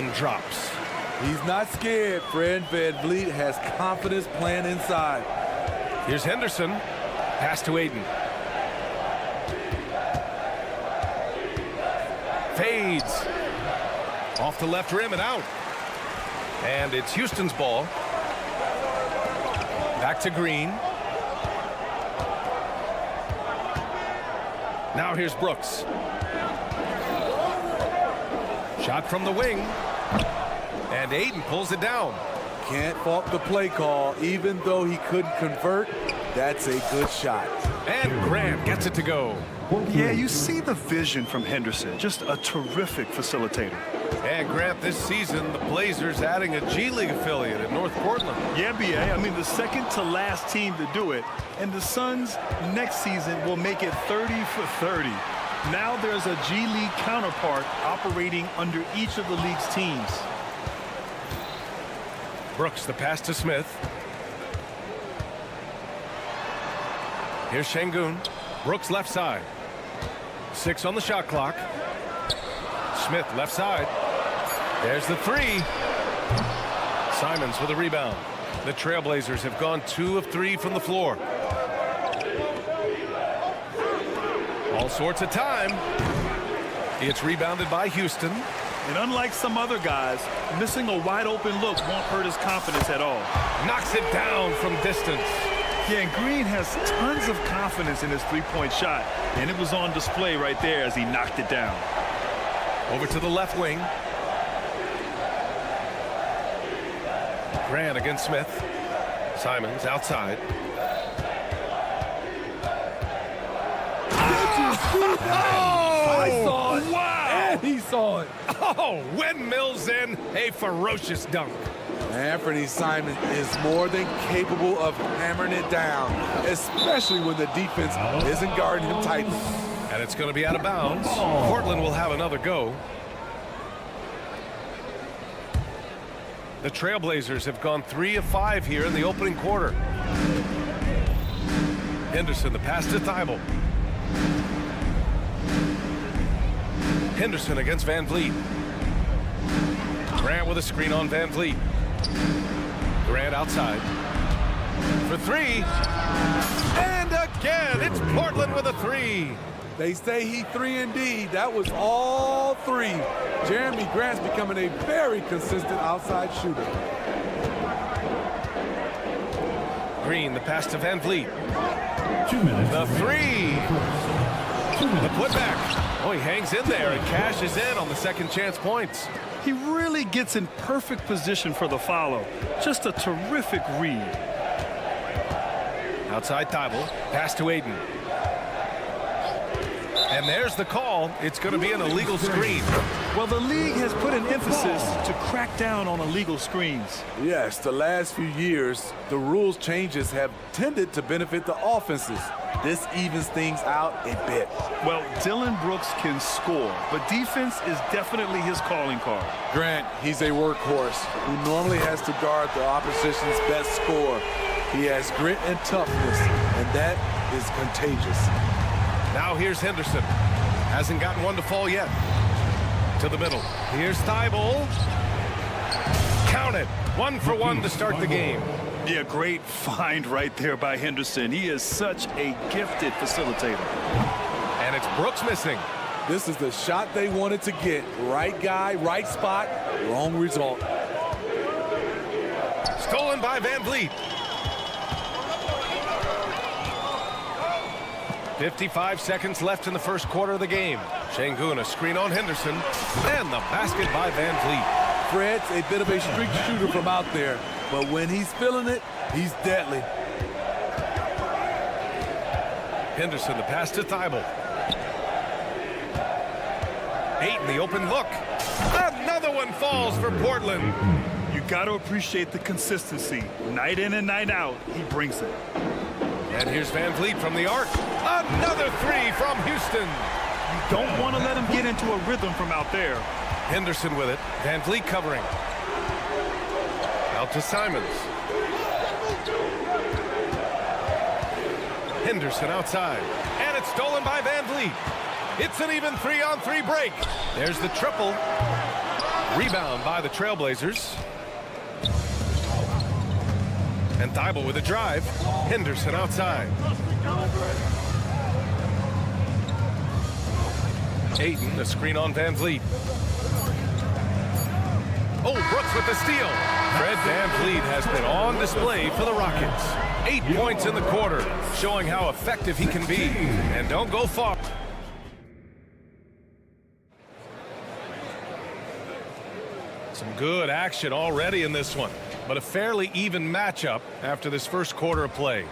one drops. He's not scared. Fred VanVleet has confidence playing inside. Here's Henderson. Pass to Aiden. Fades. Off the left rim and out. And it's Houston's ball. Back to Green. Now here's Brooks. Shot from the wing. And Aiden pulls it down. Can't fault the play call. Even though he couldn't convert, that's a good shot. And Grant gets it to go. Yeah, you see the vision from Henderson. Just a terrific facilitator. And Grant, this season, the Blazers adding a G League affiliate in North Portland. Yeah, B.A. I mean, the second to last team to do it. And the Suns next season will make it 30 for 30. Now there's a G League counterpart operating under each of the league's teams. Brooks, the pass to Smith. Here's Şengün. Brooks left side. 6 on the shot clock. Smith left side. There's the three. Simons with a rebound. The Trailblazers have gone 2 of 3 from the floor. All sorts of time. It's rebounded by Houston. And unlike some other guys, missing a wide open look won't hurt his confidence at all. Knocks it down from distance. Yeah, and Green has tons of confidence in his three-point shot. And it was on display right there as he knocked it down. Over to the left wing. Grant against Smith. Simons outside. I saw it. Wow! And he saw it. Oh, windmills in a ferocious dunk. Anthony Simons is more than capable of hammering it down, especially when the defense isn't guarding him tightly. And it's going to be out of bounds. Portland will have another go. The Trailblazers have gone 3 of 5 here in the opening quarter. Henderson, the pass to Thibault. Henderson against VanVleet. Grant with a screen on VanVleet. Grant outside. For 3. And again, it's Portland with a 3. They say he 3 indeed. That was all 3. Jeremy Grant's becoming a very consistent outside shooter. Green, the pass to VanVleet. The 3. The putback. Oh, he hangs in there and cashes in on the second chance points. He really gets in perfect position for the follow. Just a terrific read. Outside Thibault. Pass to Aiden. And there's the call. It's going to be an illegal screen. Well, the league has put an emphasis to crack down on illegal screens. Yes, the last few years, the rules changes have tended to benefit the offenses. This evens things out a bit. Well, Dylan Brooks can score, but defense is definitely his calling card. Grant, he's a workhorse who normally has to guard the opposition's best scorer. He has grit and toughness, and that is contagious. Now here's Henderson. Hasn't gotten one to fall yet. To the middle. Here's Thibault. Count it. 1 for 1 to start the game. Yeah, great find right there by Henderson. He is such a gifted facilitator. And it's Brooks missing. This is the shot they wanted to get. Right guy, right spot, wrong result. Stolen by VanVleet. 55 seconds left in the first quarter of the game. Şengün, a screen on Henderson. And the basket by VanVleet. Fred's a bit of a streak shooter from out there, but when he's feeling it, he's deadly. Henderson, the pass to Thibault. 8 in the open look. Another one falls for Portland. You got to appreciate the consistency. Night in and night out, he brings it. And here's VanVleet from the arc. Another 3 from Houston. You don't want to let him get into a rhythm from out there. Henderson with it. VanVleet covering. Out to Simons. Henderson outside. And it's stolen by VanVleet. It's an even 3-on-3 break. There's the triple. Rebound by the Trailblazers. And Thibault with a drive. Henderson outside. Ayton, a screen on Van Vliet. Oh, Brooks with the steal. Fred Van Vliet has been on display for the Rockets. 8 points in the quarter, showing how effective he can be. And don't go far. Some good action already in this one, but a fairly even matchup after this first quarter of play.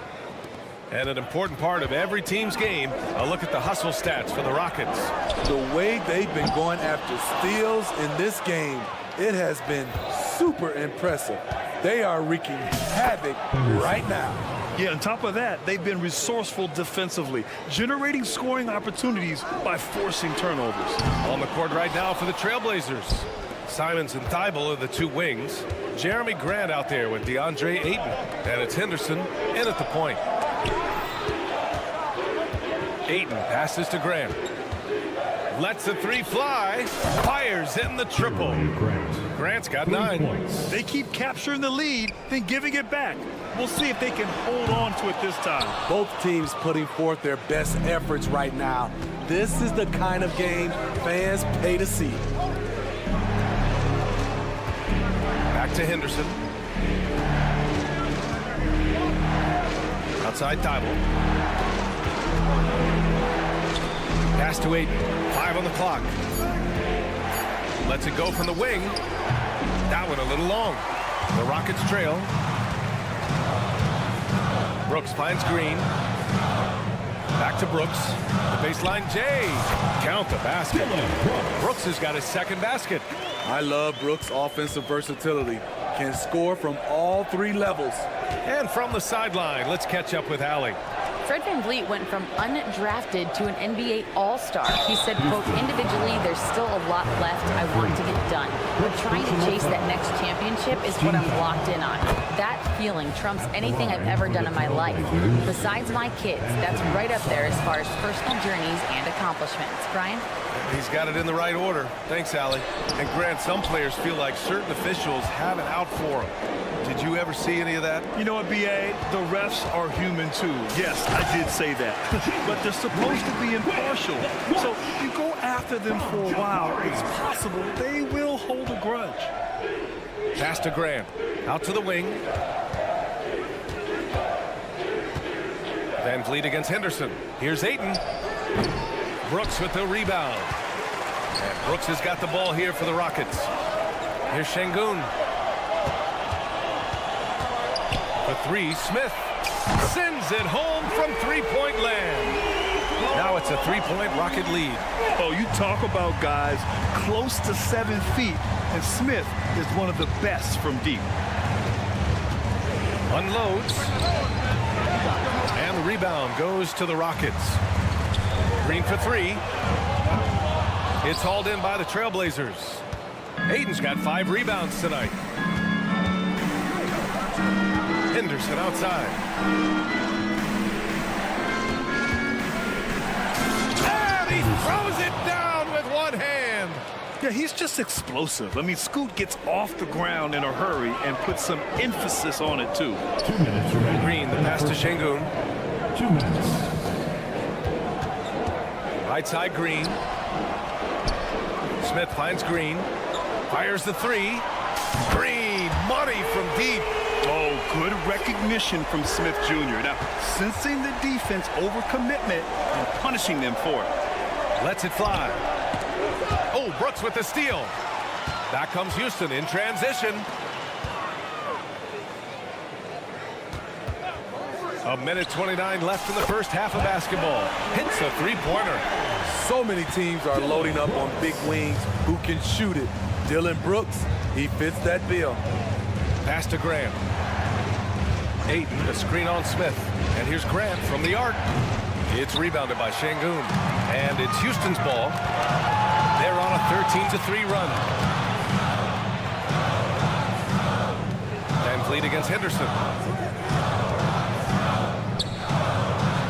And an important part of every team's game, a look at the hustle stats for the Rockets. The way they've been going after steals in this game, it has been super impressive. They are wreaking havoc right now. Yeah, on top of that, they've been resourceful defensively, generating scoring opportunities by forcing turnovers. On the court right now for the Trailblazers. Simons and Thibault are the two wings. Jeremy Grant out there with DeAndre Ayton. And it's Henderson in at the point. Ayton passes to Grant. Lets the three fly. Fires in the triple. Grant's got 9. They keep capturing the lead, then giving it back. We'll see if they can hold on to it this time. Both teams putting forth their best efforts right now. This is the kind of game fans pay to see. Back to Henderson. Outside Thibault. Pass to Ayton. 5 on the clock. Lets it go from the wing. That one a little long. The Rockets trail. Brooks finds Green. Back to Brooks. The baseline J. Count the basket. Brooks has got his second basket. I love Brooks' offensive versatility. Can score from all 3 levels. And from the sideline, let's catch up with Allie. Fred Van Vliet went from undrafted to an NBA All-Star. He said, quote, individually, there's still a lot left I want to get done. But trying to chase that next championship is what I'm locked in on. That feeling trumps anything I've ever done in my life. Besides my kids, that's right up there as far as personal journeys and accomplishments. Brian? He's got it in the right order. Thanks, Allie. And Grant, some players feel like certain officials have it out for them. Did you ever see any of that? You know what, B.A.? The refs are human, too. Yes, I did say that. But they're supposed to be impartial. So if you go after them for a while, it's possible they will hold a grudge. Pass to Grant. Out to the wing. Van Vliet against Henderson. Here's Ayton. Brooks with the rebound. And Brooks has got the ball here for the Rockets. Here's Şengün. The three, Smith sends it home from three-point land. Now it's a three-point Rocket lead. Oh, you talk about guys close to 7 feet, and Smith is one of the best from deep. Unloads. And the rebound goes to the Rockets. Green for 3. It's hauled in by the Trailblazers. Ayton's got 5 rebounds tonight. Henderson outside. And he throws it down with one hand. Yeah, he's just explosive. I mean, Scoot gets off the ground in a hurry and puts some emphasis on it, too. 2 minutes remaining. Green, the pass to Şengün. 2 minutes. Right side, Green. Smith finds Green. Fires the 3. Green, money from deep. Oh, good recognition from Smith Jr. Now, sensing the defense overcommitment and punishing them for it. Lets it fly. Oh, Brooks with the steal. Back comes Houston in transition. A minute 29 left in the first half of basketball. Hits a three-pointer. So many teams are loading up on big wings who can shoot it. Dillon Brooks, he fits that bill. Pass to Grant. Ayton, a screen on Smith. And here's Grant from the arc. It's rebounded by Şengün. And it's Houston's ball. They're on a 13-3 run. Van Vliet against Henderson.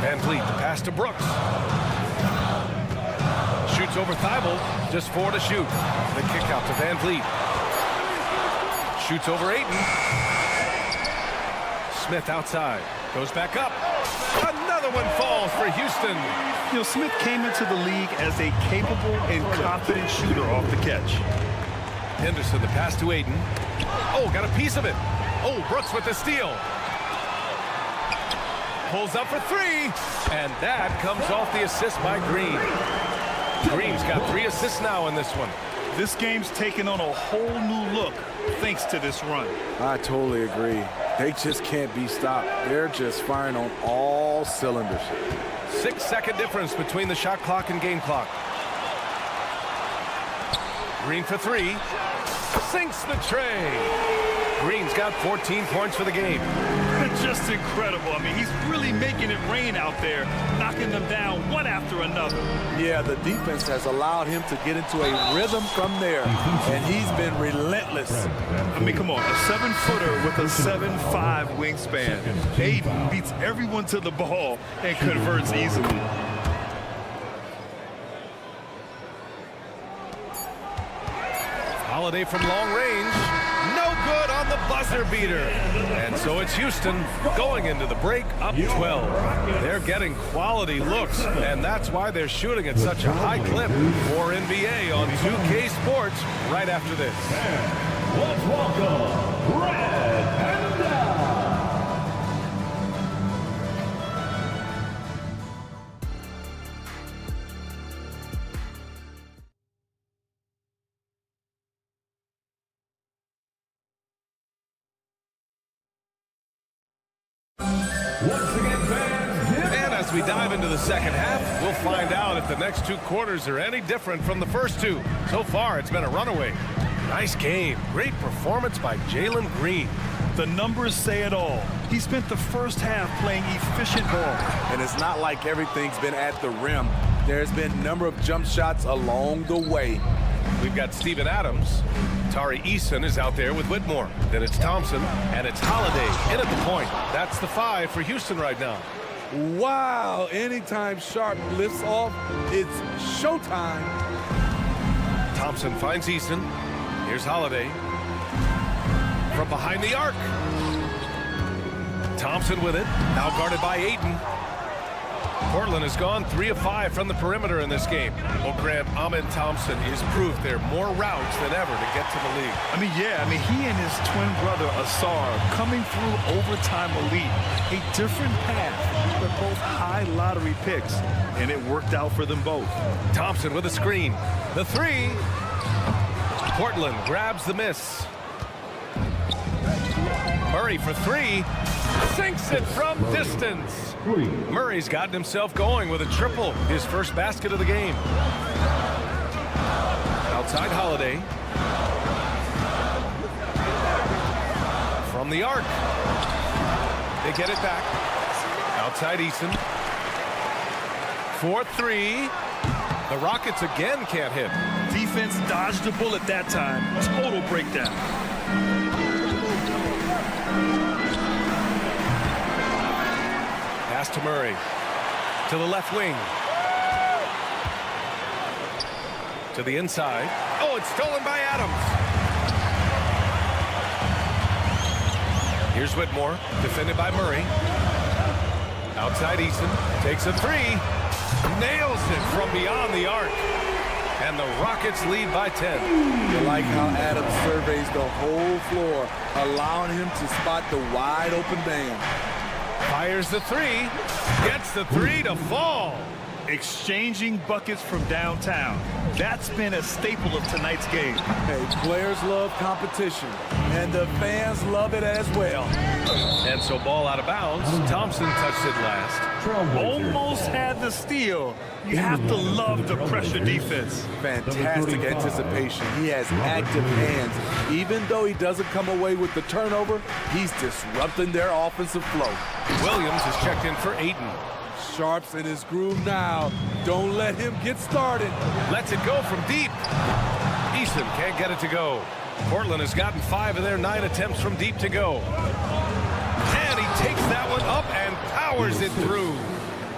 Van Vliet, the pass to Brooks. Switch over Thibault. Just 4 to shoot. The kick out to Van Vliet. Shoots over Ayton. Smith outside. Goes back up. Another one falls for Houston. You know, Smith came into the league as a capable and confident shooter off the catch. Henderson, the pass to Ayton. Oh, got a piece of it. Oh, Brooks with the steal. Pulls up for 3. And that comes off the assist by Green. Green's got 3 assists now in this one. This game's taken on a whole new look thanks to this run. I totally agree. They just can't be stopped. They're just firing on all cylinders. 6-second difference between the shot clock and game clock. Green for 3. Sinks the tray. Green's got 14 points for the game. Just incredible. I mean, he's really making it rain out there, knocking them down one after another. Yeah, the defense has allowed him to get into a rhythm from there, and he's been relentless. I mean, come on, a 7-footer with a 7'5" wingspan. Ayton beats everyone to the ball and converts easily. Holiday from long range. No good on the buzzer beater. And so it's Houston going into the break up 12. They're getting quality looks, and that's why they're shooting at such a high clip. More NBA on 2K Sports right after this. Let's welcome Red Panda. And as we dive into the second half, we'll find out if the next 2 quarters are any different from the first 2. So far, it's been a runaway. Nice game. Great performance by Jalen Green. The numbers say it all. He spent the first half playing efficient ball. And it's not like everything's been at the rim. There's been a number of jump shots along the way. We've got Steven Adams. Tari Eason is out there with Whitmore. Then it's Thompson, and it's Holiday in at the point. That's the 5 for Houston right now. Wow, anytime Sharp lifts off, it's showtime. Thompson finds Eason. Here's Holiday. From behind the arc. Thompson with it. Now guarded by Ayton. Portland has gone 3 of 5 from the perimeter in this game. Well, Grant, Ahmed Thompson is proof there are more routes than ever to get to the league. He and his twin brother, Asar, coming through overtime elite. A different path, but both high lottery picks, and it worked out for them both. Thompson with a screen. The 3. Portland grabs the miss. Murray for 3. Sinks it from distance. Murray's gotten himself going with a triple, his first basket of the game. Outside Holiday. From the arc. They get it back. Outside Eason. 4-3. The Rockets again can't hit. Defense dodged a bullet that time. Total breakdown. Pass to Murray. To the left wing. To the inside. Oh, it's stolen by Adams. Here's Whitmore. Defended by Murray. Outside Eason. Takes a 3. Nails it from beyond the arc. And the Rockets lead by 10. You like how Adams surveys the whole floor, allowing him to spot the wide open man. Fires the 3. Gets the 3 to fall. Exchanging buckets from downtown. That's been a staple of tonight's game. Hey, players love competition, and the fans love it as well. And so ball out of bounds. Thompson touched it last. Almost had the steal. You have to love the pressure defense. Fantastic anticipation. He has active hands. Even though he doesn't come away with the turnover, he's disrupting their offensive flow. Williams is checked in for Ayton. Sharp's in his groove now. Don't let him get started. Lets it go from deep. Eason can't get it to go. Portland has gotten 5 of their 9 attempts from deep to go. And he takes that one up and powers it through.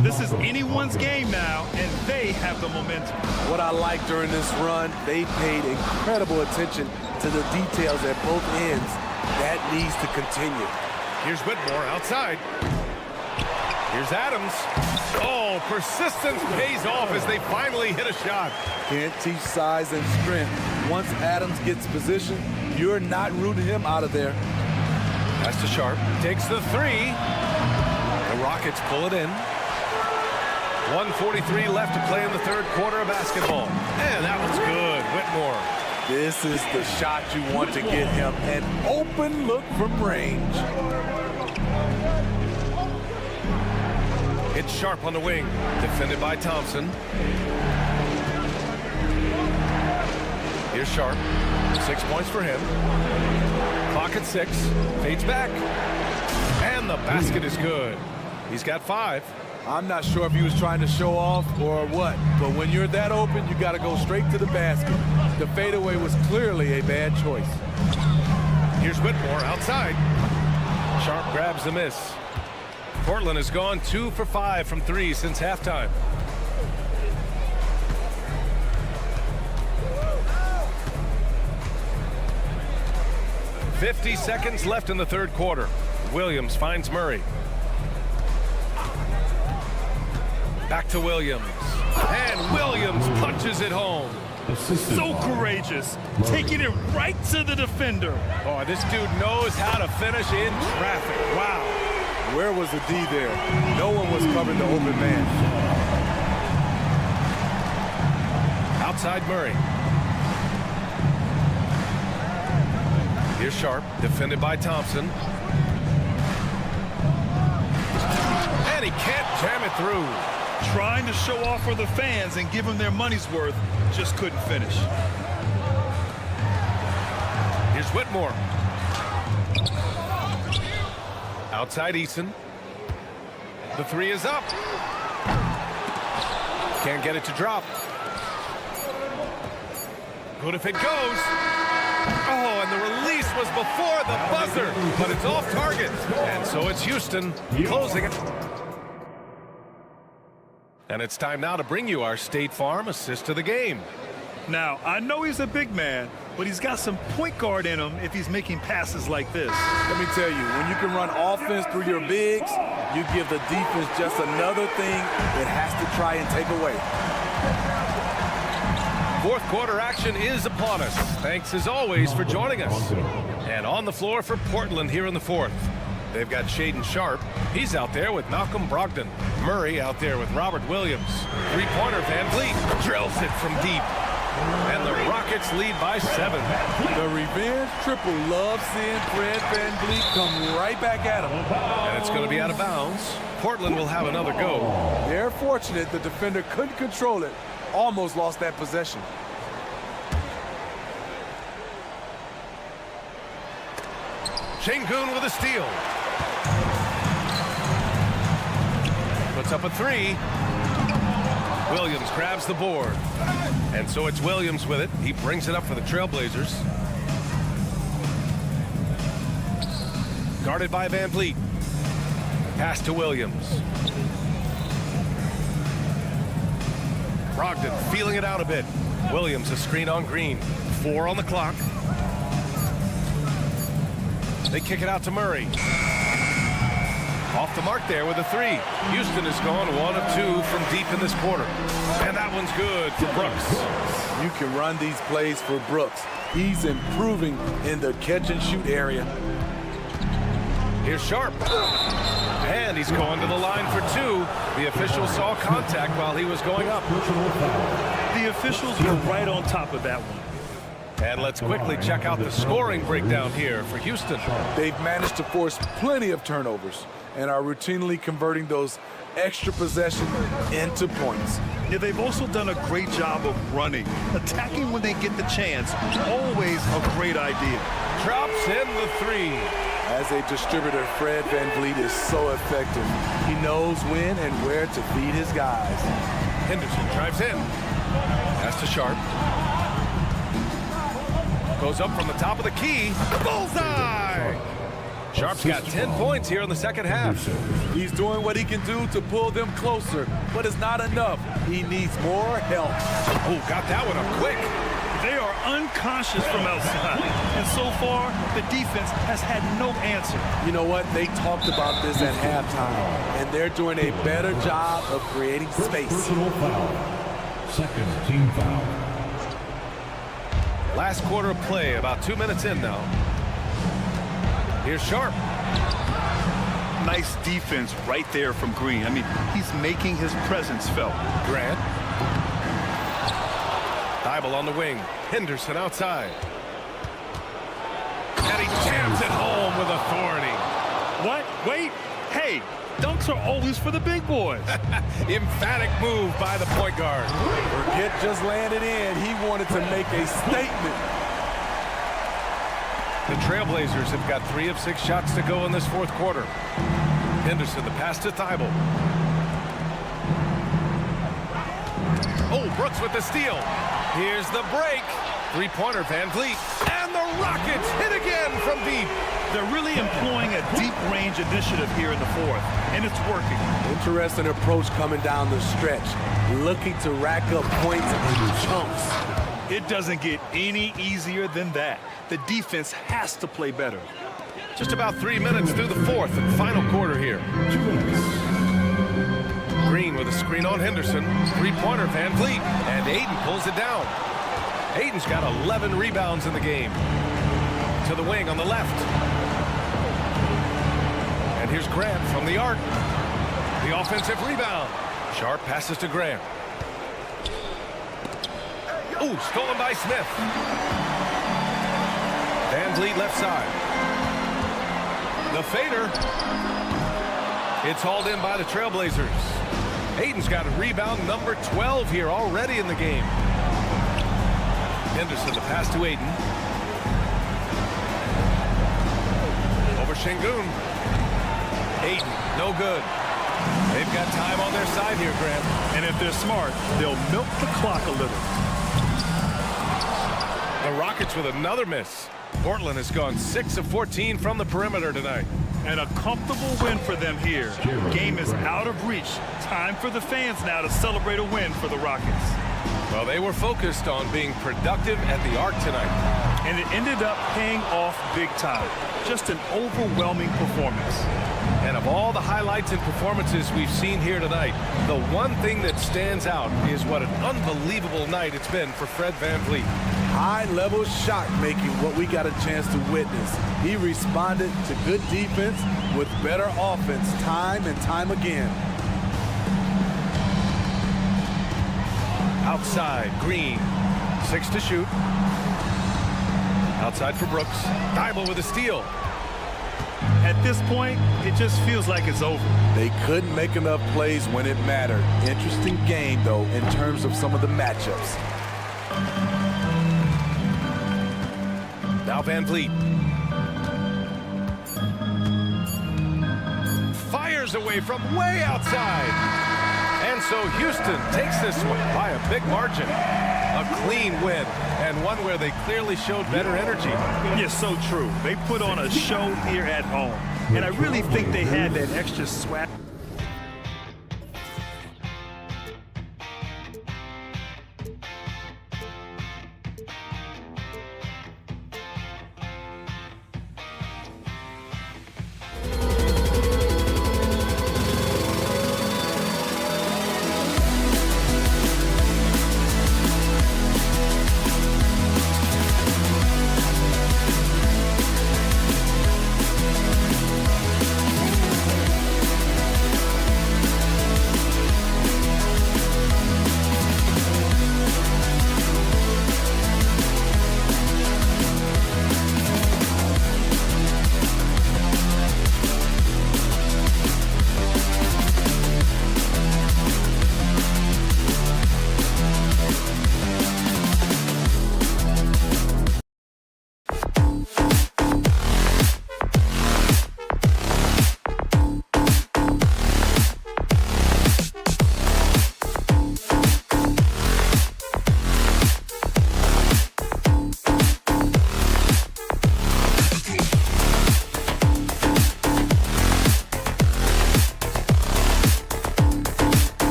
This is anyone's game now, and they have the momentum. What I like during this run, they paid incredible attention to the details at both ends. That needs to continue. Here's Whitmore outside. Here's Adams. Oh, persistence pays off as they finally hit a shot. Can't teach size and strength. Once Adams gets position, you're not rooting him out of there. Pass to Sharp. Takes the three. The Rockets pull it in. 1:43 left to play in the third quarter of basketball. And that was good. Whitmore. This is the shot you want to get him. An open look from range. It's Sharp on the wing. Defended by Thompson. Here's Sharp. 6 points for him. Clock at 6. Fades back. And the basket is good. He's got 5. I'm not sure if he was trying to show off or what, but when you're that open, you got to go straight to the basket. The fadeaway was clearly a bad choice. Here's Whitmore outside. Sharp grabs the miss. Portland has gone 2 for 5 from 3 since halftime. "50 seconds left in the third quarter. Williams finds Murray. Back to Williams. And Williams punches it home. So courageous, taking it right to the defender. Oh, this dude knows how to finish in traffic. Wow. Where was the D there? No one was covering the open man. Outside Murray. Here's Sharp, defended by Thompson. And he can't jam it through. Trying to show off for the fans and give them their money's worth, just couldn't finish. Here's Whitmore. Outside Eason. The three is up. Can't get it to drop. Good if it goes. Oh, and the release was before the buzzer, but it's off target. And so it's Houston closing it. And it's time now to bring you our State Farm assist of the game. Now, I know he's a big man, but he's got some point guard in him if he's making passes like this. Let me tell you, when you can run offense through your bigs, you give the defense just another thing it has to try and take away. Fourth quarter action is upon us. Thanks as always for joining us. And on the floor for Portland here in the fourth. They've got Shaedon Sharp. He's out there with Malcolm Brogdon. Murray out there with Robert Williams. Three-pointer Van Vliet drills it from deep. And the Rockets lead by 7. The revenge triple loves seeing Fred Van Vliet come right back at him. And it's going to be out of bounds. Portland will have another go. They're fortunate the defender couldn't control it. Almost lost that possession. Şengün with a steal. Puts up a 3. Williams grabs the board. And so it's Williams with it. He brings it up for the Trailblazers. Guarded by Van Vliet. Pass to Williams. Brogdon feeling it out a bit. Williams a screen on Green. 4 on the clock. They kick it out to Murray. Off the mark there with a 3. Houston has gone 1 of 2 from deep in this quarter. And that one's good for Brooks. You can run these plays for Brooks. He's improving in the catch-and-shoot area. Here's Sharp. And he's going to the line for 2. The official saw contact while he was going up. The officials were right on top of that one. And let's quickly check out the scoring breakdown here for Houston. They've managed to force plenty of turnovers and are routinely converting those extra possessions into points. Yeah, they've also done a great job of running. Attacking when they get the chance, always a great idea. Drops in the 3. As a distributor, Fred Van Vliet is so effective. He knows when and where to feed his guys. Henderson drives in. Pass to Sharp. Goes up from the top of the key. Bullseye! Sharp's got 10 points here in the second half. He's doing what he can do to pull them closer, but it's not enough. He needs more help. Oh, got that one up quick. They are unconscious from outside. And so far, the defense has had no answer. You know what? They talked about this at halftime, and they're doing a better job of creating space. Personal foul. Second team foul. Last quarter of play, about 2 minutes in now. Here's Sharp. Nice defense right there from Green. I mean, he's making his presence felt. Grant. Thibault on the wing. Henderson outside. And he jams it home with authority. What? Wait. Hey, dunks are always for the big boys. Emphatic move by the point guard. Forget just landed in. He wanted to make a statement. The Trailblazers have got 3 of 6 shots to go in this fourth quarter. Henderson, the pass to Thibault. Oh, Brooks with the steal. Here's the break. Three-pointer, Van Vliet. And the Rockets hit again from deep. They're really employing a deep-range initiative here in the fourth, and it's working. Interesting approach coming down the stretch. Looking to rack up points in chunks. It doesn't get any easier than that. The defense has to play better. Just about 3 minutes through the fourth and final quarter here. 2 minutes. Green with a screen on Henderson. Three-pointer, Van Vliet. And Ayton pulls it down. Ayton's got 11 rebounds in the game. To the wing on the left. And here's Grant from the arc. The offensive rebound. Sharp passes to Grant. Ooh, stolen by Smith. Van Vliet left side. The fader. It's hauled in by the Trailblazers. Ayton's got a rebound number 12 here already in the game. Henderson, the pass to Ayton. Over Şengün. Ayton, no good. They've got time on their side here, Grant. And if they're smart, they'll milk the clock a little. The Rockets with another miss. Portland has gone 6 of 14 from the perimeter tonight. And a comfortable win for them here. Game is out of reach. Time for the fans now to celebrate a win for the Rockets. Well, they were focused on being productive at the arc tonight. And it ended up paying off big time. Just an overwhelming performance. And of all the highlights and performances we've seen here tonight, the one thing that stands out is what an unbelievable night it's been for Fred VanVleet. High-level shot making, what we got a chance to witness. He responded to good defense with better offense time and time again. Outside, Green, 6 to shoot. Outside for Brooks. Thibault with a steal. At this point, it just feels like it's over. They couldn't make enough plays when it mattered. Interesting game, though, in terms of some of the matchups. Now VanVleet. Fires away from way outside. And so Houston takes this one by a big margin. A clean win, and one where they clearly showed better energy. Yes, so true. They put on a show here at home. And I really think they had that extra swag.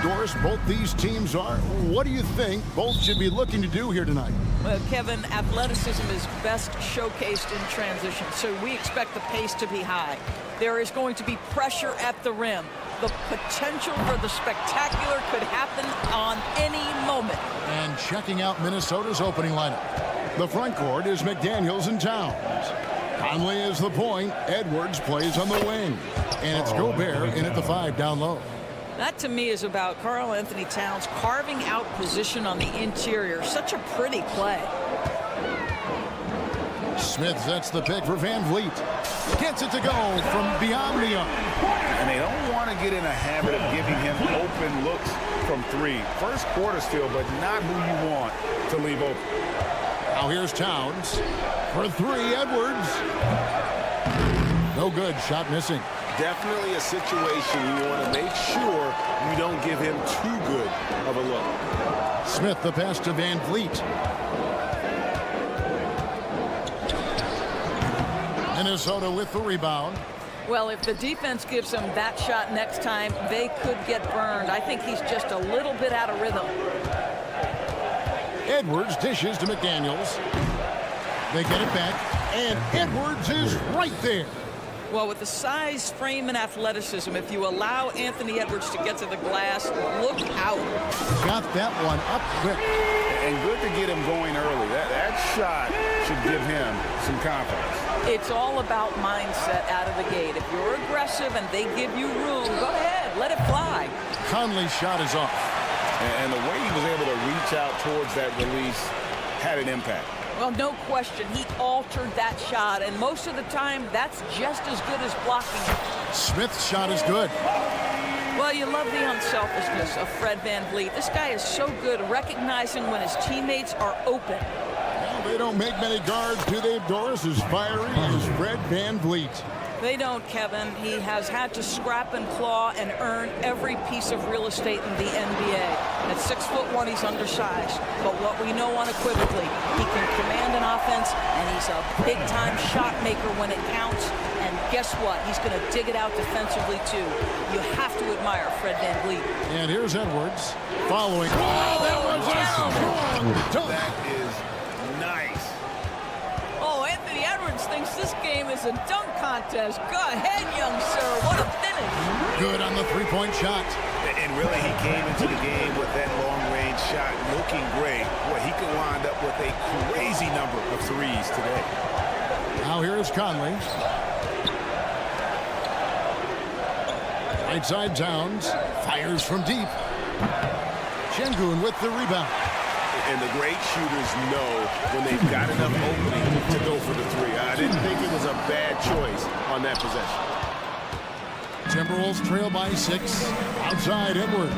Doris, both these teams are. What do you think both should be looking to do here tonight? Well, Kevin, athleticism is best showcased in transition, so we expect the pace to be high. There is going to be pressure at the rim. The potential for the spectacular could happen on any moment. And checking out Minnesota's opening lineup. The front court is McDaniels and Towns. Conley is the point. Edwards plays on the wing. And it's Gobert in at the 5 down low. That, to me, is about Karl Anthony Towns carving out position on the interior. Such a pretty play. Smith sets the pick for Van Vliet. Gets it to go from beyond the arc. And they don't want to get in a habit of giving him open looks from 3. First quarter still, but not who you want to leave open. Now here's Towns. For 3, Edwards. No good. Shot missing. Definitely a situation you want to make sure you don't give him too good of a look. Smith the pass to Van Vliet. Minnesota with the rebound. Well, if the defense gives him that shot next time, they could get burned. I think he's just a little bit out of rhythm. Edwards dishes to McDaniels. They get it back, and Edwards is right there. Well, with the size, frame, and athleticism, if you allow Anthony Edwards to get to the glass, look out. Got that one up quick. And good to get him going early. That shot should give him some confidence. It's all about mindset out of the gate. If you're aggressive and they give you room, go ahead, let it fly. Conley's shot is off. And the way he was able to reach out towards that release had an impact. Well, no question. He altered that shot, and most of the time, that's just as good as blocking. Smith's shot is good. Well, you love the unselfishness of Fred Van Vliet. This guy is so good recognizing when his teammates are open. Well, they don't make many guards, do they, Doris? As fiery as Fred Van Vliet. They don't, Kevin. He has had to scrap and claw and earn every piece of real estate in the NBA. At 6'1", he's undersized. But what we know unequivocally, he can command an offense, and he's a big-time shot maker when it counts. And guess what? He's going to dig it out defensively, too. You have to admire Fred Van Vliet. And here's Edwards following. Oh, that was a strong dunk. That is nice. Oh, Anthony Edwards thinks this game is a dunk contest. Go ahead, young sir. What a finish. Good on the three-point shot. And really, he came into the game with that long-range shot looking great. Well, he could wind up with a crazy number of threes today. Now here's Conley. Right side Towns. Fires from deep. Şengün with the rebound. And the great shooters know when they've got enough opening to go for the 3. I didn't think it was a bad choice on that possession. Timberwolves trail by 6. Outside Edwards.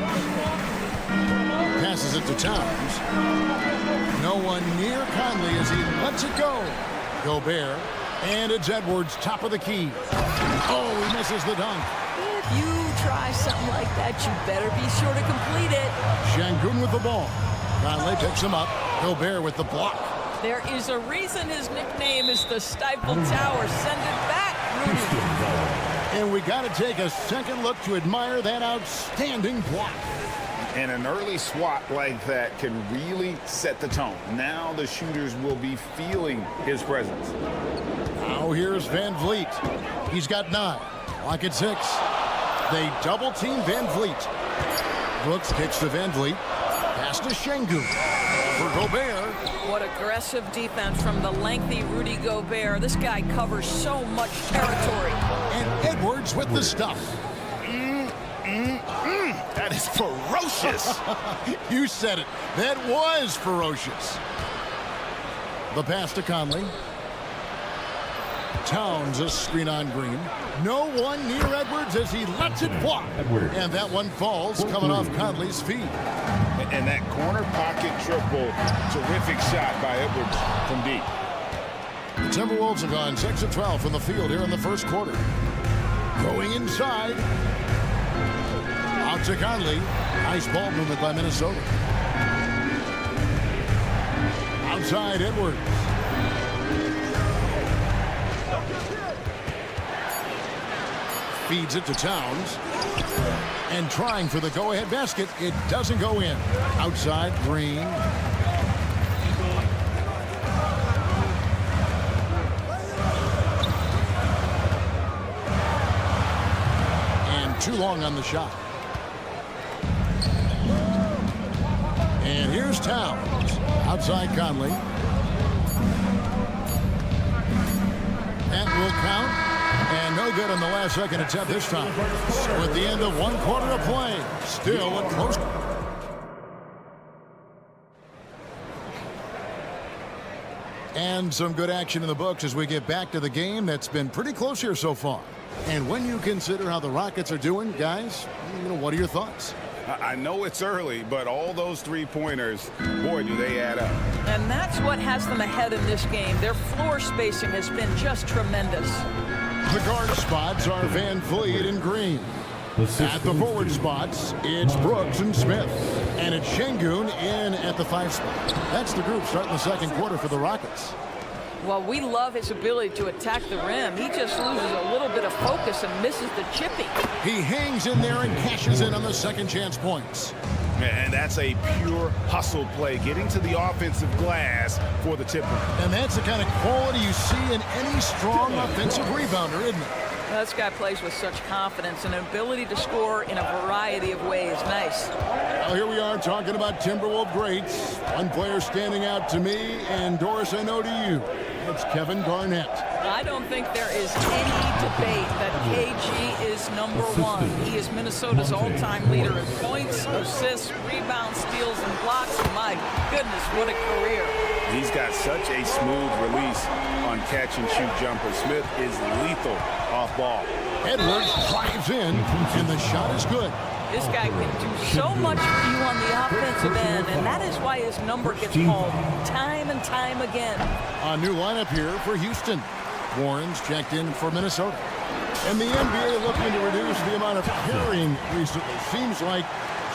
Passes it to Towns. No one near Conley as he lets it go. Gobert. And it's Edwards, top of the key. Oh, he misses the dunk. If you try something like that, you better be sure to complete it. Şengün with the ball. Conley picks him up. Gobert with the block. There is a reason his nickname is the Stifle Tower. Send it back, Rudy. And we got to take a second look to admire that outstanding block. And an early swat like that can really set the tone. Now the shooters will be feeling his presence. Now here's Van Vliet. He's got 9. Clock at 6. They double team Van Vliet. Brooks kicks to Van Vliet. Pass to Şengün. For Gobert. What aggressive defense from the lengthy Rudy Gobert. This guy covers so much territory. And Edwards with the stuff. That is ferocious. You said it. That was ferocious. The pass to Conley. Towns a screen on Green. No one near Edwards as he lets it fly. And that one falls coming off Conley's feet. And that corner pocket triple. Terrific shot by Edwards from deep. The Timberwolves have gone 6 of 12 from the field here in the first quarter. Going inside. Out to Conley. Nice ball movement by Minnesota. Outside Edwards. Feeds it to Towns. And trying for the go-ahead basket. It doesn't go in. Outside, Green. And too long on the shot. And here's Towns. Outside Conley. That will count. And no good on the last second attempt this time. So at the end of 1 quarter of play, still a close. And some good action in the books as we get back to the game that's been pretty close here so far. And when you consider how the Rockets are doing, guys, what are your thoughts? I know it's early, but all those three-pointers, boy, do they add up. And that's what has them ahead in this game. Their floor spacing has been just tremendous. The guard spots are Van Vliet and Green. At the forward spots, it's Brooks and Smith. And it's Şengün in at the 5 spot. That's the group starting the second quarter for the Rockets. Well, we love his ability to attack the rim. He just loses a little bit of focus and misses the chippy. He hangs in there and cashes in on the second chance points. And that's a pure hustle play, getting to the offensive glass for the Timberwolves. And that's the kind of quality you see in any strong offensive rebounder, isn't it? This guy plays with such confidence and an ability to score in a variety of ways. Nice. Well, here we are talking about Timberwolves greats. One player standing out to me, and Doris, I know to you. It's Kevin Garnett. I don't think there is any debate that KG is #1. He is Minnesota's all-time leader in points, assists, rebounds, steals, and blocks. My goodness, what a career. He's got such a smooth release on catch-and-shoot jumper. Smith is lethal off ball. Edwards drives in, and the shot is good. This guy can do so much for you on the offensive end, and that is why his number gets called time and time again. A new lineup here for Houston. Warren's checked in for Minnesota. And the NBA looking to reduce the amount of carrying recently. Seems like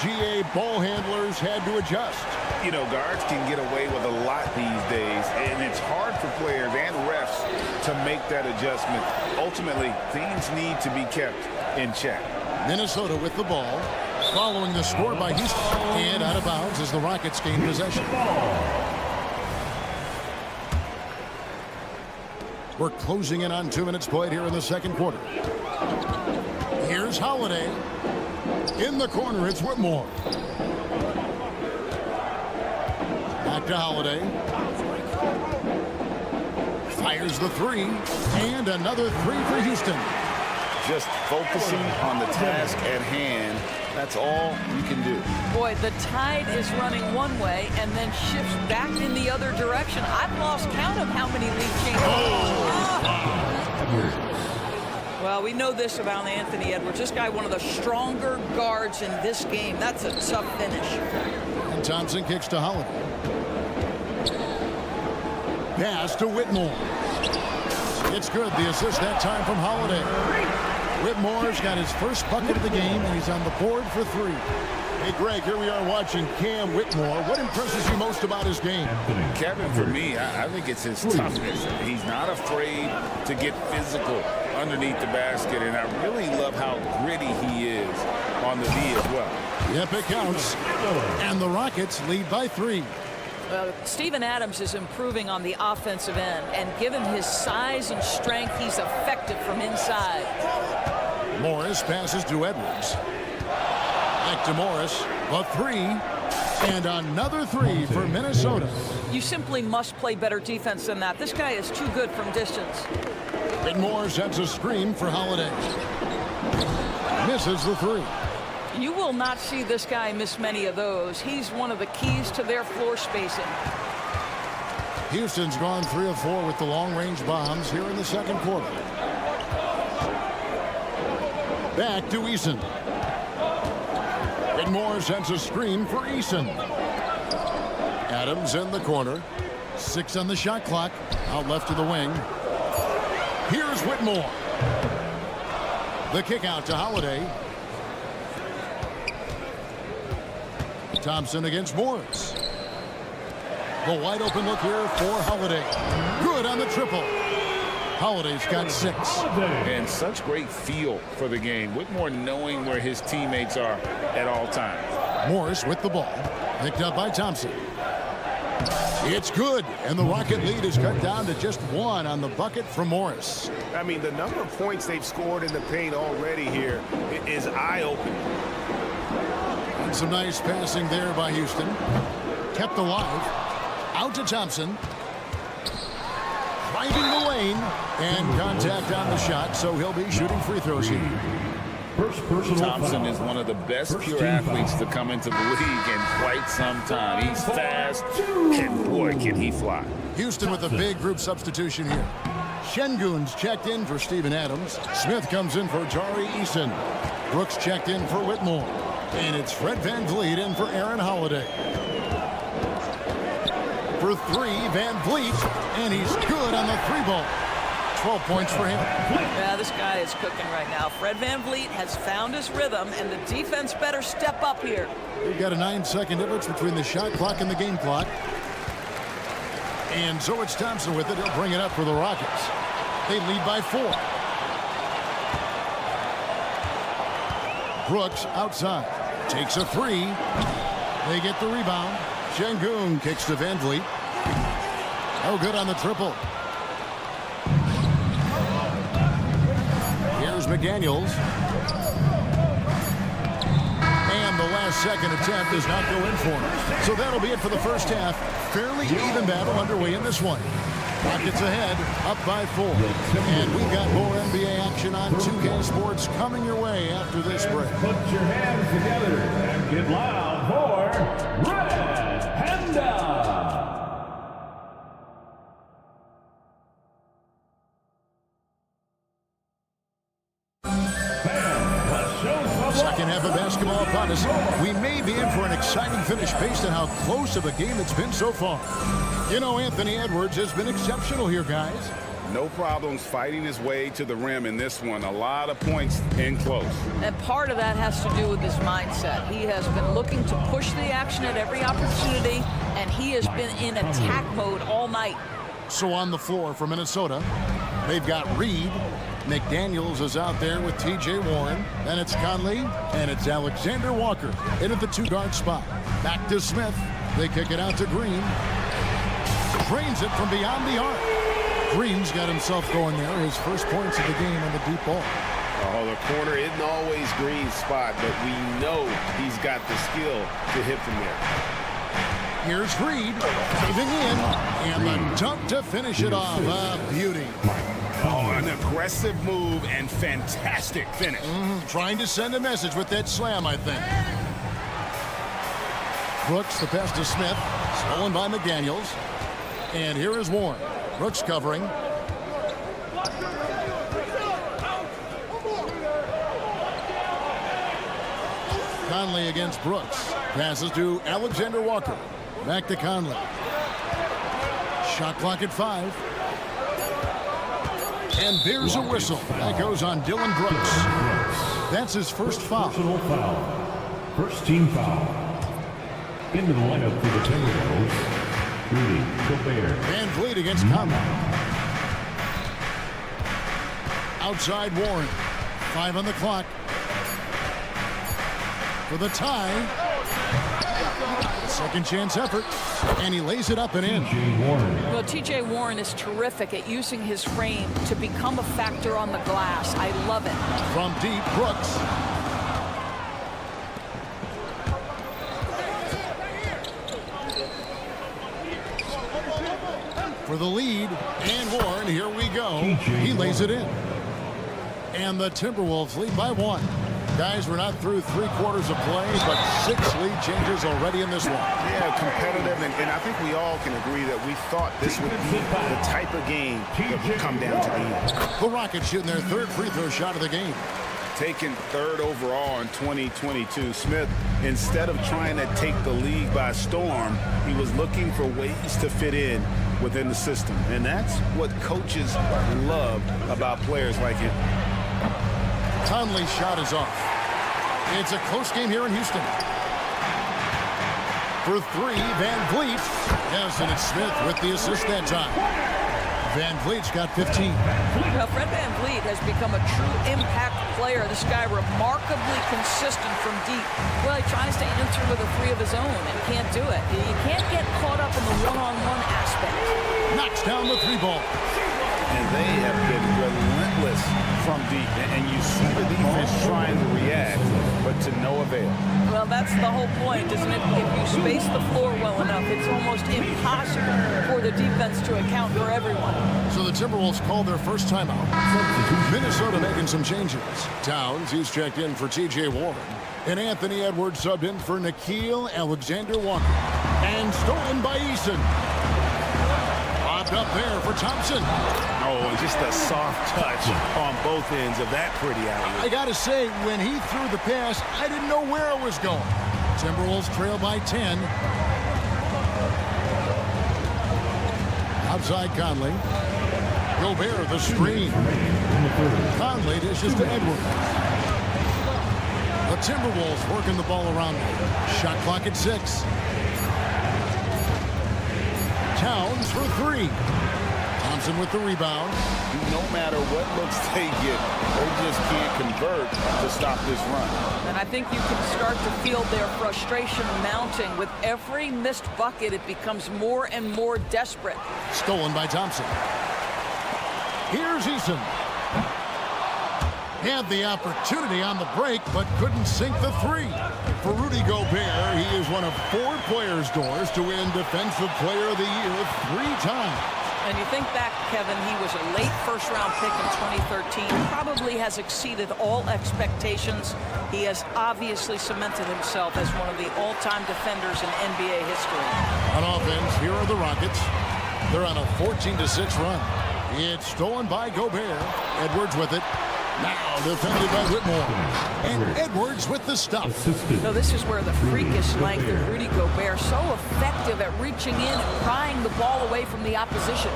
GA ball handlers had to adjust. You know, guards can get away with a lot these days, and it's hard for players and refs to make that adjustment. Ultimately, things need to be kept in check. Minnesota with the ball, following the score by Houston, and out of bounds as the Rockets gain possession. We're closing in on 2 minutes played here in the second quarter. Here's Holiday. In the corner, it's Whitmore. Back to Holiday. Fires the 3, and another 3 for Houston. Just focusing on the task at hand, that's all you can do. Boy, the tide is running one way and then shifts back in the other direction. I've lost count of how many lead changes. Well, we know this about Anthony Edwards. This guy, one of the stronger guards in this game. That's a tough finish. And Thompson kicks to Holiday. Pass to Whitmore. It's good. The assist that time from Holiday. Whitmore's got his first bucket of the game, and he's on the board for 3. Hey, Greg, here we are watching Cam Whitmore. What impresses you most about his game? Kevin, for me, I think it's his toughness. He's not afraid to get physical underneath the basket, and I really love how gritty he is on the D as well. Yep, it counts. And the Rockets lead by 3. Steven Adams is improving on the offensive end, and given his size and strength, he's effective from inside. Morris passes to Edwards. Back to Morris. A 3. And another 3 for Minnesota. You simply must play better defense than that. This guy is too good from distance. Whitmore sends a screen for Holiday. Misses the 3. You will not see this guy miss many of those. He's one of the keys to their floor spacing. Houston's gone 3 of 4 with the long-range bombs here in the second quarter. Back to Eason. Whitmore sends a screen for Eason. Adams in the corner. 6 on the shot clock. Out left to the wing. Here's Whitmore. The kick out to Holiday. Thompson against Morris. The wide open look here for Holiday. Good on the triple. Holiday's got 6. And such great feel for the game. Whitmore knowing where his teammates are at all times. Morris with the ball. Picked up by Thompson. It's good, and the Rocket lead is cut down to just 1 on the bucket from Morris. I mean, the number of points they've scored in the paint already here is eye-opening. And some nice passing there by Houston. Kept alive. Out to Thompson. Driving the lane, and contact on the shot, so he'll be shooting free throws here. Thompson is one of the best pure athletes to come into the league in quite some time. He's fast, and boy, can he fly. Houston with a big group substitution here. Şengün's checked in for Steven Adams. Smith comes in for Tari Eason. Brooks checked in for Whitmore. And it's Fred VanVleet in for Aaron Holiday. For 3, VanVleet, and he's good on the 3-ball. 12 points for him. Yeah, this guy is cooking right now. Fred VanVleet has found his rhythm, and the defense better step up here. We've got a 9-second difference between the shot clock and the game clock. And so it's Thompson with it. He'll bring it up for the Rockets. They lead by 4. Brooks outside. Takes a 3. They get the rebound. Şengün kicks to VanVleet. No good on the triple. Here's McDaniels. And the last second attempt does not go in for him. So that'll be it for the first half. Fairly even battle underway in this one. Rockets ahead, up by 4. And we've got more NBA action on 2K Sports coming your way after this break. Put your hands together and get loud for Red Panda. Second half of basketball upon us. We may be in for an exciting finish based on how close of a game it's been so far. You know, Anthony Edwards has been exceptional here, guys. No problems fighting his way to the rim in this one. A lot of points in close. And part of that has to do with his mindset. He has been looking to push the action at every opportunity, and he has been in attack mode all night. So on the floor for Minnesota, they've got Reed. McDaniels is out there with T.J. Warren. Then it's Conley, and it's Alexander Walker in at the 2-guard spot. Back to Smith. They kick it out to Green. Drains it from beyond the arc. Green's got himself going there. His first points of the game on the deep ball. Oh, the corner isn't always Green's spot, but we know he's got the skill to hit from there. Here's Reed, saving in, and the dunk to finish it off. A beauty. Oh, an aggressive move and fantastic finish. Trying to send a message with that slam, I think. Brooks, the pass to Smith, stolen by McDaniels. And here is Warren. Brooks covering. Conley against Brooks. Passes to Alexander Walker. Back to Conley. Shot clock at 5. And there's a whistle. That goes on Dylan Brooks. That's his first foul. Personal foul. First team foul. Into the lineup for the Timberwolves. Rudy Gobert. VanVleet against Conley. Outside Warren. 5 on the clock. For the tie. Second chance effort. And he lays it up and in. Well, T.J. Warren is terrific at using his frame to become a factor on the glass. I love it. From deep, Brooks. For the lead, and Warren, here we go. He lays it in. And the Timberwolves lead by 1. Guys, we're not through 3 quarters of play, but 6 lead changes already in this one. Yeah, competitive, and I think we all can agree that we thought this would be the type of game that would come down to the end. The Rockets shooting their 3rd free throw shot of the game. Taken 3rd overall in 2022, Smith, instead of trying to take the league by storm, he was looking for ways to fit in within the system. And that's what coaches love about players like him. Conley's shot is off. It's a close game here in Houston. For 3, VanVleet. Yes, and it's Smith with the assist that time. Van Vliet's got 15. Well, Fred Van Vliet has become a true impact player. This guy remarkably consistent from deep. Well, he tries to answer with a three of his own and can't do it. You can't get caught up in the one-on-one aspect. Knocks down the three ball. And they have been relentless from deep. And you see the defense trying to react, but to no avail. Well, that's the whole point, isn't it? If you space the floor well enough, it's almost impossible for the defense to account for everyone. So the Timberwolves called their first timeout. Minnesota making some changes. Towns, he's checked in for T.J. Warren. And Anthony Edwards subbed in for Nickeil Alexander-Walker. And stolen by Eason. Popped up there for Thompson. Oh, just a soft touch on both ends of that pretty alley. I gotta say, when he threw the pass, I didn't know where it was going. Timberwolves trail by 10. Outside Conley. Gobert, the screen. Conley dishes to Edwards. The Timberwolves working the ball around. Shot clock at 6. Towns for 3. Thompson with the rebound. No matter what looks they get, they just can't convert to stop this run. And I think you can start to feel their frustration mounting. With every missed bucket, it becomes more and more desperate. Stolen by Thompson. Here's Eason. Had the opportunity on the break, but couldn't sink the 3. For Rudy Gobert, he is one of 4 players, Doors, to win Defensive Player of the Year 3 times. And you think back, Kevin, he was a late first-round pick in 2013. Probably has exceeded all expectations. He has obviously cemented himself as one of the all-time defenders in NBA history. On offense, here are the Rockets. They're on a 14-6 run. It's stolen by Gobert. Edwards with it. Now defended by Whitmore. And Edwards with the stuff. So this is where the freakish length of Rudy Gobert, so effective at reaching in and prying the ball away from the opposition.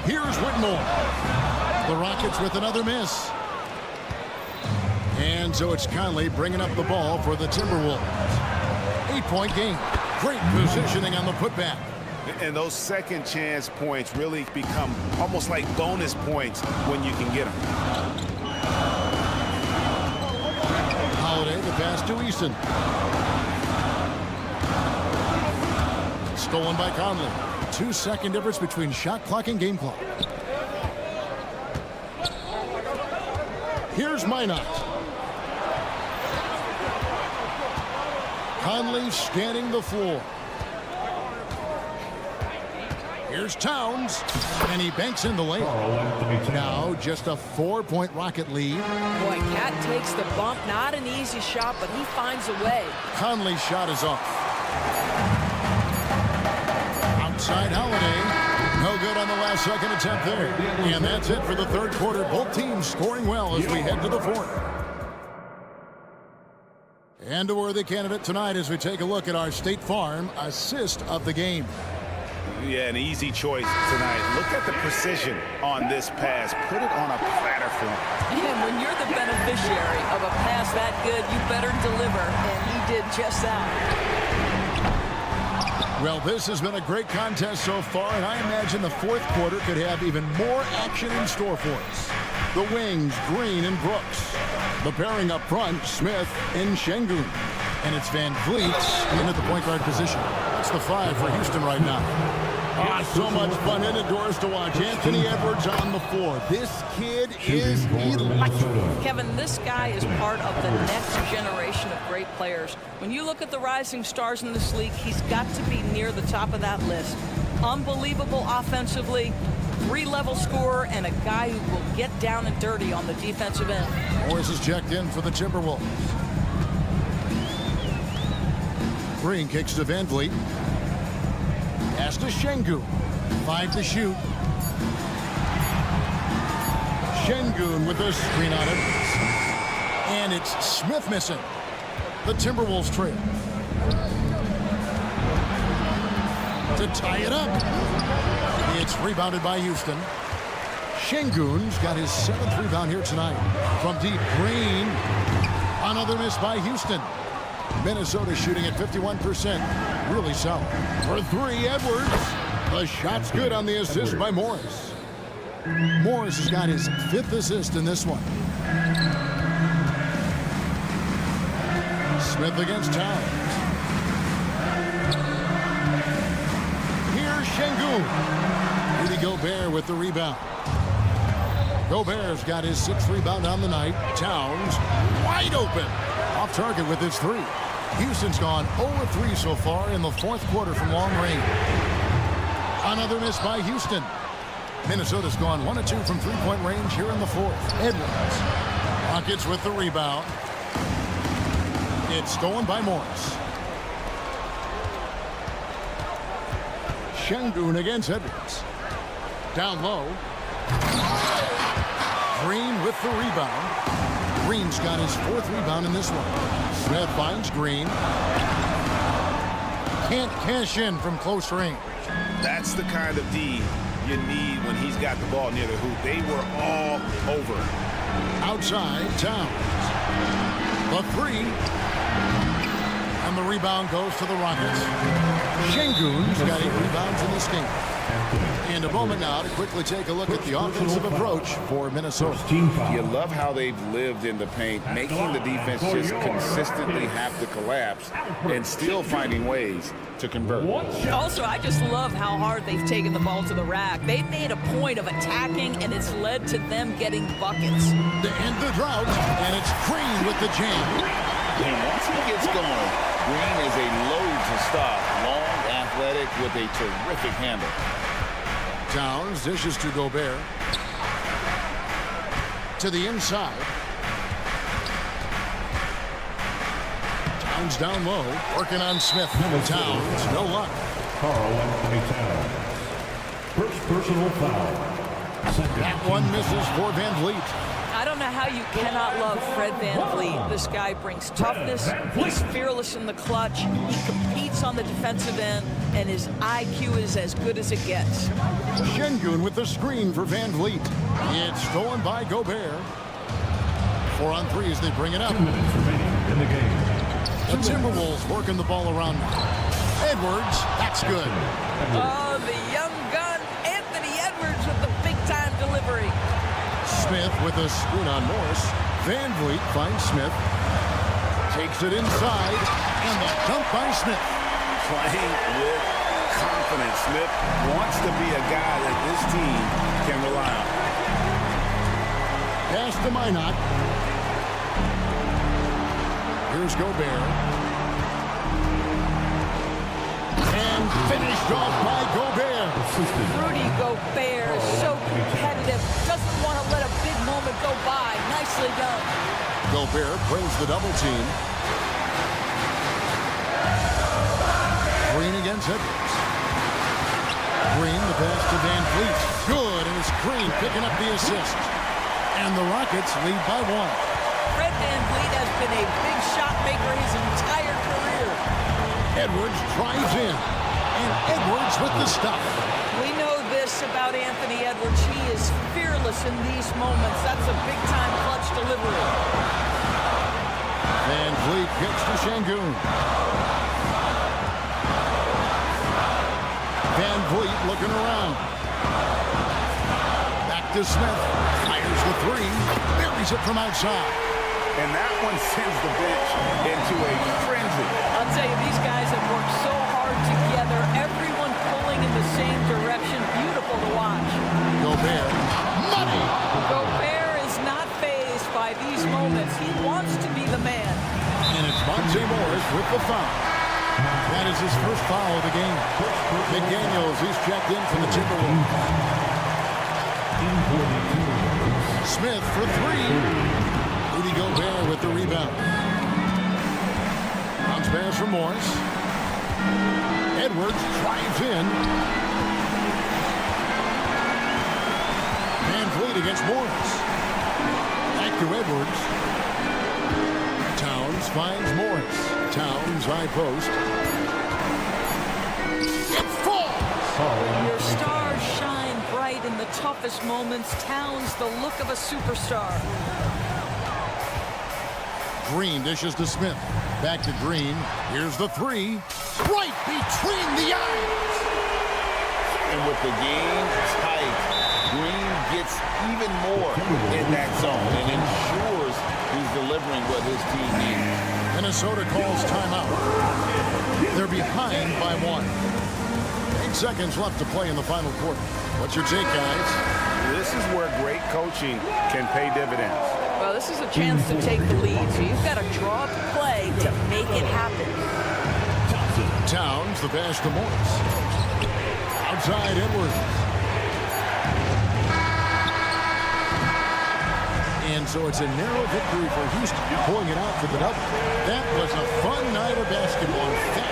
Here's Whitmore. The Rockets with another miss. And so it's Conley bringing up the ball for the Timberwolves. 8-point game. Great positioning on the putback. And those second chance points really become almost like bonus points when you can get them. Holiday, the pass to Eason. Stolen by Conley. 2-second difference between shot clock and game clock. Here's Minot. Conley scanning the floor. Here's Towns, and he banks in the lane. Now just a 4-point Rocket lead. Boy, Cat takes the bump. Not an easy shot, but he finds a way. Conley's shot is off. Outside Holiday. No good on the last second attempt there. And that's it for the third quarter. Both teams scoring well as we head to the fourth. And a worthy candidate tonight as we take a look at our State Farm assist of the game. Yeah, an easy choice tonight. Look at the precision on this pass. Put it on a platter for him. And when you're the beneficiary of a pass that good, you better deliver. And he did just that. Well, this has been a great contest so far, and I imagine the fourth quarter could have even more action in store for us. The wings, Green and Brooks. The pairing up front, Smith and Şengün. And it's Van Vliet in at the point guard position. That's the 5 for Houston right now. So much fun indoors to watch. Anthony Edwards on the floor. This kid is electric. Kevin, this guy is part of the next generation of great players. When you look at the rising stars in this league, he's got to be near the top of that list. Unbelievable offensively, 3-level scorer, and a guy who will get down and dirty on the defensive end. Morris is checked in for the Timberwolves. Green kicks to Van Vliet. Pass to Şengün. 5 to shoot. Şengün with a screen on it. And it's Smith missing. The Timberwolves trail. To tie it up. It's rebounded by Houston. Şengün's got his 7th rebound here tonight. From deep, Green. Another miss by Houston. Minnesota shooting at 51%. Really solid. For 3, Edwards. The shot's good on the assist by Morris. Morris has got his 5th assist in this one. Smith against Towns. Here's Şengün. Rudy Gobert with the rebound. Gobert's got his 6th rebound on the night. Towns wide open. Off target with his 3. Houston's gone 0-3 so far in the 4th quarter from long range. Another miss by Houston. Minnesota's gone 1-2 from 3-point range here in the 4th. Edwards. Rockets with the rebound. It's stolen by Morris. Şengün against Edwards. Down low. Green with the rebound. Green's got his 4th rebound in this one. Smith finds Green. Can't cash in from close range. That's the kind of D you need when he's got the ball near the hoop. They were all over. Outside, Towns. The 3. And the rebound goes to the Rockets. Şengün's got 8 rebounds in this game. And a moment now to quickly take a look at the offensive approach for Minnesota. You love how they've lived in the paint, making the defense just consistently have to collapse and still finding ways to convert. Also, I just love how hard they've taken the ball to the rack. They've made a point of attacking, and it's led to them getting buckets. To end the drought, and it's Green with the jam. And once he gets going, Green is a load to stop. Long, athletic, with a terrific handle. Towns dishes to Gobert. To the inside. Towns down low, working on Smith. Towns, no luck. Karl-Anthony Towns. First personal foul. That one misses for Van Vliet. I don't know how you cannot love Fred VanVleet. This guy brings toughness. He's fearless in the clutch. He competes on the defensive end, and his IQ is as good as it gets. Şengün with the screen for Van Vliet. It's stolen by Gobert. 4 on 3 as they bring it up. 2 minutes remaining in the game. The Timberwolves working the ball around now. Edwards, that's good. Oh, the young gun, Anthony Edwards with the big-time delivery. Smith with a screen on Morris. Van Vliet finds Smith. Takes it inside, and the dunk by Smith. Playing with confidence. Smith wants to be a guy that this team can rely on. Pass to Minot. Here's Gobert. And finished off by Gobert. Rudy Gobert is so competitive. Doesn't want to let a big moment go by. Nicely done. Gobert brings the double team. Green against Edwards. Green, the pass to Van Vliet. Good, and it's Green picking up the assist. And the Rockets lead by 1. Fred VanVleet has been a big shot maker his entire career. Edwards drives in. And Edwards with the stuff. We know this about Anthony Edwards. He is fearless in these moments. That's a big-time clutch delivery. Van Vliet gets to Şengün. Van Vliet looking around. Back to Smith. Fires the 3. Buries it from outside. And that one sends the bench into a frenzy. I'll tell you, these guys have worked so hard together. Everyone pulling in the same direction. Beautiful to watch. Gobert. Money. Gobert is not fazed by these moments. He wants to be the man. And it's Monte Morris with the foul. That is his first foul of the game. McDaniels, he's checked in from the Timberwolves. Smith for 3. Rudy Gobert with the rebound. Bounce pass from Morris. Edwards drives in. Van Vliet against Morris. Back to Edwards. Towns finds Morris. Towns high post. It falls! Your stars shine bright in the toughest moments. Towns, the look of a superstar. Green dishes to Smith. Back to Green. Here's the 3. Right between the eyes. And with the game tight, Green gets even more in that zone and ensures he's delivering what his team needs. Minnesota calls timeout. They're behind by 1. 8 seconds left to play in the final quarter. What's your take, guys? This is where great coaching can pay dividends. Well, this is a chance to take the lead, so you've got to draw up the play to make it happen. Towns, the pass to Morris. Outside Edwards. And so it's a narrow victory for Houston, pulling it out for the double. That was a fun night of basketball.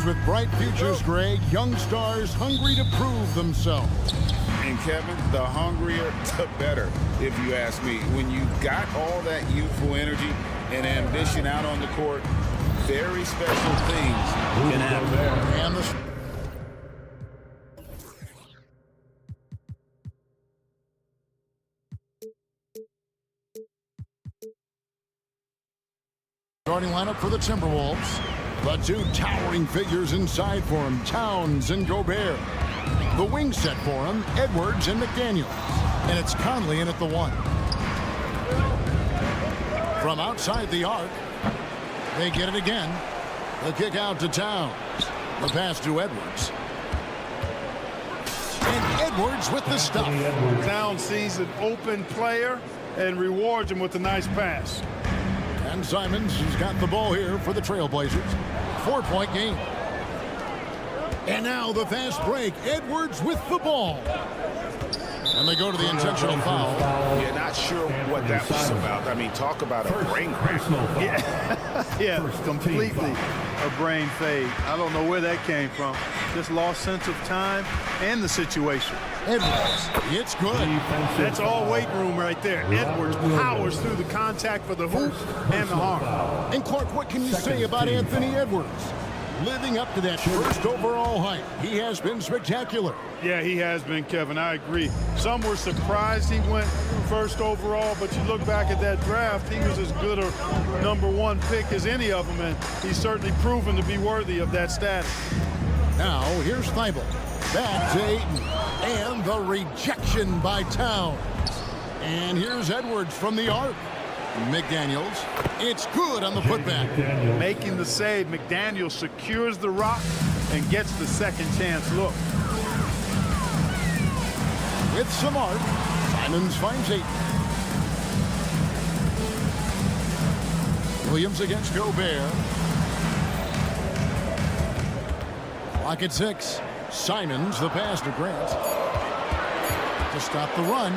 with bright futures, Greg. Young stars hungry to prove themselves. And Kevin, the hungrier, the better, if you ask me. When you got all that youthful energy and ambition out on the court, very special things can happen. And the starting lineup for the Timberwolves. The two towering figures inside for him, Towns and Gobert. The wing set for him, Edwards and McDaniels. And it's Conley in at the 1. From outside the arc, they get it again. The kick out to Towns. The pass to Edwards. And Edwards with the stuff. Towns sees an open player and rewards him with a nice pass. And Simons has got the ball here for the Trailblazers. 4-point game. And now the fast break. Edwards with the ball. And they go to the intentional foul. Yeah, not sure what that was about. I mean, talk about a brain cramp. Yeah, completely a brain fade. I don't know where that came from. Just lost sense of time and the situation. Edwards, it's good. That's all weight room right there. Edwards powers through the contact for the hoop and the arm. And Clark, what can you say about Anthony Edwards? Living up to that first overall height, he has been spectacular. Yeah, he has been, Kevin. I agree. Some were surprised he went first overall, but you look back at that draft, he was as good a #1 pick as any of them, and he's certainly proven to be worthy of that status. Now, here's Thibault. Back to Ayton. And the rejection by Towns. And here's Edwards from the arc. McDaniels. It's good on the putback. Making the save, McDaniels secures the rock and gets the second chance look. With some arc, Simons finds Ayton. Williams against Gobert. Clock at 6. Simons, the pass to Grant. To stop the run.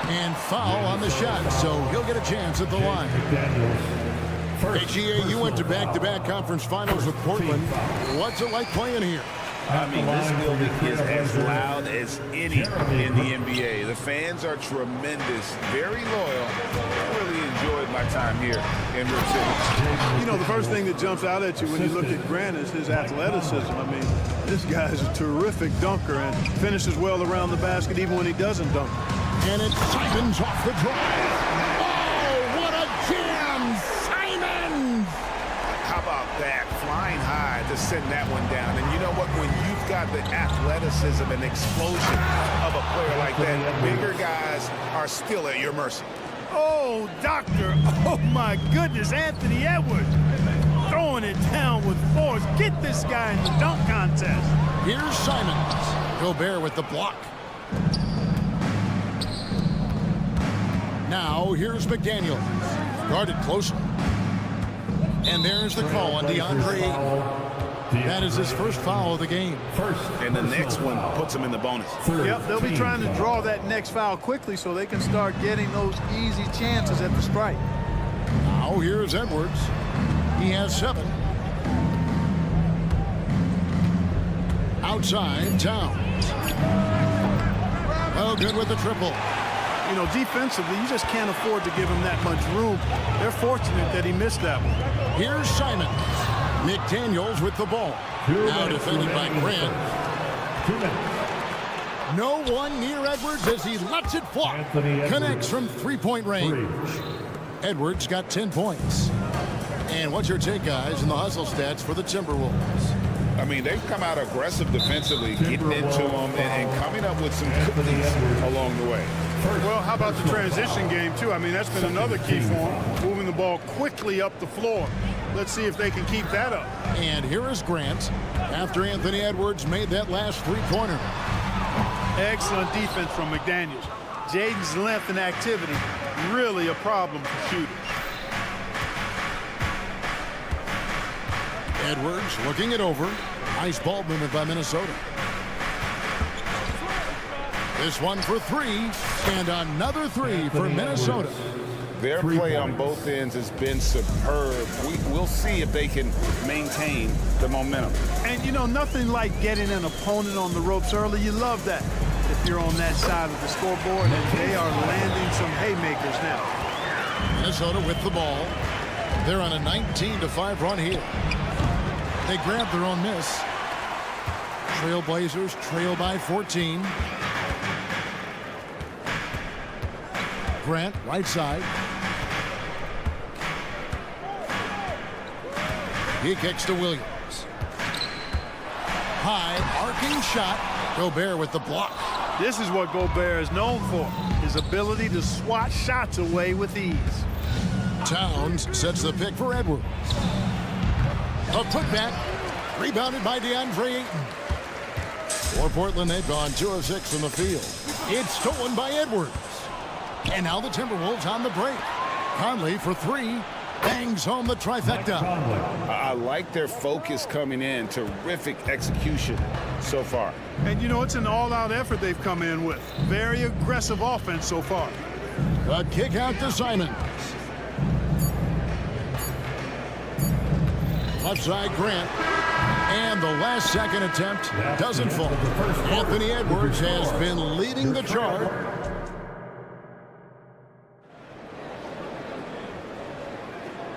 And foul on the shot, so he'll get a chance at the line. HEA, you went to back-to-back conference finals with Portland. What's it like playing here? I mean, this building is as loud as any in the NBA. The fans are tremendous, very loyal. I really enjoyed my time here in Rip City. You know, the first thing that jumps out at you when you look at Grant is his athleticism. I mean, this guy is a terrific dunker and finishes well around the basket even when he doesn't dunk. And it's Simons off the drive. Oh, what a jam! Simons! How about that? Flying high to send that one down. And you know what? When you've got the athleticism and explosion of a player like that, bigger guys are still at your mercy. Oh, doctor. Oh, my goodness. Anthony Edwards throwing it down with force. Get this guy in the dunk contest. Here's Simons. Gobert with the block. Now, here's McDaniels. Guarded closely. And there's the call on DeAndre Ayton. That is his first foul of the game. And the next one puts him in the bonus. Yep, they'll be trying to draw that next foul quickly so they can start getting those easy chances at the strike. Now, here's Edwards. He has 7. Outside, Towns. Well, good with the triple. You know, defensively, you just can't afford to give him that much room. They're fortunate that he missed that one. Here's Simons. McDaniels with the ball. Now defended by Grant. No one near Edwards as he lets it fly. Connects from 3-point range. Edwards got 10 points. And what's your take, guys, in the hustle stats for the Timberwolves? I mean, they've come out aggressive defensively, getting into them and coming up with some cookies along the way. Well, how about the transition game, too? I mean, that's been another key for them, moving the ball quickly up the floor. Let's see if they can keep that up. And here is Grant after Anthony Edwards made that last 3-pointer. Excellent defense from McDaniels. Jaden's length and activity, really a problem for shooters. Edwards looking it over. Nice ball movement by Minnesota. This one for 3, and another 3 for Minnesota. Their play on both ends has been superb. We'll see if they can maintain the momentum. And, you know, nothing like getting an opponent on the ropes early. You love that if you're on that side of the scoreboard, and they are landing some haymakers now. Minnesota with the ball. They're on a 19-5 run here. They grab their own miss. Trailblazers trail by 14. Grant, right side. He kicks to Williams. High, arcing shot. Gobert with the block. This is what Gobert is known for, his ability to swat shots away with ease. Towns sets the pick for Edwards. A putback. Rebounded by DeAndre Ayton. For Portland, they've gone 2 of 6 from the field. It's stolen by Edwards. And now the Timberwolves on the break. Conley for 3. Bangs home the trifecta. I like their focus coming in. Terrific execution so far. And, you know, it's an all-out effort they've come in with. Very aggressive offense so far. A kick out to Simons. Left side, Grant. And the last second attempt doesn't fall. Anthony Edwards has been leading the charge.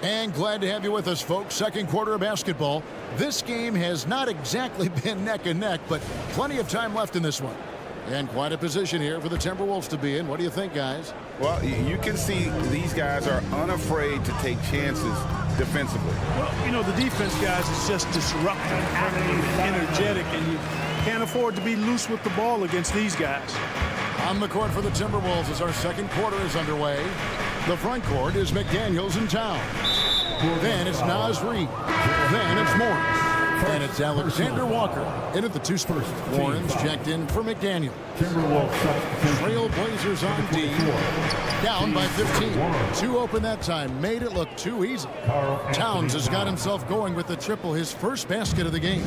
And glad to have you with us, folks. Second quarter of basketball. This game has not exactly been neck and neck, but plenty of time left in this one. And quite a position here for the Timberwolves to be in. What do you think, guys? Well, you can see these guys are unafraid to take chances defensively. Well, you know, the defense, guys, is just disruptive, active, energetic, and you can't afford to be loose with the ball against these guys. On the court for the Timberwolves as our second quarter is underway. The front court is McDaniels and Towns. Then it's Naz Reid. Then it's Morris. And it's Alexander Walker in at the 2 spots. Warren's checked in for McDaniel. Trailblazers on D. Down by 15. 2 open that time. Made it look too easy. Towns has got himself going with the triple, his first basket of the game.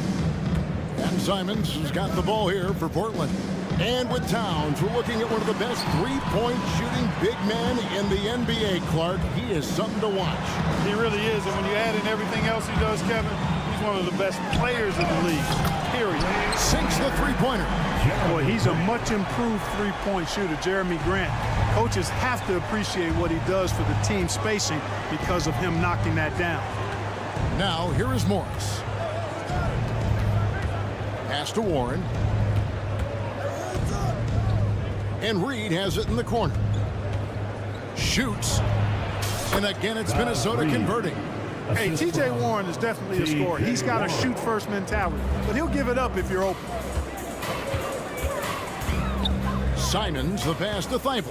And Simons has got the ball here for Portland. And with Towns, we're looking at one of the best three-point shooting big men in the NBA, Clark. He is something to watch. He really is, and when you add in everything else he does, Kevin, he's one of the best players in the league, period. Sinks the three-pointer. Boy, he's a much improved three-point shooter, Jeremy Grant. Coaches have to appreciate what he does for the team spacing because of him knocking that down. Now, here is Morris. Pass to Warren. And Reed has it in the corner. Shoots. And again, it's Minnesota converting. Hey, T.J. Warren is definitely a scorer. He's got a shoot-first mentality, but he'll give it up if you're open. Simons, the pass to Thibault.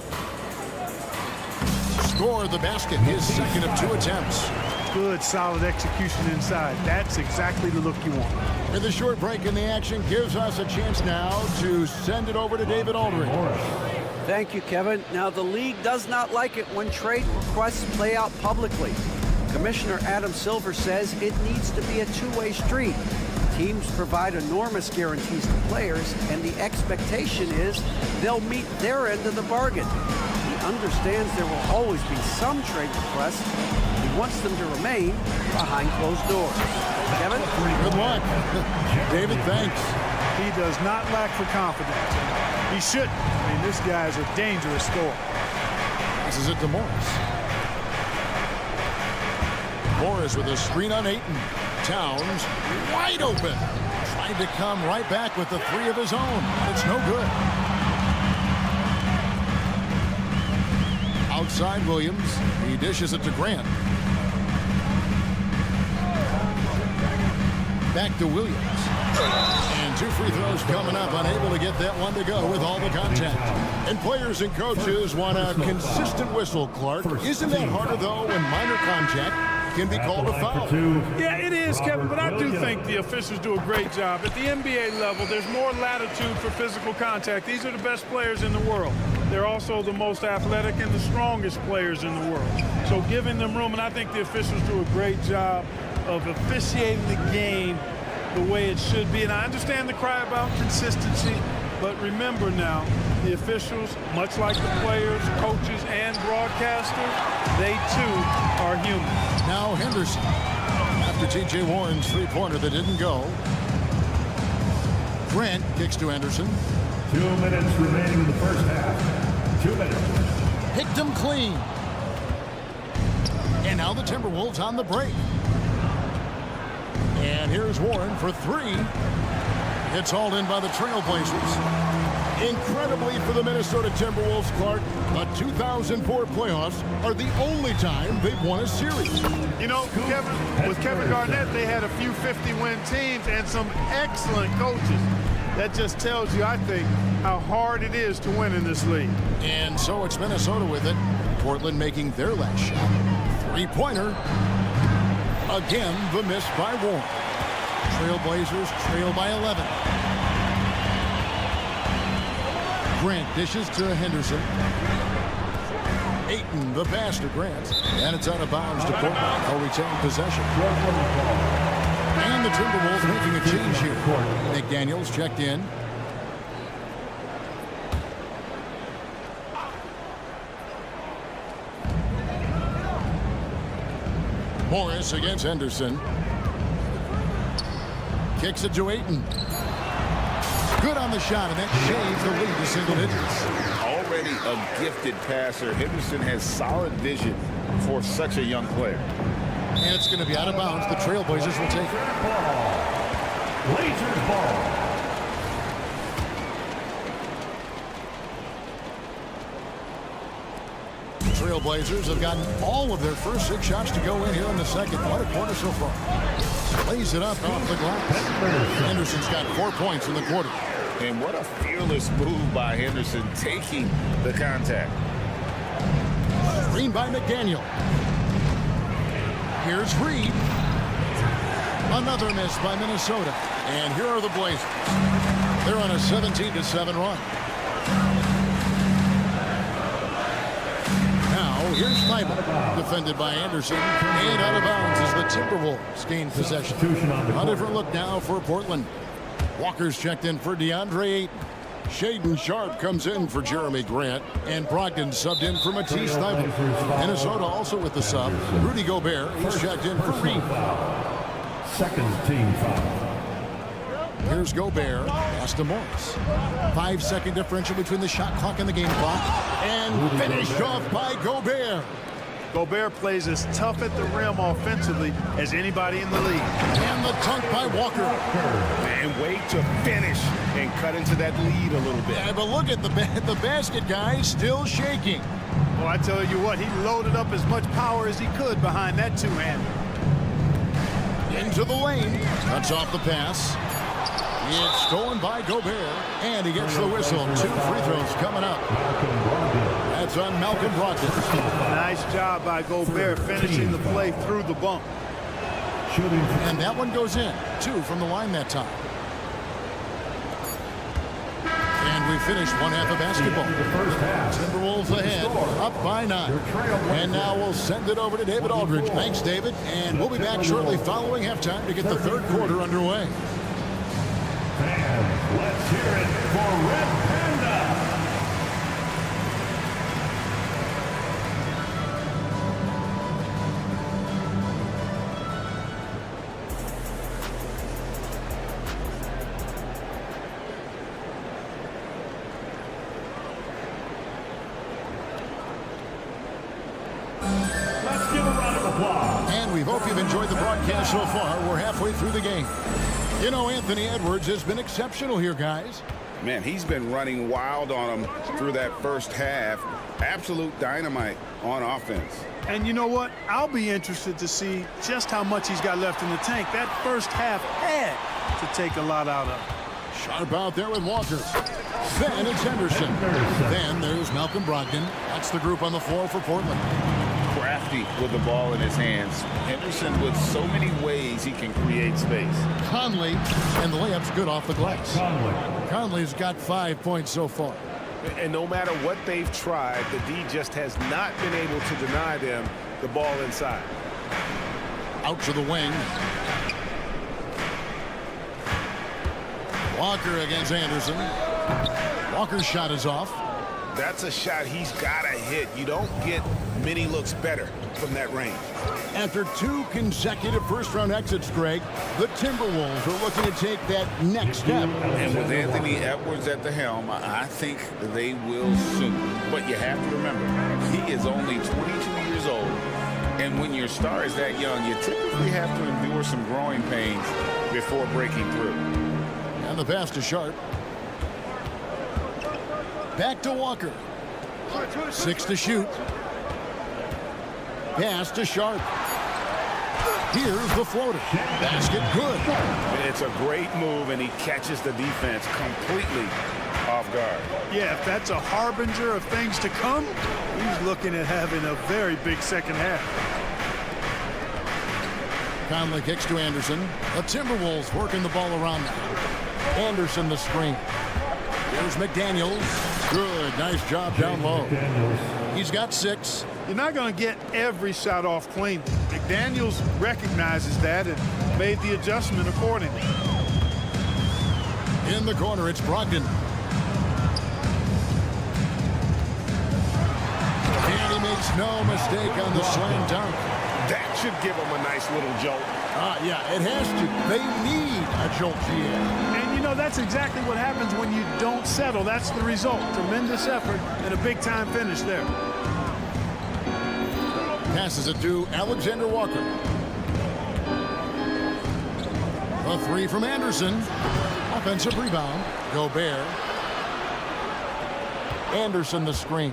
Score the basket, his second of 2 attempts. Good, solid execution inside. That's exactly the look you want. And the short break in the action gives us a chance now to send it over to David Aldridge. Thank you, Kevin. Now, the league does not like it when trade requests play out publicly. Commissioner Adam Silver says it needs to be a two-way street. Teams provide enormous guarantees to players, and the expectation is they'll meet their end of the bargain. He understands there will always be some trade requests. He wants them to remain behind closed doors. Kevin? Good luck. David, thanks. He does not lack for confidence. He shouldn't. I mean, this guy is a dangerous scorer. This is it to Morris. Morris with a screen on Ayton. Towns wide open. Trying to come right back with the 3 of his own. It's no good. Outside Williams. He dishes it to Grant. Back to Williams. And 2 free throws coming up. Unable to get that one to go with all the contact. And players and coaches want a consistent whistle, Clark. Isn't that harder, though, when minor contact can be called a foul? Yeah, it is, Kevin, but I do think the officials do a great job. At the NBA level, there's more latitude for physical contact. These are the best players in the world. They're also the most athletic and the strongest players in the world. So giving them room, and I think the officials do a great job of officiating the game the way it should be. And I understand the cry about consistency, But remember now, the officials, much like the players, coaches, and broadcasters, they too are human. Now Henderson, after T.J. Warren's three-pointer that didn't go. Grant kicks to Henderson. 2 minutes remaining in the first half. 2 minutes. Picked him clean. And now the Timberwolves on the break. And here's Warren for three. It's hauled in by the Trailblazers. Incredibly for the Minnesota Timberwolves, Clark, the 2004 playoffs are the only time they've won a series. You know, with Kevin Garnett, they had a few 50-win teams and some excellent coaches. That just tells you, I think, how hard it is to win in this league. And so it's Minnesota with it. Portland making their last shot. Three-pointer. Again, the miss by Warren. Trailblazers trail by 11. Grant dishes to Henderson. Ayton, the pass to Grant. And it's out of bounds to Portland. They'll retain possession. And the Timberwolves making a change here. McDaniels checked in. Morris against Henderson. Kicks it to Ayton. Good on the shot, and that shaves the lead to single digits. Already a gifted passer, Henderson has solid vision for such a young player. And it's going to be out of bounds. The Trailblazers will take it. Blazers ball. Trailblazers have gotten all of their first 6 shots to go in here in the second. What a quarter so far. Lays it up off the glass. Henderson's got 4 points in the quarter. And what a fearless move by Henderson, taking the contact. Screen by McDaniel. Here's Reed. Another miss by Minnesota. And here are the Blazers. They're on a 17-7 run. Here's Sniper, defended by Anderson, and out of bounds as the Timberwolves gain possession. A different look now for Portland. Walker's checked in for DeAndre Ayton. Shaden Sharp comes in for Jeremy Grant, and Brogdon subbed in for Matisse Sniper. Minnesota also with the sub. Rudy Gobert, he's checked in for Reed. Second team foul. Here's Gobert, pass to Morris. 5-second differential between the shot clock and the game clock. And finished off by Gobert. Gobert plays as tough at the rim offensively as anybody in the league. And the dunk by Walker. And wait to finish and cut into that lead a little bit. Yeah, but look at the basket guy still shaking. Well, I tell you what, he loaded up as much power as he could behind that two-hander. Into the lane. Cuts off the pass. It's stolen by Gobert, and he gets the whistle. 2 free throws coming up. That's on Malcolm Brogdon. Nice job by Gobert finishing the play through the bump. And that one goes in. 2 from the line that time. And we finished one half of basketball. Timberwolves ahead, up by 9. And now we'll send it over to David Aldridge. Thanks, David. And we'll be back shortly following halftime to get the third quarter underway. And let's hear it for Red Panda. Let's give a round of applause. And we hope you've enjoyed the broadcast so far. We're halfway through the game. You know, Anthony Edwards has been exceptional here, guys. Man, he's been running wild on them through that first half. Absolute dynamite on offense. And you know what? I'll be interested to see just how much he's got left in the tank. That first half had to take a lot out of. Sharp out there with Walker. Then it's Henderson. Then there's Malcolm Brogdon. That's the group on the floor for Portland. Crafty with the ball in his hands. Henderson with so many ways he can create space. Conley, and the layup's good off the glass. Conley's got 5 points so far. And no matter what they've tried, the D just has not been able to deny them the ball inside. Out to the wing. Walker against Anderson. Walker's shot is off. That's a shot he's got to hit. You don't get many looks better from that range. After 2 consecutive first-round exits, Greg, the Timberwolves are looking to take that next step. And with Anthony Edwards at the helm, I think they will soon. But you have to remember, he is only 22 years old. And when your star is that young, you typically have to endure some growing pains before breaking through. And the pass to Sharp. Back to Walker. 6 to shoot. Pass to Sharp. Here's the floater. Basket good. It's a great move, and he catches the defense completely off guard. Yeah, if that's a harbinger of things to come, he's looking at having a very big second half. Conley kicks to Anderson. The Timberwolves working the ball around now. Anderson the screen. Here's McDaniels. Good, nice job down low. He's got 6. You're not going to get every shot off clean. McDaniels recognizes that and made the adjustment accordingly. In the corner, it's Brogdon. And he makes no mistake on the slam dunk. That should give him a nice little jolt. Yeah, it has to. They need a jolt here. And, you know, that's exactly what happens when you don't settle. That's the result. Tremendous effort and a big-time finish there. Passes it to Alexander Walker. A 3 from Anderson. Offensive rebound. Gobert. Anderson the screen.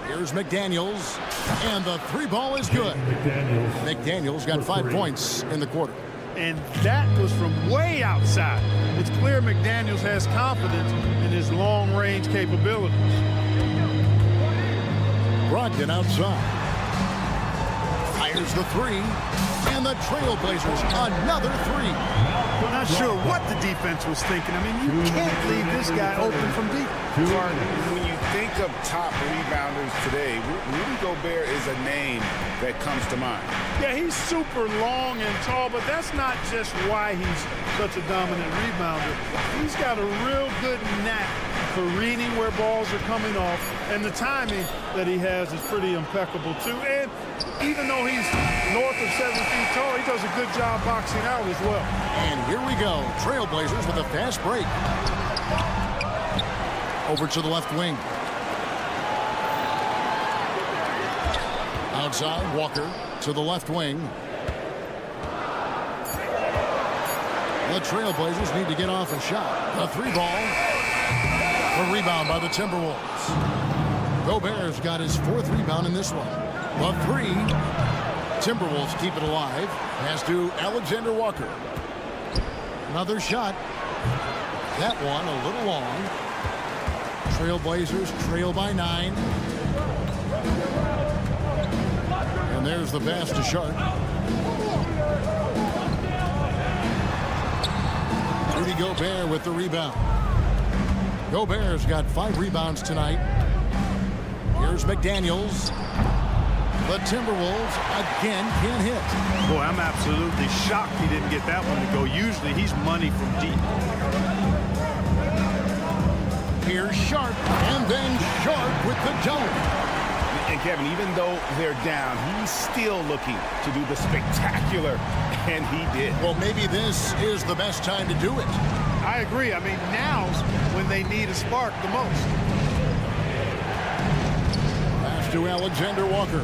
Here's McDaniels. And the 3 ball is good. McDaniels got 5 points in the quarter. And that was from way outside. It's clear McDaniels has confidence in his long-range capabilities. Brogdon outside. Fires the 3. And the Trailblazers another 3. I'm not sure what the defense was thinking. I mean, you can't leave this guy open from deep. When you think of top rebounders today, Rudy Gobert is a name that comes to mind. Yeah, he's super long and tall, but that's not just why he's such a dominant rebounder. He's got a real good knack for reading where balls are coming off, and the timing that he has is pretty impeccable too. And even though he's north of 7 feet tall, he does a good job boxing out as well. And here we go. Trailblazers with a fast break. Over to the left wing. Outside, Walker to the left wing. The Trailblazers need to get off a shot. A 3 ball. A rebound by the Timberwolves. Gobert's got his 4th rebound in this one. The 3. Timberwolves keep it alive. Pass to Alexander Walker. Another shot. That one a little long. Trailblazers trail by 9. And there's the pass to Sharp. Rudy Gobert with the rebound. Gobert's got 5 rebounds tonight. Here's McDaniels. The Timberwolves again can't hit. Boy, I'm absolutely shocked he didn't get that one to go. Usually he's money from deep. Here's Sharp, and then Sharp with the dunk. And Kevin, even though they're down, he's still looking to do the spectacular, and he did. Well, maybe this is the best time to do it. I agree. I mean, now's when they need a spark the most. Pass to Alexander Walker.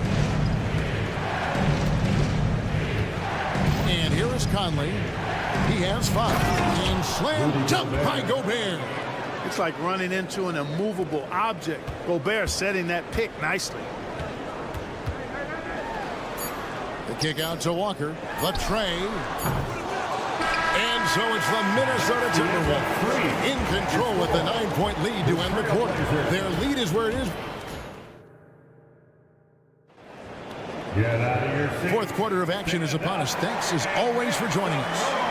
And here is Conley. He has 5. And slam dunk by Gobert. It's like running into an immovable object. Gobert setting that pick nicely. The kick out to Walker. The tray. And so it's the Minnesota Timberwolves in control with the 9-point lead to end the quarter. Their lead is where it is. Get out of here. 4th quarter of action is upon us. Thanks as always for joining us.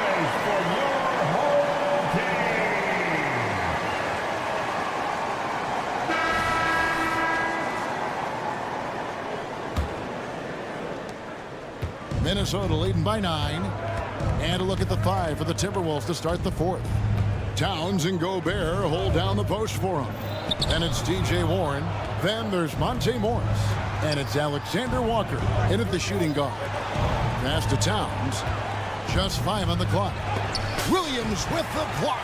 Minnesota leading by 9. And a look at the 5 for the Timberwolves to start the 4th. Towns and Gobert hold down the post for him. Then it's DJ Warren. Then there's Monte Morris. And it's Alexander Walker in at the shooting guard. Pass to Towns. Just 5 on the clock. Williams with the block.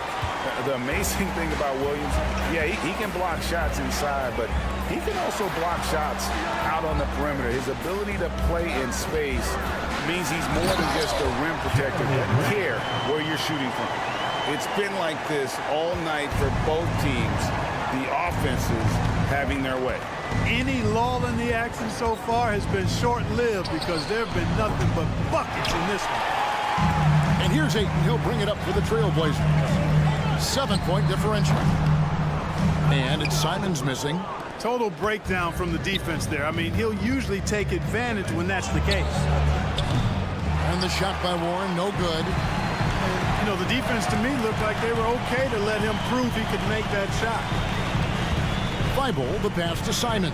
The amazing thing about Williams, yeah, he can block shots inside, but he can also block shots out on the perimeter. His ability to play in space means he's more than just a rim protector. He doesn't care where you're shooting from. It's been like this all night for both teams. The offenses having their way. Any lull in the action so far has been short-lived because there have been nothing but buckets in this one. And here's Ayton. He'll bring it up for the Trailblazers. 7-point differential. And it's Simons missing. Total breakdown from the defense there. I mean, he'll usually take advantage when that's the case. And the shot by Warren, no good. You know, the defense to me looked like they were okay to let him prove he could make that shot. Thibault, the pass to Simons.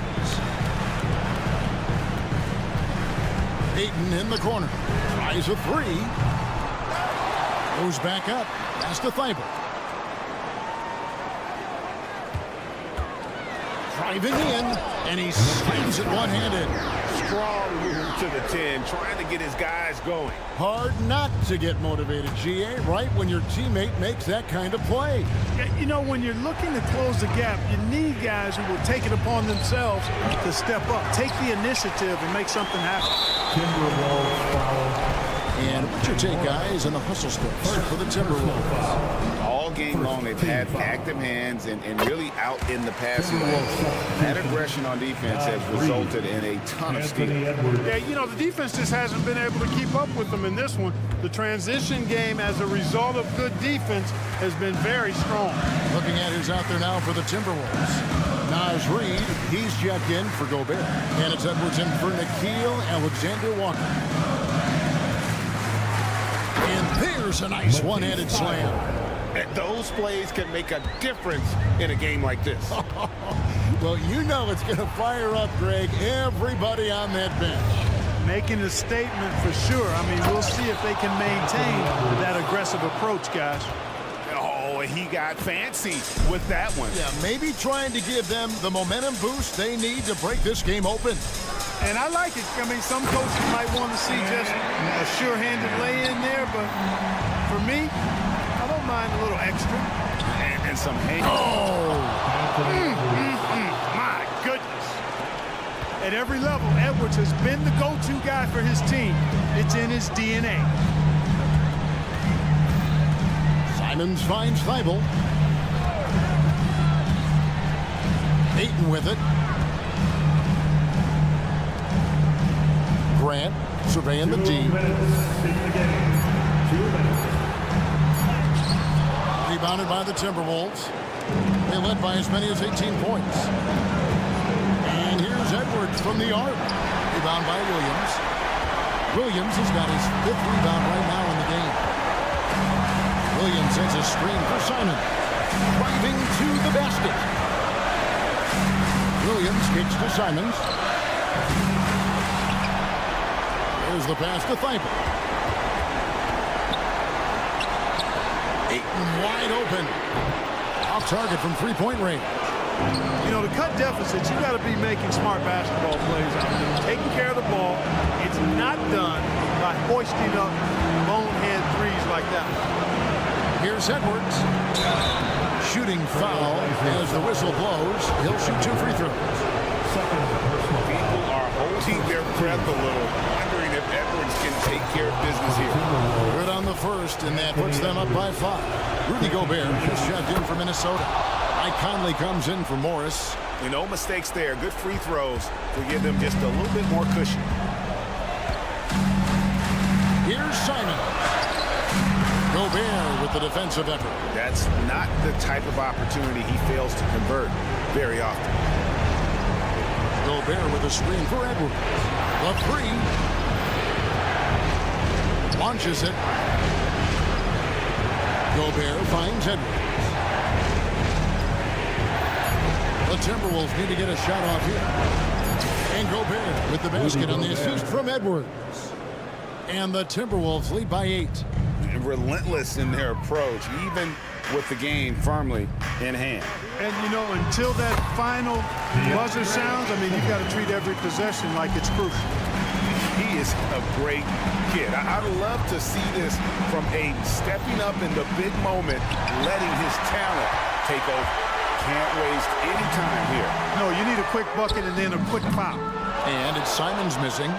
Ayton in the corner. Tries a 3. Goes back up. Pass to Thibault. Driving in, and he slams it one-handed. Strong move to the 10, trying to get his guys going. Hard not to get motivated, GA, right when your teammate makes that kind of play. Yeah, you know, when you're looking to close the gap, you need guys who will take it upon themselves to step up, take the initiative, and make something happen. Timberwolves foul. And what's your take, guys, on the hustle steps for the Timberwolves? All game long, they've had active hands and really out in the passing lane. That aggression on defense has resulted in a ton of steals. Yeah, you know, the defense just hasn't been able to keep up with them in this one. The transition game, as a result of good defense, has been very strong. Looking at who's out there now for the Timberwolves. Naz Reid, he's checked in for Gobert. And it's Edwards in for Nickeil Alexander-Walker. And there's a nice one-handed slam. Those plays can make a difference in a game like this. Well, you know it's going to fire up, Greg, everybody on that bench. Making a statement for sure. I mean, we'll see if they can maintain that aggressive approach, guys. Oh, he got fancy with that one. Yeah, maybe trying to give them the momentum boost they need to break this game open. And I like it. I mean, some coaches might want to see just a sure-handed lay-in there, but for me, I don't mind a little extra. And some hand. My goodness. At every level, Edwards has been the go-to guy for his team. It's in his DNA. Simons finds Thibault. Ayton with it. Grant surveying the team. Rebounded by the Timberwolves. They led by as many as 18 points. And here's Edwards from the arc. Rebound by Williams. Williams has got his 5th rebound right now in the game. Williams sends a screen for Simon. Driving to the basket. Williams kicks to Simons. Here's the pass to Thibault. Ayton wide open. Off target from three-point range. You know, to cut deficits, you got to be making smart basketball plays out there. Taking care of the ball. It's not done by hoisting up bonehead threes like that. Here's Edwards. Shooting foul as the whistle blows. He'll shoot 2 free throws. People are holding their breath a little, wondering if Edwards can take care of business here. Good on the first, and that puts them up by 5. Rudy Gobert just checked in for Minnesota. Mike Conley comes in for Morris. No mistakes there. Good free throws to give them just a little bit more cushion. Here's Simon. Gobert with the defensive effort. That's not the type of opportunity he fails to convert very often. Gobert with a screen for Edwards. The 3. Launches it. Gobert finds Edwards. The Timberwolves need to get a shot off here. And Gobert with the basket on the assist from Edwards. And the Timberwolves lead by 8. Relentless in their approach, even with the game firmly in hand. And, you know, until that final buzzer sounds, I mean, you've got to treat every possession like it's crucial. He is a great kid. I'd love to see this from Aiden, stepping up in the big moment, letting his talent take over. Can't waste any time here. No, you need a quick bucket and then a quick foul. And it's Simons missing.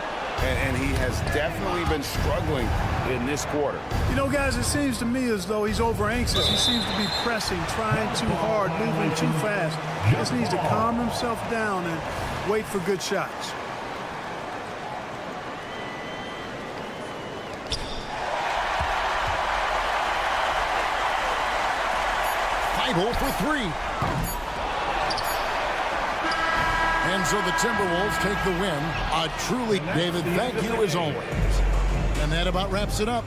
And he has definitely been struggling in this quarter. You know, guys, it seems to me as though he's over anxious. He seems to be pressing, trying too hard, moving too fast. He just needs to calm himself down and wait for good shots. Hole for three. And so the Timberwolves take the win. Truly, David, thank you as always. And that about wraps it up.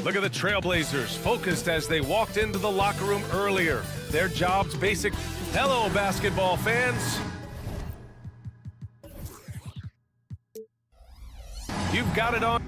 Look at the Trailblazers, focused as they walked into the locker room earlier. Their job's basic. Hello, basketball fans. You've got it on.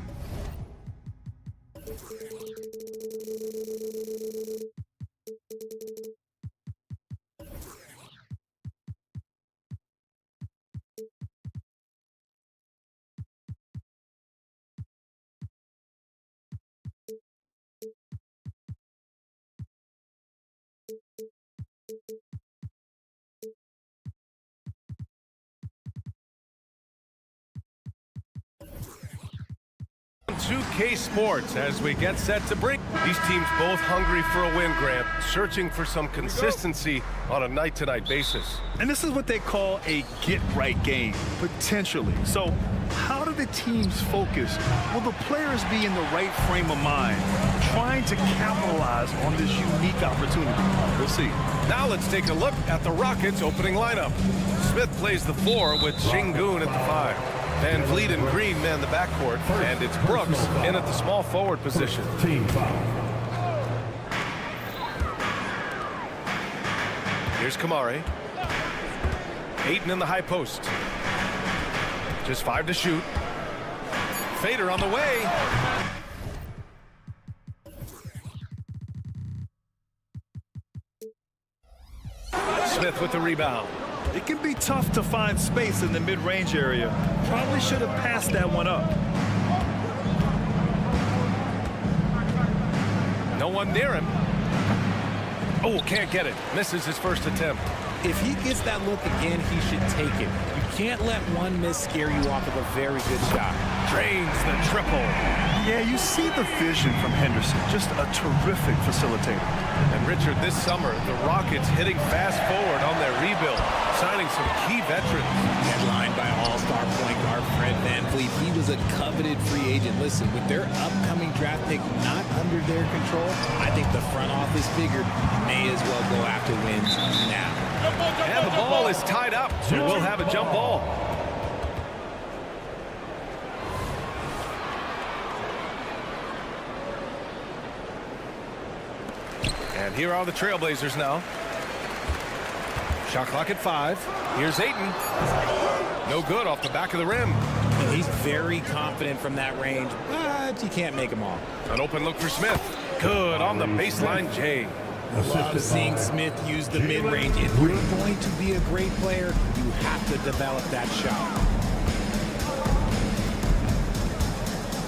K Sports as we get set to bring these teams both hungry for a win, Grant, searching for some consistency on a night-to-night basis. And this is what they call a get-right game, potentially. So how do the teams focus? Will the players be in the right frame of mind, trying to capitalize on this unique opportunity? We'll see. Now let's take a look at the Rockets' opening lineup. Smith plays the 4 with Şengün at the 5. Van Vliet and Green man the backcourt, and it's Brooks in at the small forward position. Team foul. Here's Kamari. Ayton in the high post. Just 5 to shoot. Fader on the way. Smith with the rebound. It can be tough to find space in the mid-range area. Probably should have passed that one up. No one near him. Oh, can't get it. Misses his first attempt. If he gets that look again, he should take it. You can't let one miss scare you off of a very good shot. Drains the triple. Yeah, you see the vision from Henderson. Just a terrific facilitator. And Richard, this summer, the Rockets hitting fast forward on their rebuild, signing some key veterans. Headlined by all-star point guard Fred VanVleet. He was a coveted free agent. Listen, with their upcoming draft pick not under their control, I think the front office figured may as well go after wins now. And the ball is tied up, so we'll have a jump ball. And here are the Trailblazers now. Shot clock at 5. Here's Ayton. No good off the back of the rim. And he's very confident from that range, but you can't make them all. An open look for Smith. Good on the baseline J. Love seeing Smith use the mid-range. If you're going to be a great player, you have to develop that shot.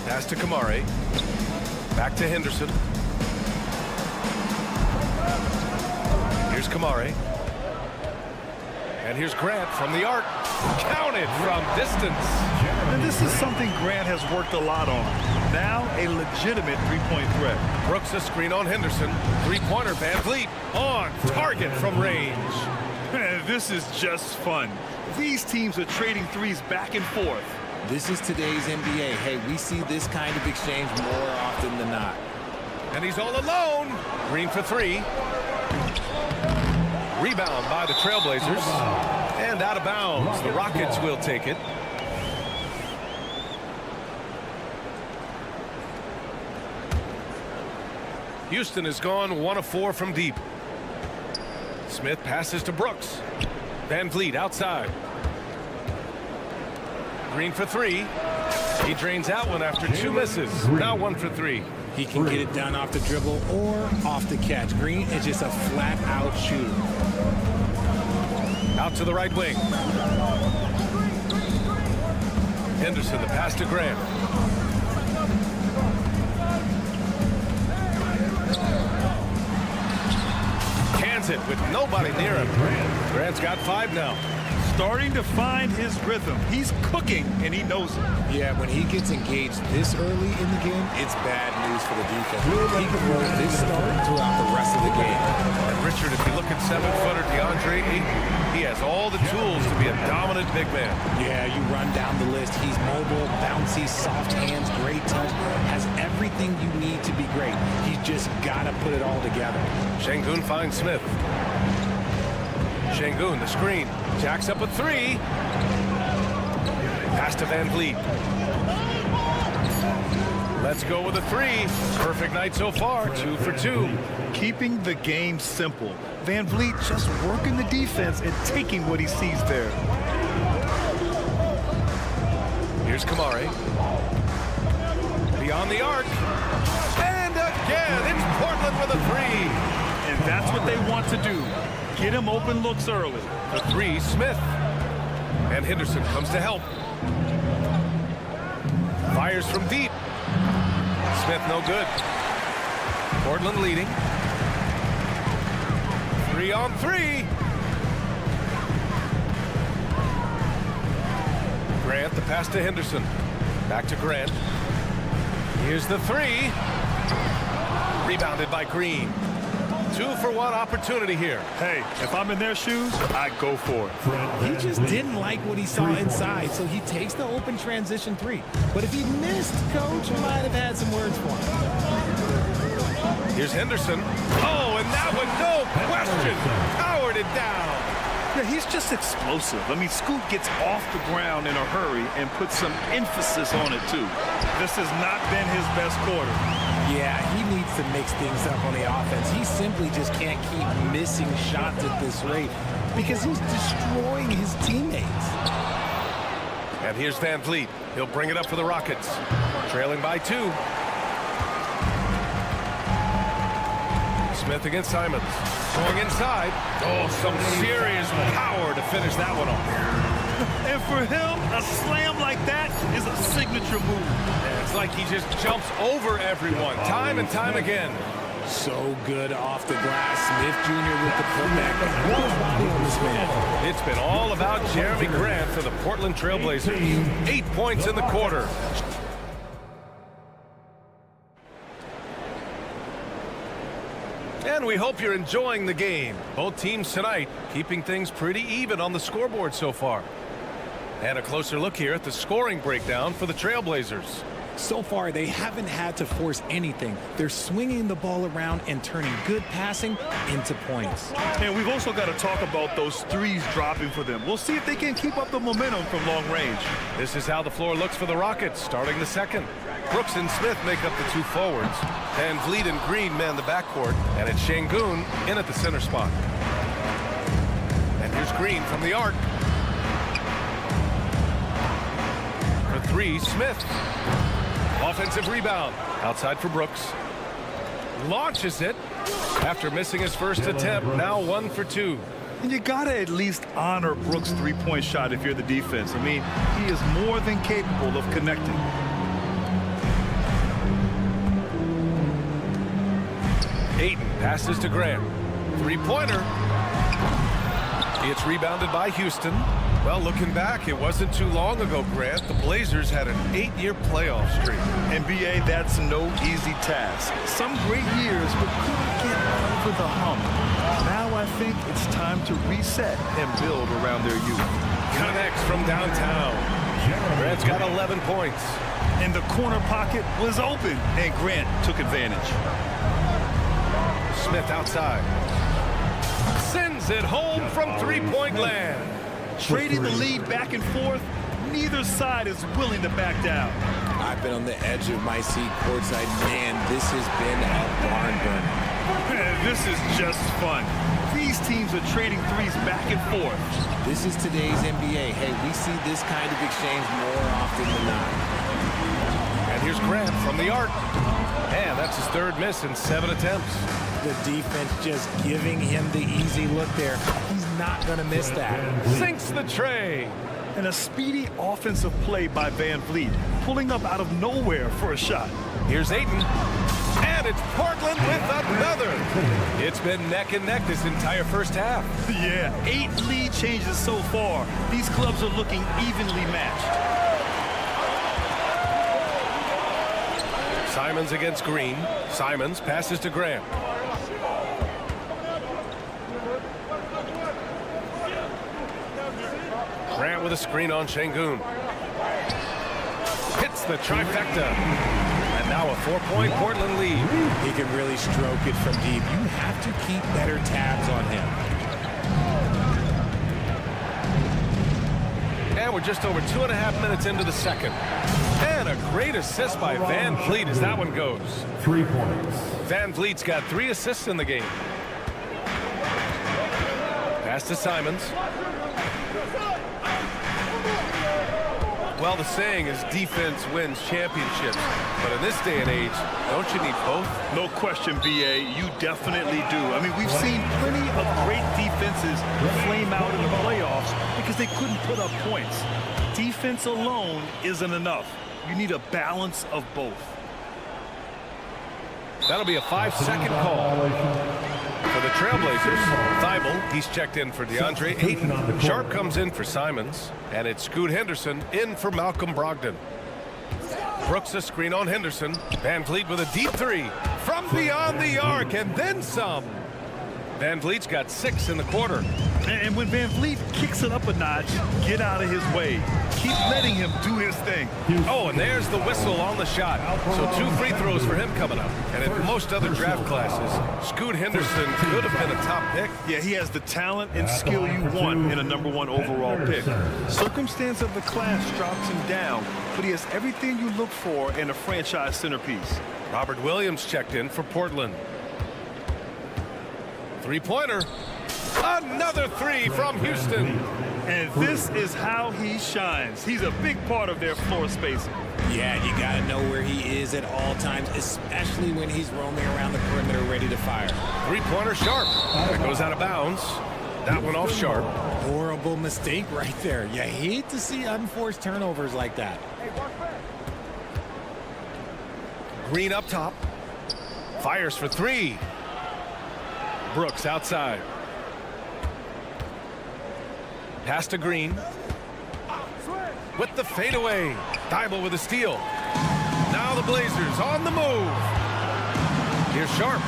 Pass to Kamari. Back to Henderson. Here's Kamari. And here's Grant from the arc. Counted from distance. And this is something Grant has worked a lot on. Now a legitimate three-point threat. Brooks a screen on Henderson. Three-pointer Van Vliet on target from range. This is just fun. These teams are trading threes back and forth. This is today's NBA. Hey, we see this kind of exchange more often than not. And he's all alone. Green for 3. Rebound by the Trailblazers. And out of bounds. The Rockets will take it. Houston has gone 1 of 4 from deep. Smith passes to Brooks. Van Vliet outside. Green for 3. He drains out one after 2 misses. Now 1 for 3. He can get it done off the dribble or off the catch. Green is just a flat-out shooter. Out to the right wing. Henderson, the pass to Grant. Cans it with nobody near him. Grant's got 5 now. Starting to find his rhythm. He's cooking, and he knows it. Yeah, when he gets engaged this early in the game, it's bad news for the defense. He can roll this start throughout the rest of the game. And Richard, if you look at 7-footer DeAndre Ayton, he has all the tools to be a dominant big man. Yeah, you run down the list. He's mobile, bouncy, soft hands, great touch, has everything you need to be great. He's just got to put it all together. Şengün finds Smith. Şengün, the screen. Jacks up a 3. Pass to Van Vliet. Let's go with a three. Perfect night so far, 2 for 2. Keeping the game simple. Van Vliet just working the defense and taking what he sees there. Here's Kamari. Beyond the arc. And again, it's Portland with a three. And that's what they want to do. Get him open looks early. The three, Smith. And Henderson comes to help. Fires from deep. Smith no good. Portland leading. 3-on-3. Grant, the pass to Henderson. Back to Grant. Here's the three. Rebounded by Green. 2-for-1 opportunity here. Hey, if I'm in their shoes, I go for it. He just didn't like what he saw inside, so he takes the open transition three. But if he missed, Coach might have had some words for him. Here's Henderson. Oh, and that one, no question, powered it down. Yeah, he's just explosive. I mean, Scoot gets off the ground in a hurry and puts some emphasis on it, too. This has not been his best quarter. Yeah, he needs to mix things up on the offense. He simply just can't keep missing shots at this rate because he's destroying his teammates. And here's Van Vliet. He'll bring it up for the Rockets. Trailing by 2. Smith against Simons. Going inside. Oh, some serious power to finish that one off. And for him, a slam like that is a signature move. It's like he just jumps over everyone time and time again. So good off the glass. Smith Jr. with the putback. What body on this man? It's been all about Jeremy Grant for the Portland Trailblazers. 8 points in the quarter. And we hope you're enjoying the game. Both teams tonight keeping things pretty even on the scoreboard so far. And a closer look here at the scoring breakdown for the Trailblazers. So far, they haven't had to force anything. They're swinging the ball around and turning good passing into points. And we've also got to talk about those threes dropping for them. We'll see if they can keep up the momentum from long range. This is how the floor looks for the Rockets starting the second. Brooks and Smith make up the 2 forwards. Van Vliet and Green man the backcourt. And it's Şengün in at the center spot. And here's Green from the arc. For 3, Smith. Offensive rebound. Outside for Brooks. Launches it. After missing his first attempt, now 1 for 2. And you got to at least honor Brooks' three-point shot if you're the defense. I mean, he is more than capable of connecting. Ayton passes to Grant. Three-pointer. It's rebounded by Houston. Well, looking back, it wasn't too long ago, Grant. The Blazers had an 8-year playoff streak. NBA, that's no easy task. Some great years, but couldn't get over the hump. Now I think it's time to reset and build around their youth. Connects from downtown. Grant's got 11 points. And the corner pocket was open, and Grant took advantage. Smith outside. Sends it home from three-point land. Trading the lead back and forth, neither side is willing to back down. I've been on the edge of my seat courtside. Man, this has been a barn burner. This is just fun. These teams are trading threes back and forth. This is today's NBA. Hey, we see this kind of exchange more often than not. And here's Grant from the arc. And that's his 3rd miss in 7 attempts. The defense just giving him the easy look there. He's not going to miss that. Sinks the tray. And a speedy offensive play by Van Vliet, pulling up out of nowhere for a shot. Here's Ayton. And it's Portland with another. It's been neck and neck this entire first half. Yeah, 8 lead changes so far. These clubs are looking evenly matched. Simons against Green. Simons passes to Grant. Grant with a screen on Şengün. Hits the trifecta. And now a 4-point Portland lead. He can really stroke it from deep. You have to keep better tabs on him. And we're just over 2.5 minutes into the second. And a great assist by Van Vliet as that one goes. 3 points. Van Vliet's got 3 assists in the game. Pass to Simons. Well, the saying is defense wins championships. But in this day and age, don't you need both? No question, B.A. You definitely do. I mean, we've seen plenty of great defenses flame out in the playoffs because they couldn't put up points. Defense alone isn't enough. You need a balance of both. That'll be a 5-second call. For the Trailblazers, Thibault, he's checked in for DeAndre Ayton. Sharp comes in for Simons. And it's Scoot Henderson in for Malcolm Brogdon. Brooks a screen on Henderson. Van Vliet with a deep 3 from beyond the arc and then some. Van Vliet's got 6 in the quarter. And when Van Vliet kicks it up a notch, get out of his way. Keep letting him do his thing. Oh, and there's the whistle on the shot. So 2 free throws for him coming up. And in most other draft classes, Scoot Henderson could have been a top pick. Yeah, he has the talent and skill you want in a #1 overall pick. Circumstance of the class drops him down, but he has everything you look for in a franchise centerpiece. Robert Williams checked in for Portland. 3-pointer. Another 3 from Houston. And this is how he shines. He's a big part of their floor spacing. Yeah, you got to know where he is at all times, especially when he's roaming around the perimeter ready to fire. 3-pointer Sharp. That goes out of bounds. That one off Sharp. Horrible mistake right there. You hate to see unforced turnovers like that. Green up top. Fires for 3. Brooks outside. Pass to Green. With the fadeaway. Thibault with a steal. Now the Blazers on the move. Here's Sharp.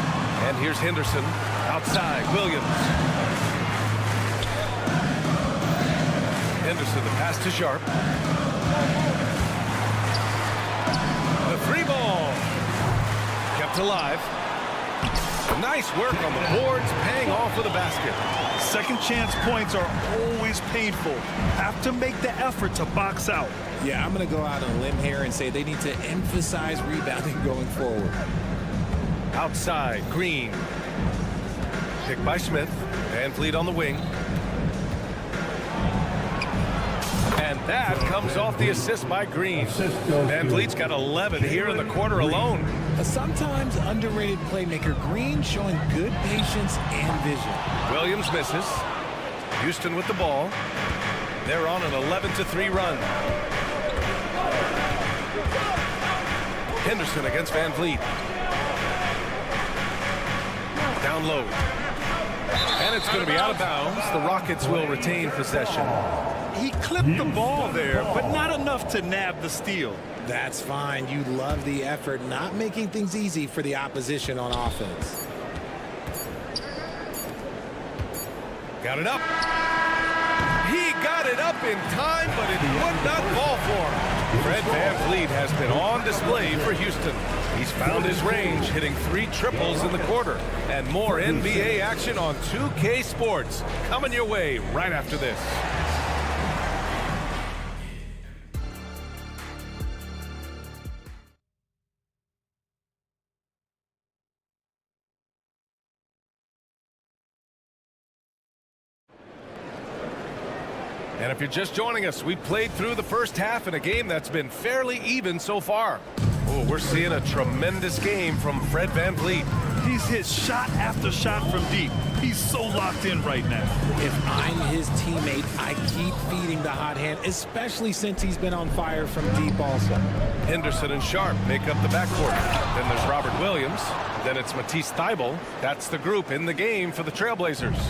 And here's Henderson. Outside. Williams. Henderson, the pass to Sharp. The 3-ball. Kept alive. Nice work on the boards, paying off with a basket. Second chance points are always painful. Have to make the effort to box out. Yeah, I'm going to go out on a limb here and say they need to emphasize rebounding going forward. Outside, Green. Picked by Smith. Van Vliet on the wing. And that comes off the assist by Green. Van Vliet's got 11 here in the quarter alone. A sometimes underrated playmaker, Green showing good patience and vision. Williams misses. Houston with the ball. They're on an 11-3 run. Henderson against Van Vliet. Down low. And it's going to be out of bounds. The Rockets will retain possession. He clipped the ball there, but not enough to nab the steal. That's fine. You love the effort, not making things easy for the opposition on offense. Got it up. He got it up in time, but it would not fall for him. Fred Van Vliet has been on display for Houston. He's found his range, hitting 3 triples in the quarter. And more NBA action on 2K Sports coming your way right after this. And if you're just joining us, we played through the first half in a game that's been fairly even so far. Oh, we're seeing a tremendous game from Fred Van Vliet. He's hit shot after shot from deep. He's so locked in right now. If I'm his teammate, I keep feeding the hot hand, especially since he's been on fire from deep also. Henderson and Sharp make up the backcourt. Then there's Robert Williams. Then it's Matisse Thybulle. That's the group in the game for the Trailblazers.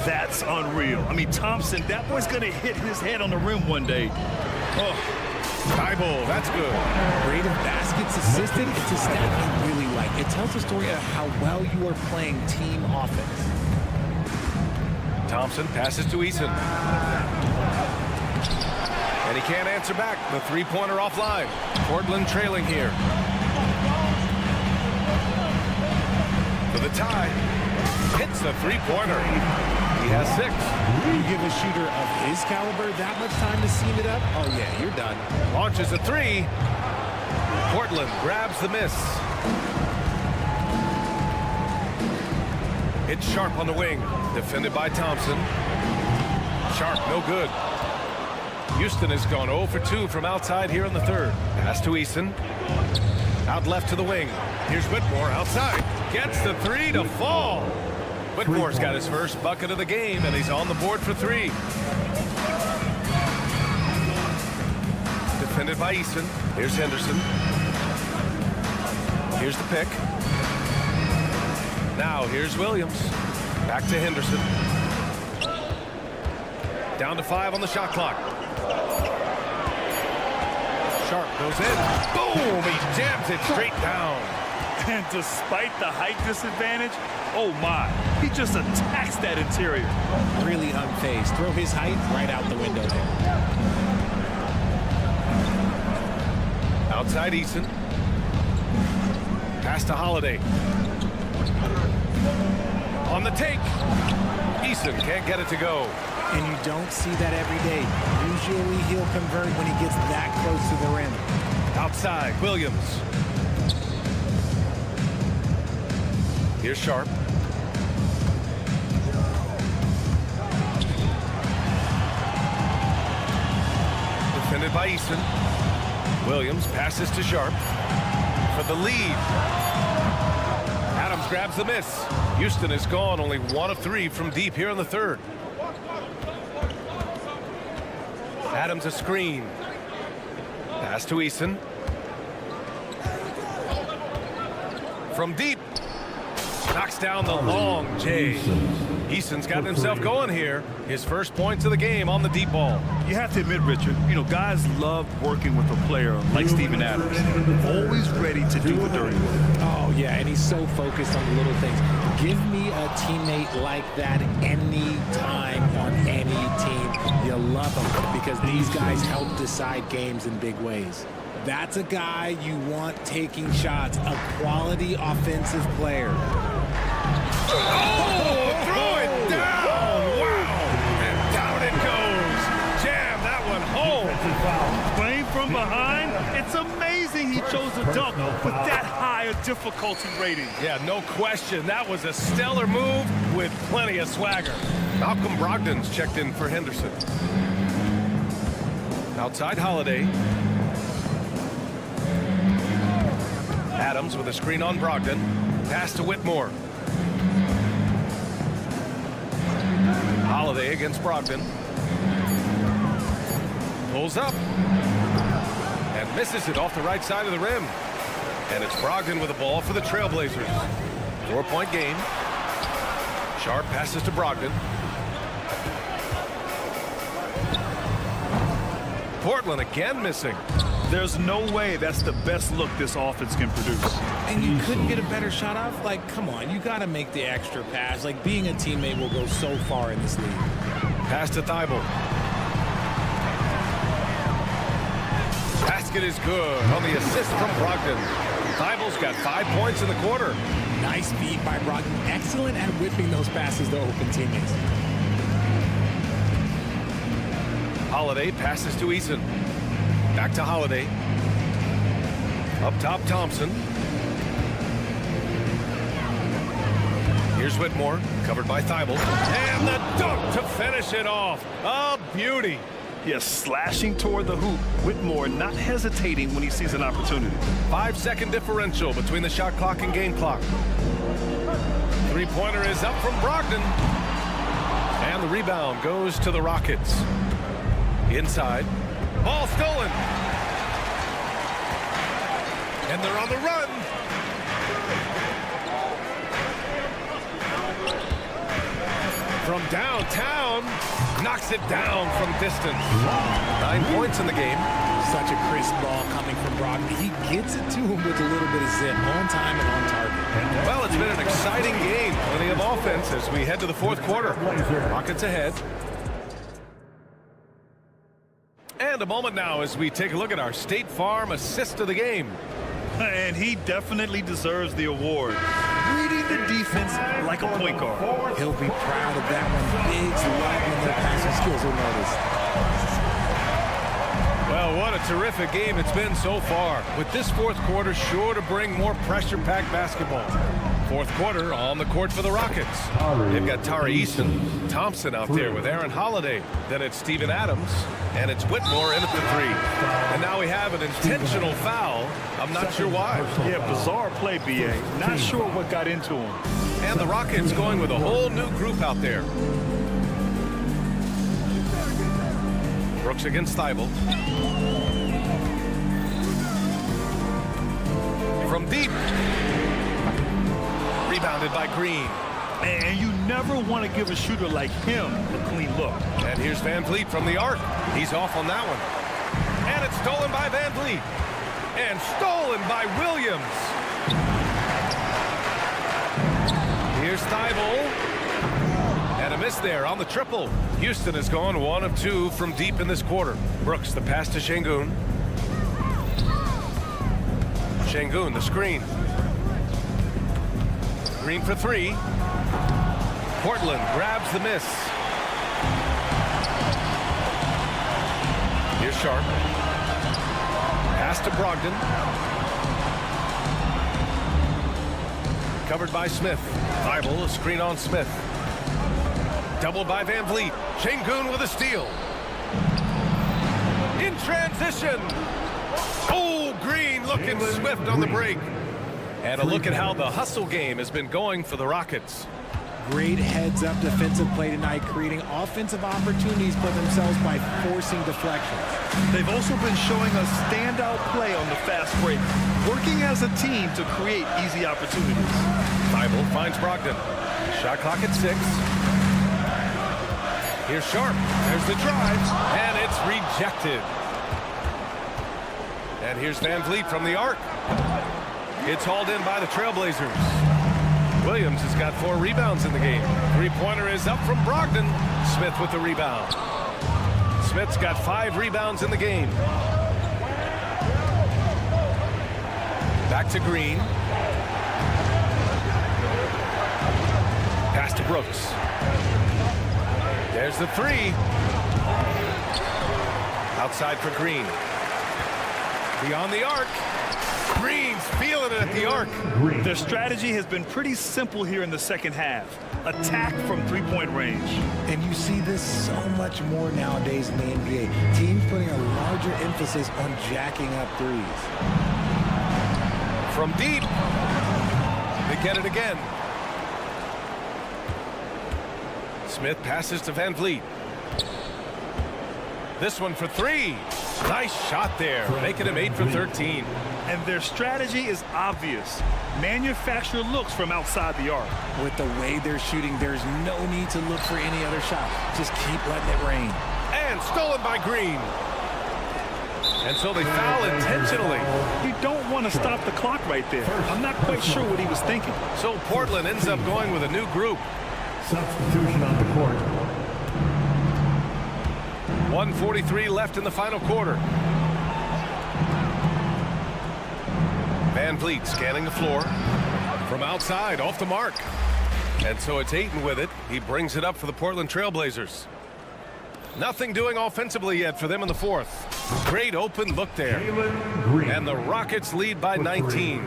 That's unreal. I mean, Thompson, that boy's going to hit his head on the rim one day. Oh, Thybulle, that's good. Rate of baskets assisted, it's a stat I really like. It tells a story of how well you are playing team offense. Thompson passes to Eason. And he can't answer back. The 3-pointer offline. Portland trailing here. For the tie. Hits the 3-pointer. He has 6. You give a shooter of his caliber that much time to seam it up, oh yeah, you're done. Launches a 3. Portland grabs the miss. It's Sharp on the wing. Defended by Thompson. Sharp, no good. Houston has gone 0 for 2 from outside here in the third. Pass to Eason. Out left to the wing. Here's Whitmore outside. Gets the 3 to fall. Whitmore's got his first bucket of the game, and he's on the board for 3. Defended by Eason. Here's Henderson. Here's the pick. Now here's Williams. Back to Henderson. Down to 5 on the shot clock. Sharp goes in. Boom! He jams it straight down. And despite the height disadvantage, oh my, he just attacks that interior. Really unfazed. Throw his height right out the window there. Outside Eason. Pass to Holiday. On the take. Eason can't get it to go. And you don't see that every day. Usually he'll convert when he gets that close to the rim. Outside, Williams. Here's Sharp. Defended by Eason. Williams passes to Sharp for the lead. Adams grabs the miss. Houston is gone, only 1 of 3 from deep here in the third. Adams a screen. Pass to Eason. From deep. Knocks down the long J. Eason's gotten himself going here. His first points of the game on the deep ball. You have to admit, Richard, you know, guys love working with a player like Steven Adams. Always ready to do the dirty work. Oh, yeah, and he's so focused on the little things. Give me a teammate like that any time on any team. You love them because these guys help decide games in big ways. That's a guy you want taking shots, a quality offensive player. Oh, throw it down! Wow! And down it goes. Jam that one home. Playing from behind, it's amazing he chose to dunk with that high a difficulty rating. Yeah, no question. That was a stellar move with plenty of swagger. Malcolm Brogdon's checked in for Henderson. Outside Holiday. Adams with a screen on Brogdon. Pass to Whitmore. Holiday against Brogdon. Pulls up. And misses it off the right side of the rim. And it's Brogdon with the ball for the Trailblazers. 4-point game. Sharp passes to Brogdon. Portland again missing. There's no way that's the best look this offense can produce. And you couldn't get a better shot off? Like, come on, you got to make the extra pass. Like, being a teammate will go so far in this league. Pass to Thibault. Basket is good on the assist from Brogdon. Thibault's got 5 points in the quarter. Nice feed by Brogdon. Excellent at whipping those passes to open teammates. Holiday passes to Eason. Back to Holiday. Up top, Thompson. Here's Whitmore, covered by Thibault. And the dunk to finish it off. A beauty. Yes, slashing toward the hoop. Whitmore not hesitating when he sees an opportunity. 5-second differential between the shot clock and game clock. Three-pointer is up from Brogdon. And the rebound goes to the Rockets. Inside. Ball stolen. And they're on the run. From downtown, knocks it down from distance. 9 points in the game. Such a crisp ball coming from Brogdon. He gets it to him with a little bit of zip, on time and on target. Well, it's been an exciting game. Plenty of offense as we head to the fourth quarter. Rockets ahead. And a moment now as we take a look at our State Farm assist of the game. And he definitely deserves the award. Reading the defense like a point guard. He'll be proud of that one. Big skills are noticed. Well, what a terrific game it's been so far, with this fourth quarter sure to bring more pressure-packed basketball. Fourth quarter on the court for the Rockets. They've got Tari Eason Thompson out there with Aaron Holiday. Then it's Steven Adams, and it's Whitmore in at the three. And now we have an intentional foul. I'm not sure why. Yeah, bizarre play, B.A. Not sure what got into him. And the Rockets going with a whole new group out there. Brooks against Thibault. From deep. Rebounded by Green. And you never want to give a shooter like him a clean look. And here's Van Vliet from the arc. He's off on that one. And it's stolen by Van Vliet. And stolen by Williams. Here's Thibault. And a miss there on the triple. Houston has gone 1 of 2 from deep in this quarter. Brooks, the pass to Şengün. Şengün, the screen. Green for three. Portland grabs the miss. Here's Sharp. Pass to Brogdon. Covered by Smith. Thibault, a screen on Smith. Doubled by Van Vliet. Şengün with a steal. In transition. Oh, Green looking swift on the break. And a look at how the hustle game has been going for the Rockets. Great heads-up defensive play tonight, creating offensive opportunities for themselves by forcing deflections. They've also been showing a standout play on the fast break, working as a team to create easy opportunities. Thibault finds Brogdon. Shot clock at 6. Here's Sharp. There's the drive, and it's rejected. And here's Van Vliet from the arc. It's hauled in by the Trailblazers. Williams has got 4 rebounds in the game. Three-pointer is up from Brogdon. Smith with the rebound. Smith's got 5 rebounds in the game. Back to Green. Pass to Brooks. There's the 3. Outside for Green. Beyond the arc. Green's feeling it at the arc. Their strategy has been pretty simple here in the second half. Attack from three-point range. And you see this so much more nowadays in the NBA. Teams putting a larger emphasis on jacking up threes. From deep. They get it again. Smith passes to Van Vliet. This one for 3. Nice shot there, making him 8 for 13. And their strategy is obvious. Manufacture looks from outside the arc. With the way they're shooting, there's no need to look for any other shot. Just keep letting it rain. And stolen by Green. And so they foul intentionally. You don't want to stop the clock right there. I'm not quite sure what he was thinking. So Portland ends up going with a new group. Substitution on the court. 1:43 left in the final quarter. Van Vliet scanning the floor. From outside, off the mark. And so it's Ayton with it. He brings it up for the Portland Trailblazers. Nothing doing offensively yet for them in the fourth. Great open look there. And the Rockets lead by 19.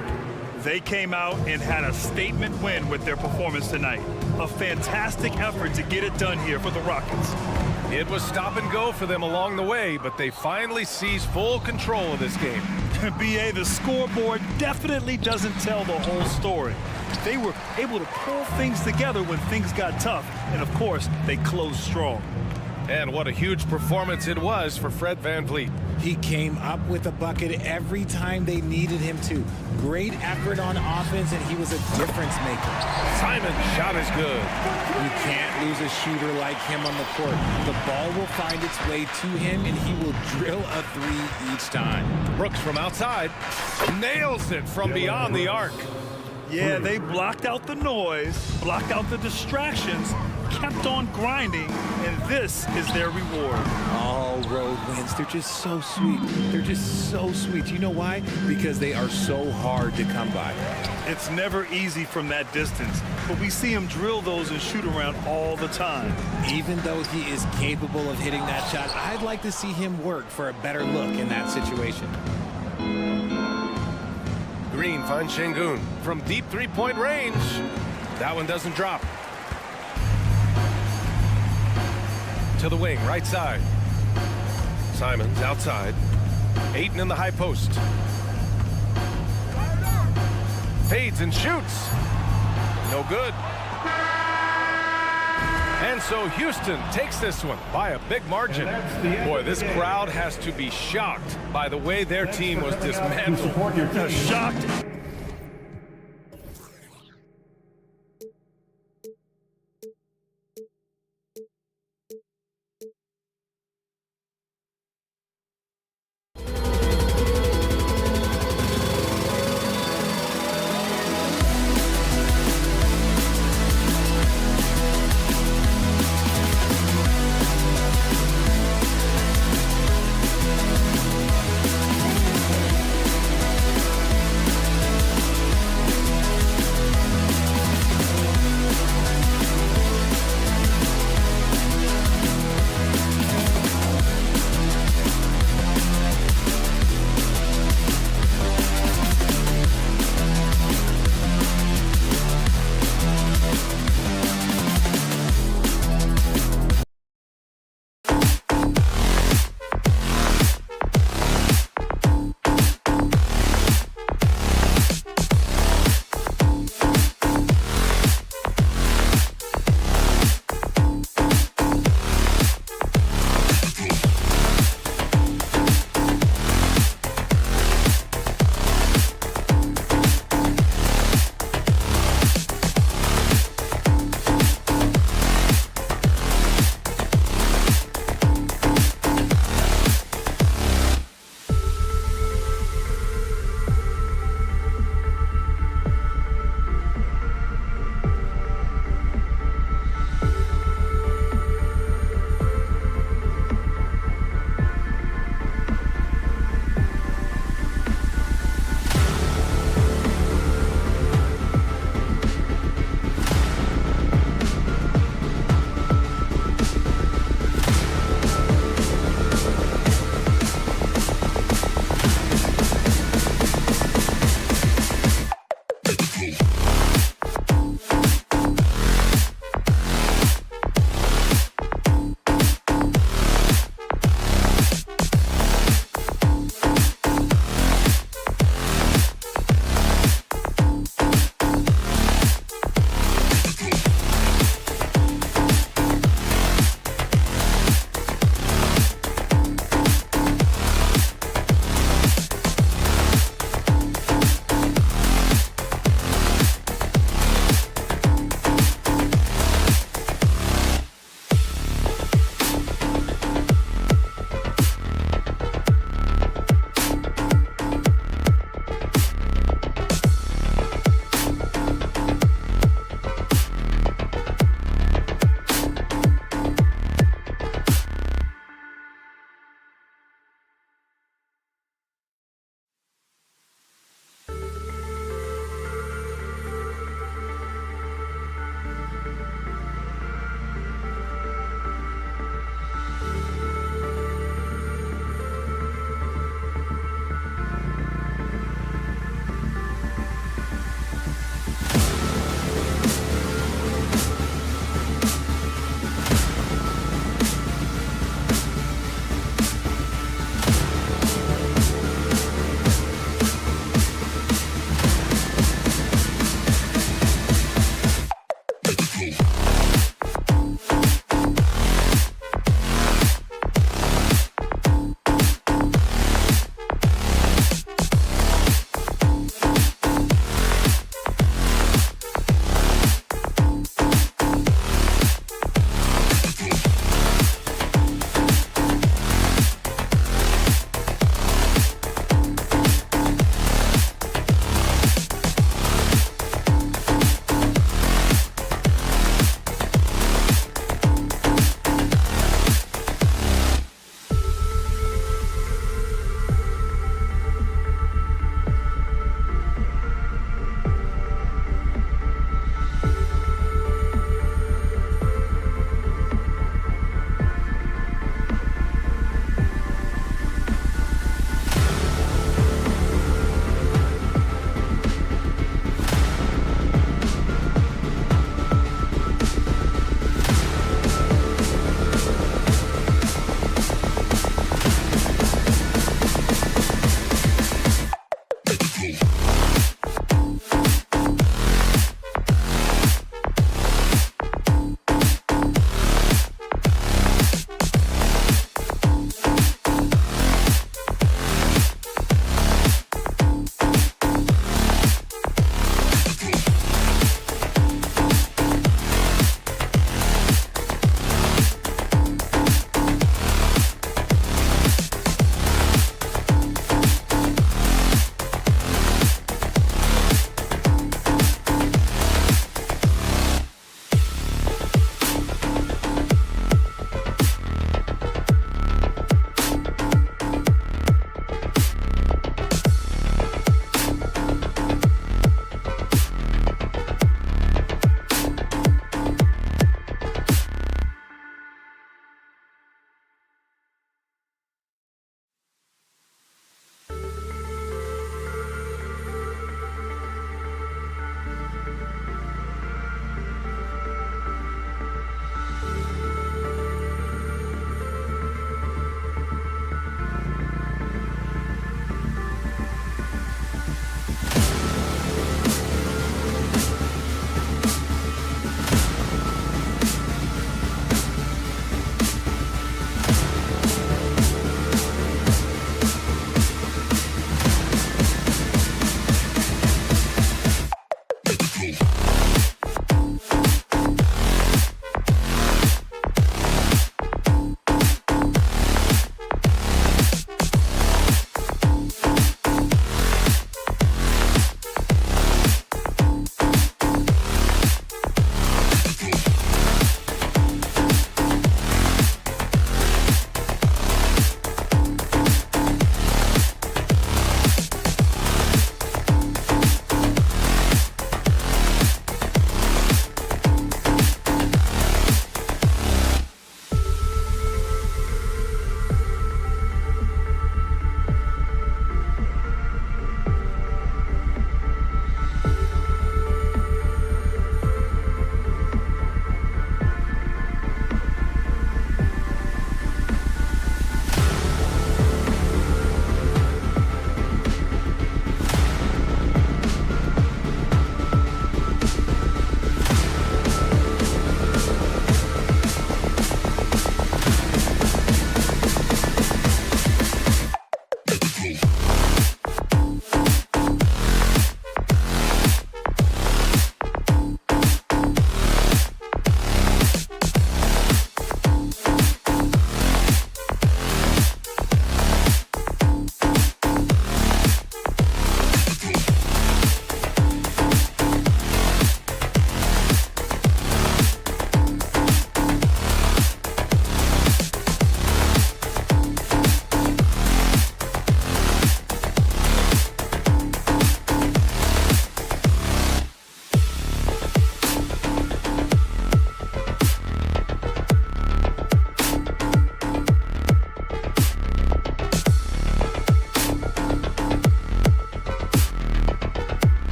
They came out and had a statement win with their performance tonight. A fantastic effort to get it done here for the Rockets. It was stop and go for them along the way, but they finally seized full control of this game. BA, the scoreboard definitely doesn't tell the whole story. They were able to pull things together when things got tough, and of course, they closed strong. And what a huge performance it was for Fred Van Vliet. He came up with a bucket every time they needed him to. Great effort on offense, and he was a difference maker. Simon's shot is good. You can't lose a shooter like him on the court. The ball will find its way to him, and he will drill a 3 each time. Brooks from outside nails it from beyond the arc. Yeah, they blocked out the noise, blocked out the distractions, kept on grinding, and this is their reward. All road wins. They're just so sweet. They're just so sweet. You know why? Because they are so hard to come by. It's never easy from that distance, but we see him drill those and shoot around all the time. Even though he is capable of hitting that shot, I'd like to see him work for a better look in that situation. Green finds Şengün from deep three-point range. That one doesn't drop. To the wing, right side. Simons outside. Ayton in the high post. Fades and shoots. No good. And so Houston takes this one by a big margin. Boy, this crowd has to be shocked by the way their team was dismantled. Shocked.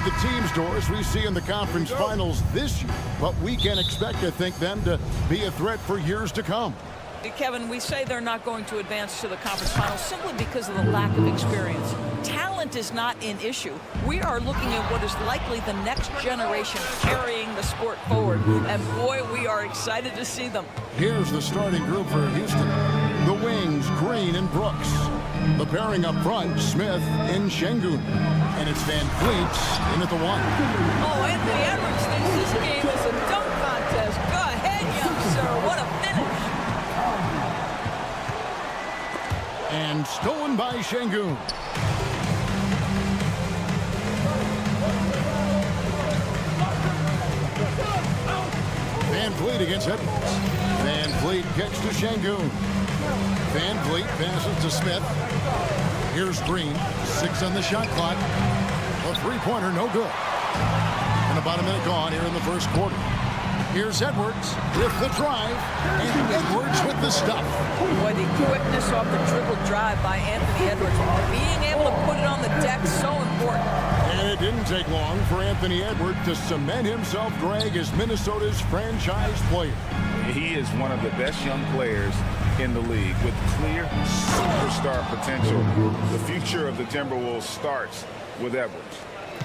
the teams, Doris, we see in the conference finals this year, but we can expect, I think, them to be a threat for years to come. Kevin, we say they're not going to advance to the conference finals simply because of the lack of experience. Talent is not an issue. We are looking at what is likely the next generation carrying the sport forward. And boy, we are excited to see them. Here's the starting group for Houston. The wings, Green and Brooks. The pairing up front, Smith and Şengün. And it's Van Vliet in at the 1. Oh, Anthony Edwards thinks this game is a dunk contest. Go ahead, young sir. What a finish. And stolen by Şengün. Van Vliet against Edwards. Van Vliet kicks to Şengün. Van Vliet passes to Smith. Here's Green. 6 on the shot clock. A three-pointer, no good. And about a minute gone here in the first quarter. Here's Edwards with the drive, and Edwards with the stuff. Boy, the quickness off the dribble drive by Anthony Edwards. Being able to put it on the deck, so important. And it didn't take long for Anthony Edwards to cement himself, Greg, as Minnesota's franchise player. He is one of the best young players in the league with clear superstar potential. The future of the Timberwolves starts with Edwards.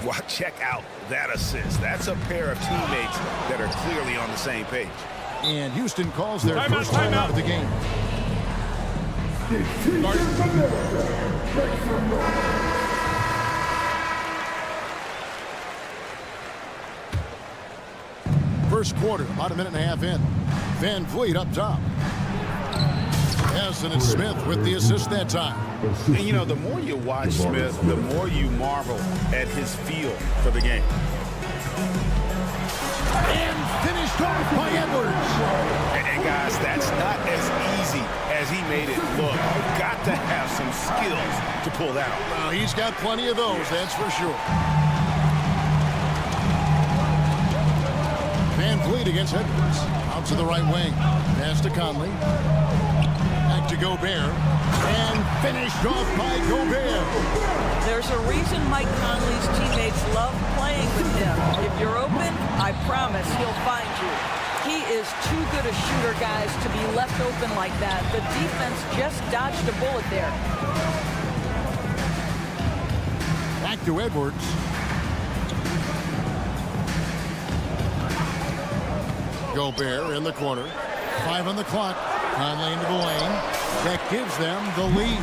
Well, check out that assist. That's a pair of teammates that are clearly on the same page. And Houston calls their first timeout of the game. First quarter, about a minute and a half in. Van Vliet up top. Yes, and it's Smith with the assist that time. And, you know, the more you watch Smith, the more you marvel at his feel for the game. And finished off by Edwards. And guys, that's not as easy as he made it look. You've got to have some skills to pull that off. Well, he's got plenty of those, that's for sure. Van Vliet against Edwards. Out to the right wing. Pass to Conley. Back to Gobert. And finished off by Gobert. There's a reason Mike Conley's teammates love playing with him. If you're open, I promise he'll find you. He is too good a shooter, guys, to be left open like that. The defense just dodged a bullet there. Back to Edwards. Gobert in the corner. 5 on the clock. Conley into the lane. That gives them the lead.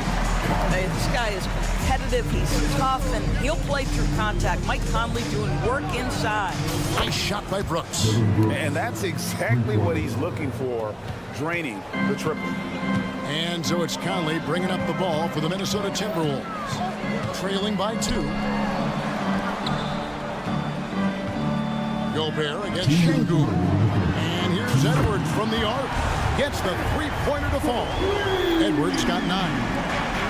Hey, this guy is competitive. He's tough, and he'll play through contact. Mike Conley doing work inside. Nice shot by Brooks. And that's exactly what he's looking for, draining the triple. And so it's Conley bringing up the ball for the Minnesota Timberwolves. Trailing by 2. Gobert against Şengün. And here's Edwards from the arc. Gets the three-pointer to fall. Edwards got 9.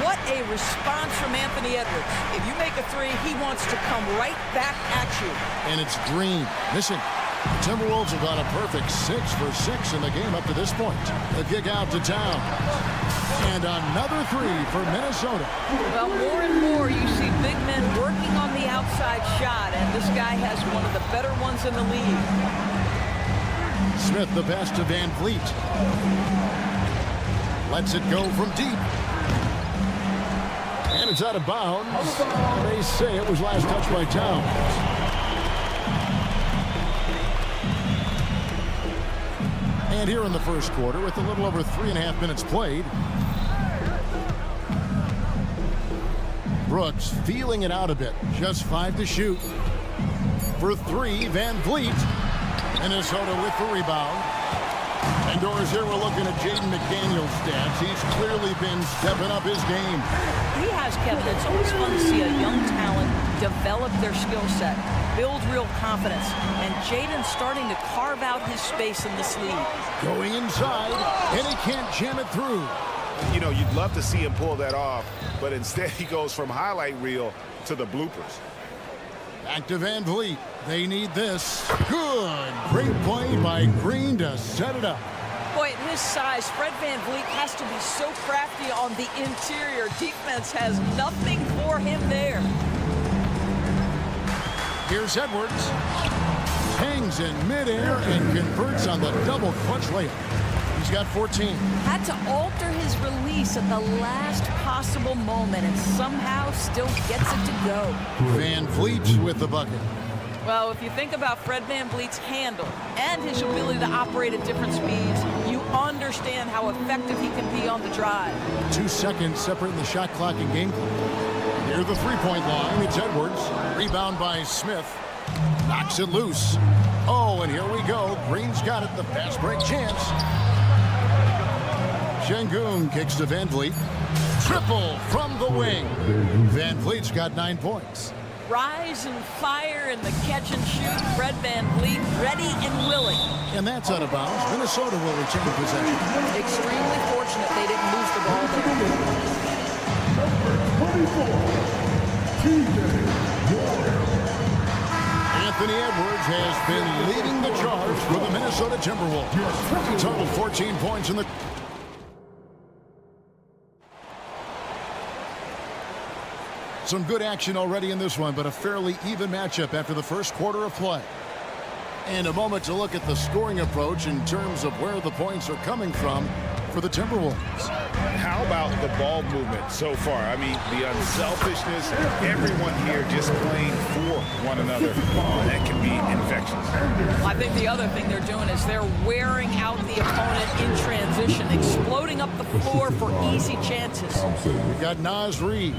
What a response from Anthony Edwards. If you make a three, he wants to come right back at you. And it's Green missing. The Timberwolves have gone a perfect 6 for 6 in the game up to this point. The kick out to Towns. And another 3 for Minnesota. Well, more and more you see big men working on the outside shot, and this guy has one of the better ones in the league. Smith the pass to Van Vliet. Lets it go from deep. And it's out of bounds. They say it was last touched by Towns. And here in the first quarter, with a little over 3.5 minutes played, Brooks feeling it out a bit. Just 5 to shoot. For 3, Van Vliet. Minnesota with the rebound. And Doris, here we're looking at Jaden McDaniel's stats. He's clearly been stepping up his game. He has, Kevin. It's always fun to see a young talent develop their skill set, build real confidence, and Jaden's starting to carve out his space in this league. Going inside, and he can't jam it through. You know, you'd love to see him pull that off, but instead he goes from highlight reel to the bloopers. Back to Van Vliet. They need this. Good. Great play by Green to set it up. Boy, at his size, Fred Van Vliet has to be so crafty on the interior. Defense has nothing for him there. Here's Edwards. Hangs in midair and converts on the double clutch layup. He's got 14. Had to alter his release at the last possible moment and somehow still gets it to go. Van Vliet with the bucket. Well, if you think about Fred VanVleet's handle and his ability to operate at different speeds, you understand how effective he can be on the drive. 2 seconds separating the shot clock and game clock. Near the three-point line, it's Edwards. Rebound by Smith. Knocks it loose. Oh, and here we go. Green's got it. The fast break chance. Şengün kicks to Van Vliet. Triple from the wing. Van Vliet's got 9 points. Rise and fire in the catch and shoot. Fred VanVleet ready and willing. And that's out of bounds. Minnesota will retain possession. Extremely fortunate they didn't lose the ball there. Anthony Edwards has been leading the charge for the Minnesota Timberwolves. Total 14 points in the... Some good action already in this one, but a fairly even matchup after the first quarter of play. And a moment to look at the scoring approach in terms of where the points are coming from for the Timberwolves. How about the ball movement so far? I mean, the unselfishness, everyone here just playing for one another. That can be infectious. Well, I think the other thing they're doing is they're wearing out the opponent in transition, exploding up the floor for easy chances. We've got Naz Reid.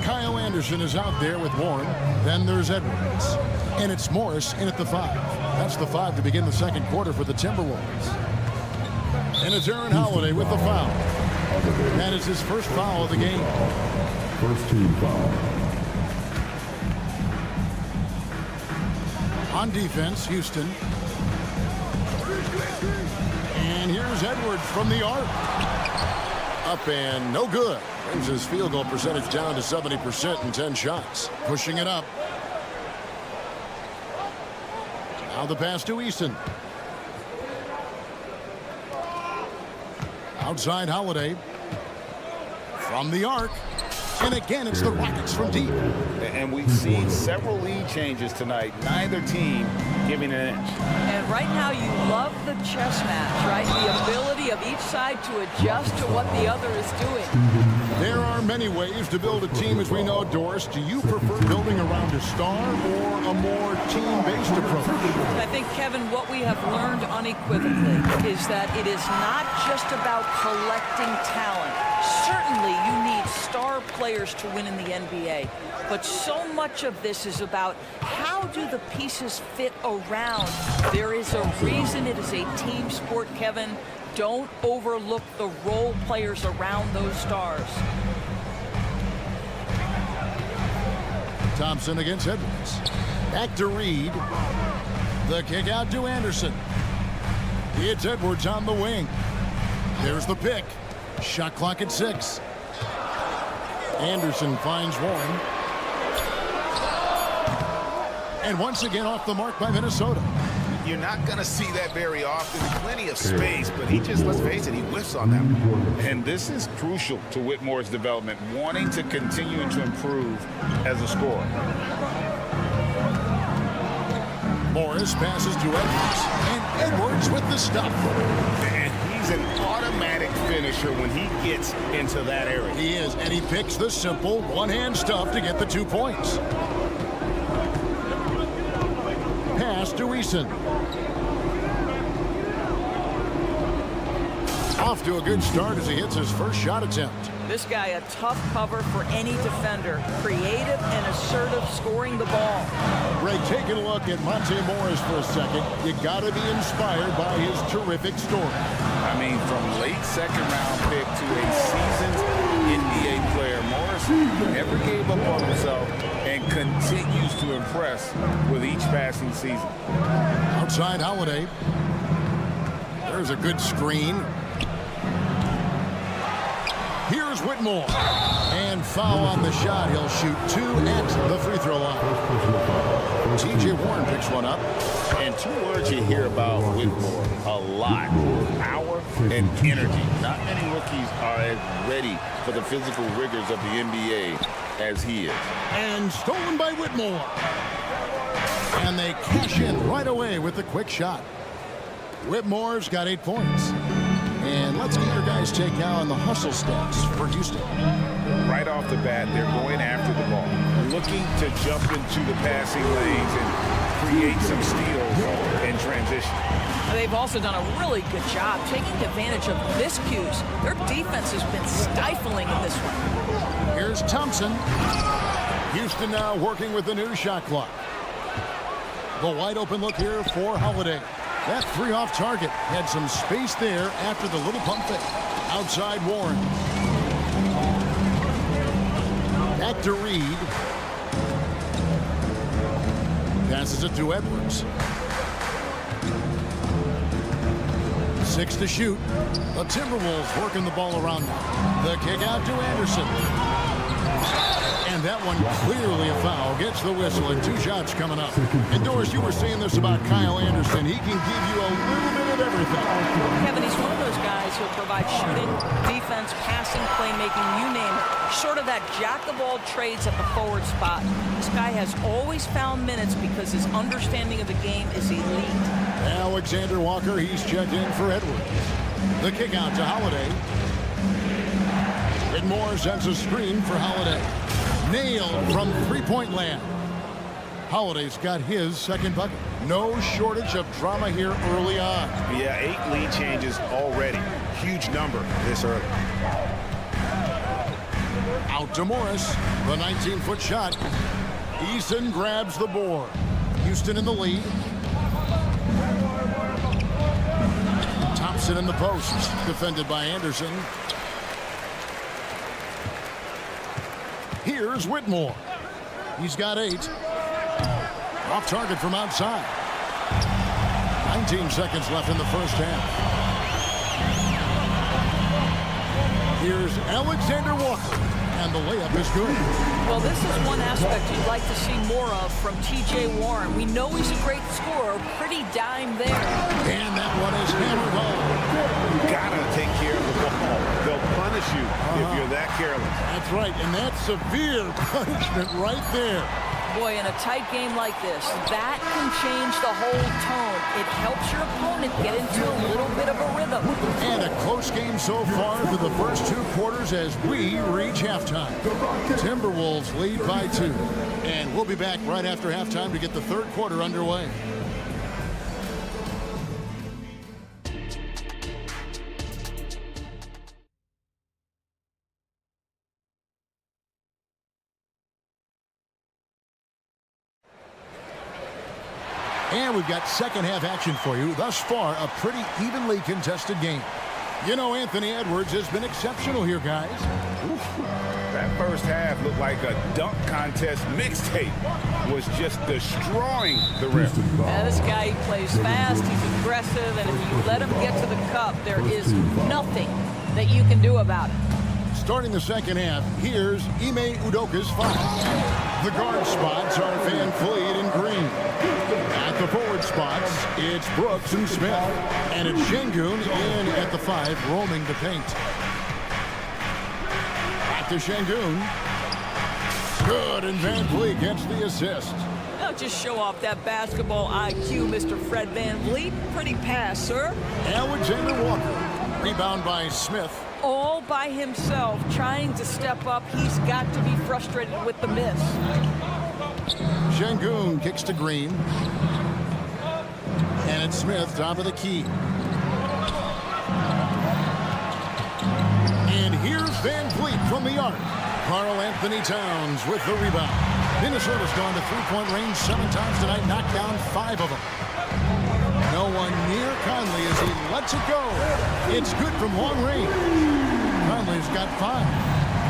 Kyle Anderson is out there with Warren. Then there's Edwards. And it's Morris in at the 5. That's the 5 to begin the second quarter for the Timberwolves. And it's Aaron Holiday with the foul. That is his first foul of the game. First team foul. On defense, Houston. And here's Edwards from the arc. Up and no good. Brings his field goal percentage down to 70% in 10 shots. Pushing it up. Now the pass to Eason. Outside Holiday. From the arc. And again, it's the Rockets from deep. And we've seen several lead changes tonight. Neither team giving an inch. And right now you love the chess match, right? The ability of each side to adjust to what the other is doing. There are many ways to build a team, as we know, Doris. Do you prefer building around a star or a more team-based approach? I think, Kevin, what we have learned unequivocally is that it is not just about collecting talent. Certainly you need star players to win in the NBA, but so much of this is about how do the pieces fit around. There is a reason it is a team sport, Kevin. Don't overlook the role players around those stars. Thompson against Edwards. Back to Reed. The kick out to Anderson. It's Edwards on the wing. There's the pick. Shot clock at 6. Anderson finds Warren. And once again off the mark by Minnesota. You're not going to see that very often. Plenty of space, but he just, let's face it, he whiffs on that one. And this is crucial to Whitmore's development, wanting to continue to improve as a scorer. Morris passes to Edwards. And Edwards with the stop. And he's an automatic finisher when he gets into that area. He is, and he picks the simple one-hand stuff to get the 2 points. Pass to Eason. Off to a good start as he hits his first shot attempt. This guy a tough cover for any defender. Creative and assertive scoring the ball. Ray, taking a look at Monte Morris for a second. You got to be inspired by his terrific story. I mean, from late second-round pick to a seasoned NBA player, Morris never gave up on himself and continues to impress with each passing season. Outside Holiday. There's a good screen. Here's Whitmore. And foul on the shot. He'll shoot 2 at the free throw line. T.J. Warren picks one up. And 2 words you hear about Whitmore a lot. Power and energy. Not many rookies are as ready for the physical rigors of the NBA as he is. And stolen by Whitmore. And they cash in right away with the quick shot. Whitmore's got 8 points. And let's get your guys' take now on the hustle stats for Houston. Right off the bat, they're going after the ball, looking to jump into the passing lanes and create some steals in transition. They've also done a really good job taking advantage of miscues. Their defense has been stifling in this one. Here's Thompson. Houston now working with the new shot clock. The wide open look here for Holiday. That 3 off target had some space there after the little pump fake. Outside Warren. Back to Reed. Passes it to Edwards. 6 to shoot. The Timberwolves working the ball around now. The kick out to Anderson. And that one clearly a foul. Gets the whistle and 2 shots coming up. And Doris, you were saying this about Kyle Anderson. He can give you a little bit of everything. Kevin, he's one of those guys who'll provide shooting, defense, passing, playmaking, you name it. Sort of that jack of all trades at the forward spot. This guy has always found minutes because his understanding of the game is elite. Alexander Walker, he's checked in for Edwards. The kick out to Holiday. Whitmore sends a screen for Holiday. Nailed from 3-point land. Holiday's got his second bucket. No shortage of drama here early on. Yeah, 8 lead changes already. Huge number this early. Out to Morris. The 19-foot shot. Eason grabs the board. Houston in the lead. Thompson in the post. Defended by Anderson. Here's Whitmore. He's got 8. Off target from outside. 19 seconds left in the first half. Here's Alexander Walker. And the layup is good. Well, this is one aspect you'd like to see more of from T.J. Warren. We know he's a great scorer. Pretty dime there. And that one is hammered home. Gotta take care of the ball. They'll punish you if you're that careless. That's right, and that's severe punishment right there. Boy, in a tight game like this, that can change the whole tone. It helps your opponent get into a little bit of a rhythm. And a close game so far through the first 2 quarters as we reach halftime. Timberwolves lead by 2. And we'll be back right after halftime to get the third quarter underway. And we've got second half action for you. Thus far, a pretty evenly contested game. You know, Anthony Edwards has been exceptional here, guys. That first half looked like a dunk contest mixtape. Was just destroying the rim. Yeah, this guy, he plays fast, he's aggressive, and if you let him get to the cup, there is nothing that you can do about it. Starting the second half, here's Ime Udoka's 5. The guard spots are Van Fleet and Green. At the forward spots, it's Brooks and Smith. And it's Şengün in at the 5, roaming the paint. Back to Şengün. Good, and Van Fleet gets the assist. Now just show off that basketball IQ, Mr. Fred VanVleet. Pretty pass, sir. Alexander Walker. Rebound by Smith. All by himself, trying to step up. He's got to be frustrated with the miss. Şengün kicks to Green. And it's Smith, top of the key. And here's Van Fleet from the arc. Karl Anthony Towns with the rebound. Minnesota's gone to 3-point range 7 times tonight, knocked down 5 of them. No one near Conley as he lets it go. It's good from long range. Conley's got 5.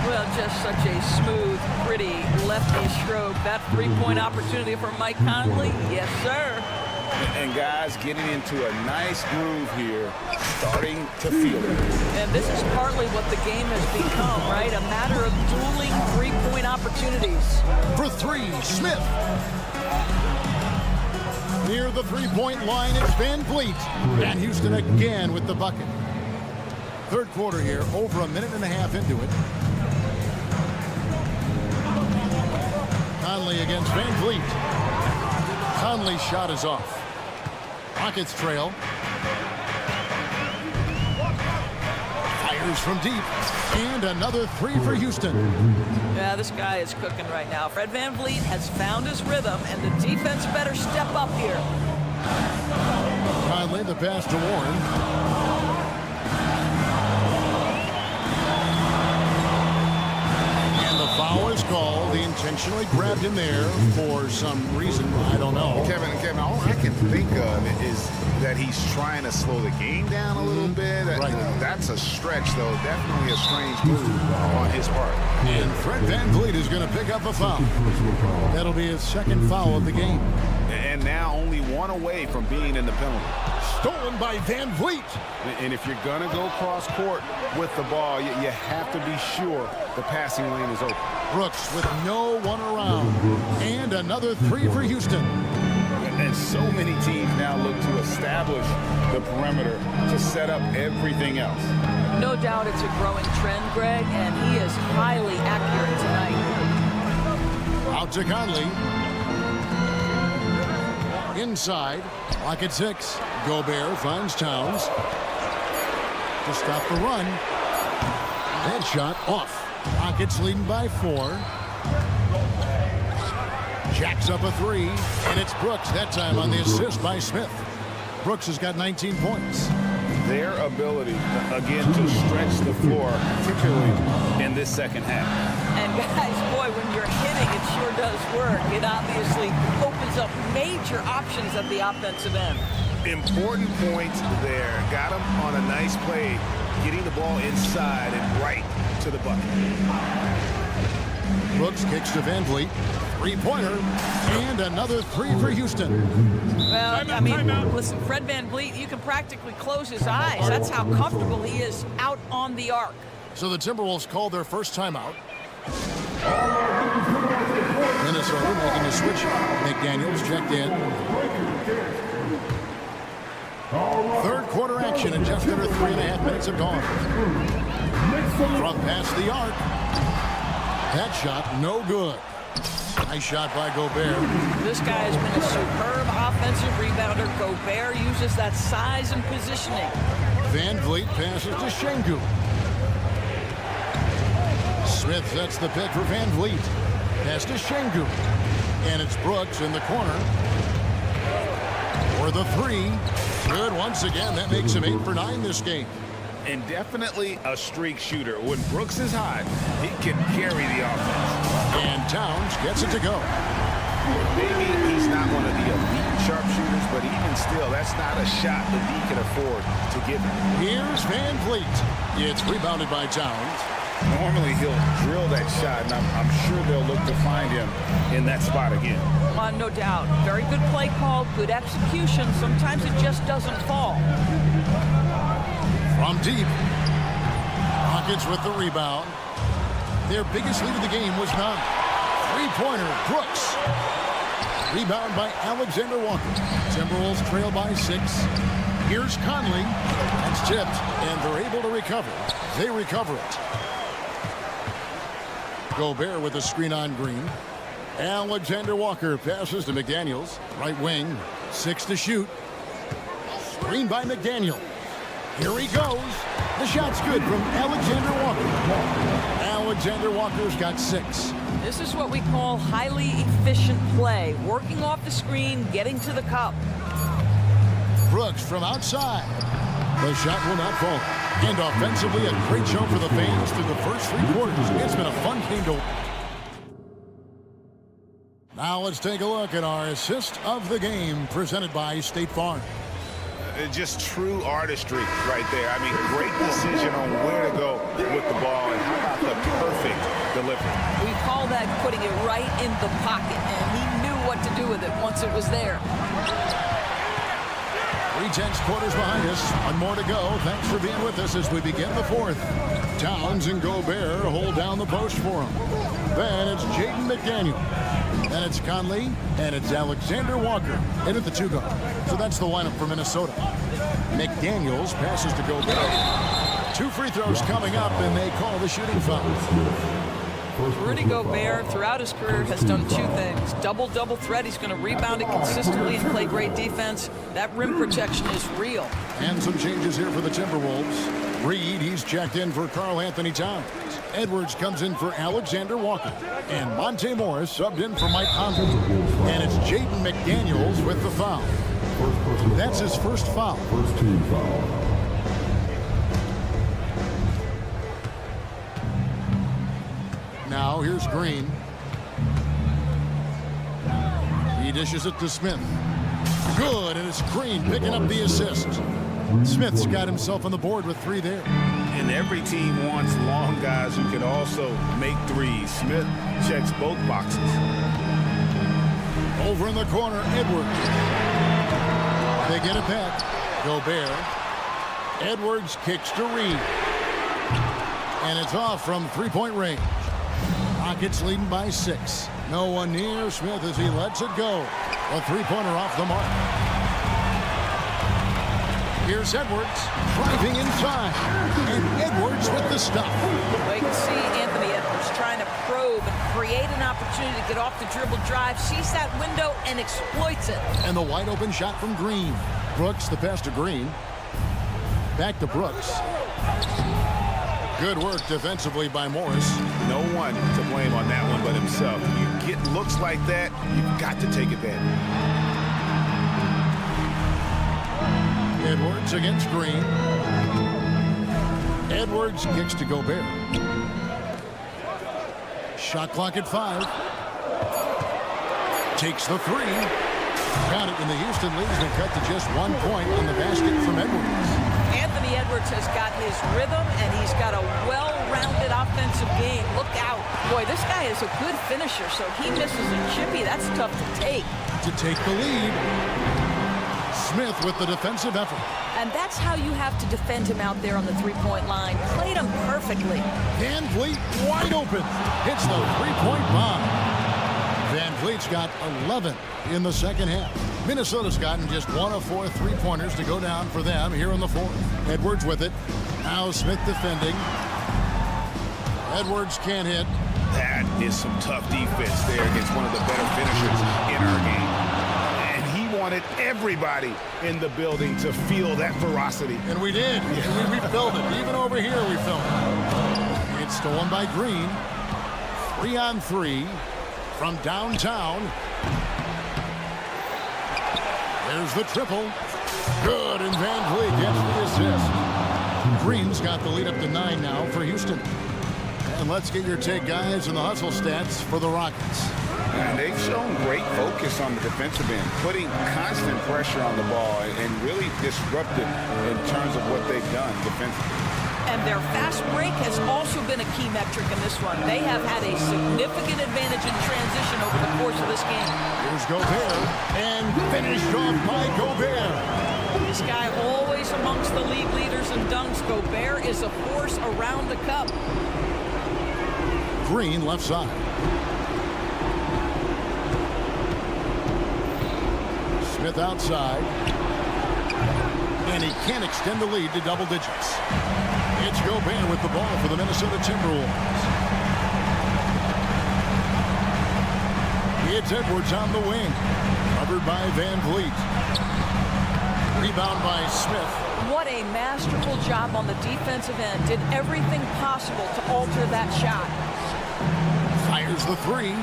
Well, just such a smooth, pretty lefty stroke. That 3-point opportunity for Mike Conley, yes, sir. And guys getting into a nice groove here, starting to feel it. And this is partly what the game has become, right? A matter of dueling 3-point opportunities. For 3, Smith. Near the 3-point line, it's Van Fleet. And Houston again with the bucket. Third quarter here, over a minute and a half into it. Conley against Van Fleet. Conley's shot is off. Rockets trail. Fires from deep. And another three for Houston. Yeah, this guy is cooking right now. Fred VanVleet has found his rhythm, and the defense better step up here. Conley, the pass to Warren. Foul is called. He intentionally grabbed him there for some reason. I don't know. Kevin, all I can think of is that he's trying to slow the game down a little bit. Right. That's a stretch, though. Definitely a strange move on his part. And Fred VanVleet is going to pick up a foul. That'll be his second foul of the game. And now only one away from being in the penalty. Stolen by VanVleet. And if you're going to go cross court with the ball, you have to be sure the passing lane is open. Brooks with no one around. And another three for Houston. And so many teams now look to establish the perimeter to set up everything else. No doubt it's a growing trend, Greg, and he is highly accurate tonight. Out to Conley. Inside. Clock at 6. Gobert finds Towns to stop the run. That shot off. Rockets leading by 4. Jacks up a 3, and it's Brooks that time on the assist by Smith. Brooks has got 19 points. Their ability, again, to stretch the floor, particularly in this second half. And guys, boy, when you're hitting, it sure does work. It obviously opens up major options at the offensive end. Important points there. Got him on a nice play, getting the ball inside and right to the bucket. Brooks kicks to VanVleet. Three-pointer. And another three for Houston. Well, I mean, listen, Fred VanVleet, you can practically close his eyes. That's how comfortable he is out on the arc. So the Timberwolves called their first timeout. Minnesota making the switch. McDaniels checked in. Third quarter action and just under 3.5 minutes have gone. From past the arc. That shot no good. Nice shot by Gobert. This guy has been a superb offensive rebounder. Gobert uses that size and positioning. VanVleet passes to Şengün. Smith sets the pick for VanVleet. Pass to Şengün. And it's Brooks in the corner. For the 3. Good once again. That makes him 8 for 9 this game. And definitely a streak shooter. When Brooks is hot, he can carry the offense. And Towns gets it to go. Maybe he's not one of the elite sharpshooters, but even still, that's not a shot that he can afford to give him. Here's VanVleet. It's rebounded by Towns. Normally he'll drill that shot, and I'm sure they'll look to find him in that spot again. No doubt. Very good play call, good execution. Sometimes it just doesn't fall. From deep. Rockets with the rebound. Their biggest lead of the game was none. Three-pointer, Brooks. Rebound by Alexander Walker. Timberwolves trail by 6. Here's Conley. That's tipped, and they're able to recover. They recover it. Gobert with a screen on Green. Alexander Walker passes to McDaniels. Right wing, 6 to shoot. Screen by McDaniel. Here he goes. The shot's good from Alexander Walker. Alexander Walker's got 6. This is what we call highly efficient play. Working off the screen, getting to the cup. Brooks from outside. The shot will not fall. And offensively, a great show for the fans through the first 3 quarters. It's been a fun game to... Now let's take a look at our assist of the game presented by State Farm. Just true artistry right there. I mean, great decision on where to go with the ball, and how about the perfect delivery. We call that putting it right in the pocket, and he knew what to do with it once it was there. 3/10 quarters behind us. One more to go. Thanks for being with us as we begin the 4th. Towns and Gobert hold down the post for him. Then it's Jaden McDaniel. Then it's Conley, and it's Alexander Walker in at the 2 guard. So that's the lineup for Minnesota. McDaniels passes to Gobert. 2 free throws coming up, and they call the shooting foul. Rudy Gobert, throughout his career, has done two things. Double-double threat. He's going to rebound it consistently and play great defense. That rim protection is real. And some changes here for the Timberwolves. Reed, he's checked in for Karl Anthony Towns. Edwards comes in for Alexander Walker. And Monte Morris subbed in for Mike Conley. And it's Jaden McDaniels with the foul. That's his first foul. First team foul. Now here's Green. He dishes it to Smith. Good, and it's Green picking up the assist. Smith's got himself on the board with 3 there. And every team wants long guys who can also make threes. Smith checks both boxes. Over in the corner, Edwards. They get it back. Gobert. Edwards kicks to Reed. And it's off from three-point range. Rockets leading by 6. No one near Smith as he lets it go. A three-pointer off the mark. Here's Edwards driving inside. And Edwards with the stop. Well, you can see Anthony Edwards trying to probe and create an opportunity to get off the dribble drive, sees that window and exploits it. And the wide open shot from Green. Brooks, the pass to Green. Back to Brooks. Good work defensively by Morris. No one to blame on that one but himself. You get looks like that, you've got to take advantage. Edwards against Green. Edwards kicks to Gobert. Shot clock at 5. Takes the 3. Got it, and the Houston lead has been cut to just 1 point on the basket from Edwards. Anthony Edwards has got his rhythm, and he's got a well-rounded offensive game. Look out. Boy, this guy is a good finisher, so he misses a chippy. That's tough to take. To take the lead. Smith with the defensive effort. And that's how you have to defend him out there on the three-point line. Played him perfectly. Van Vliet wide open. Hits the three-point bomb. Van Vliet's got 11 in the second half. Minnesota's gotten just 1 of 4 three-pointers to go down for them here in the fourth. Edwards with it. Now Smith defending. Edwards can't hit. That is some tough defense there against one of the better finishers in our game. And he wanted everybody in the building to feel that ferocity. And we did. We felt it. Even over here we felt it. It's stolen by Green. 3-on-3 from downtown. There's the triple. Good, and Van Vliet gets the assist. Green's got the lead up to 9 now for Houston. And let's get your take, guys, on the hustle stats for the Rockets. And they've shown great focus on the defensive end, putting constant pressure on the ball and really disruptive in terms of what they've done defensively. And their fast break has also been a key metric in this one. They have had a significant advantage in transition over the course of this game. Here's Gobert, and finished off by Gobert. This guy always amongst the league leaders in dunks. Gobert is a force around the cup. Green left side. Smith outside. And he can't extend the lead to double digits. It's Gobert with the ball for the Minnesota Timberwolves. It's Edwards on the wing. Covered by Van Vliet. Rebound by Smith. What a masterful job on the defensive end. Did everything possible to alter that shot. Fires the 3.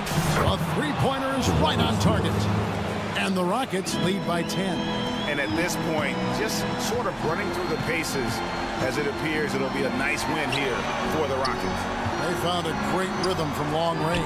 A three-pointer is right on target. And the Rockets lead by 10. And at this point, just sort of running through the paces, as it appears it'll be a nice win here for the Rockets. They found a great rhythm from long range.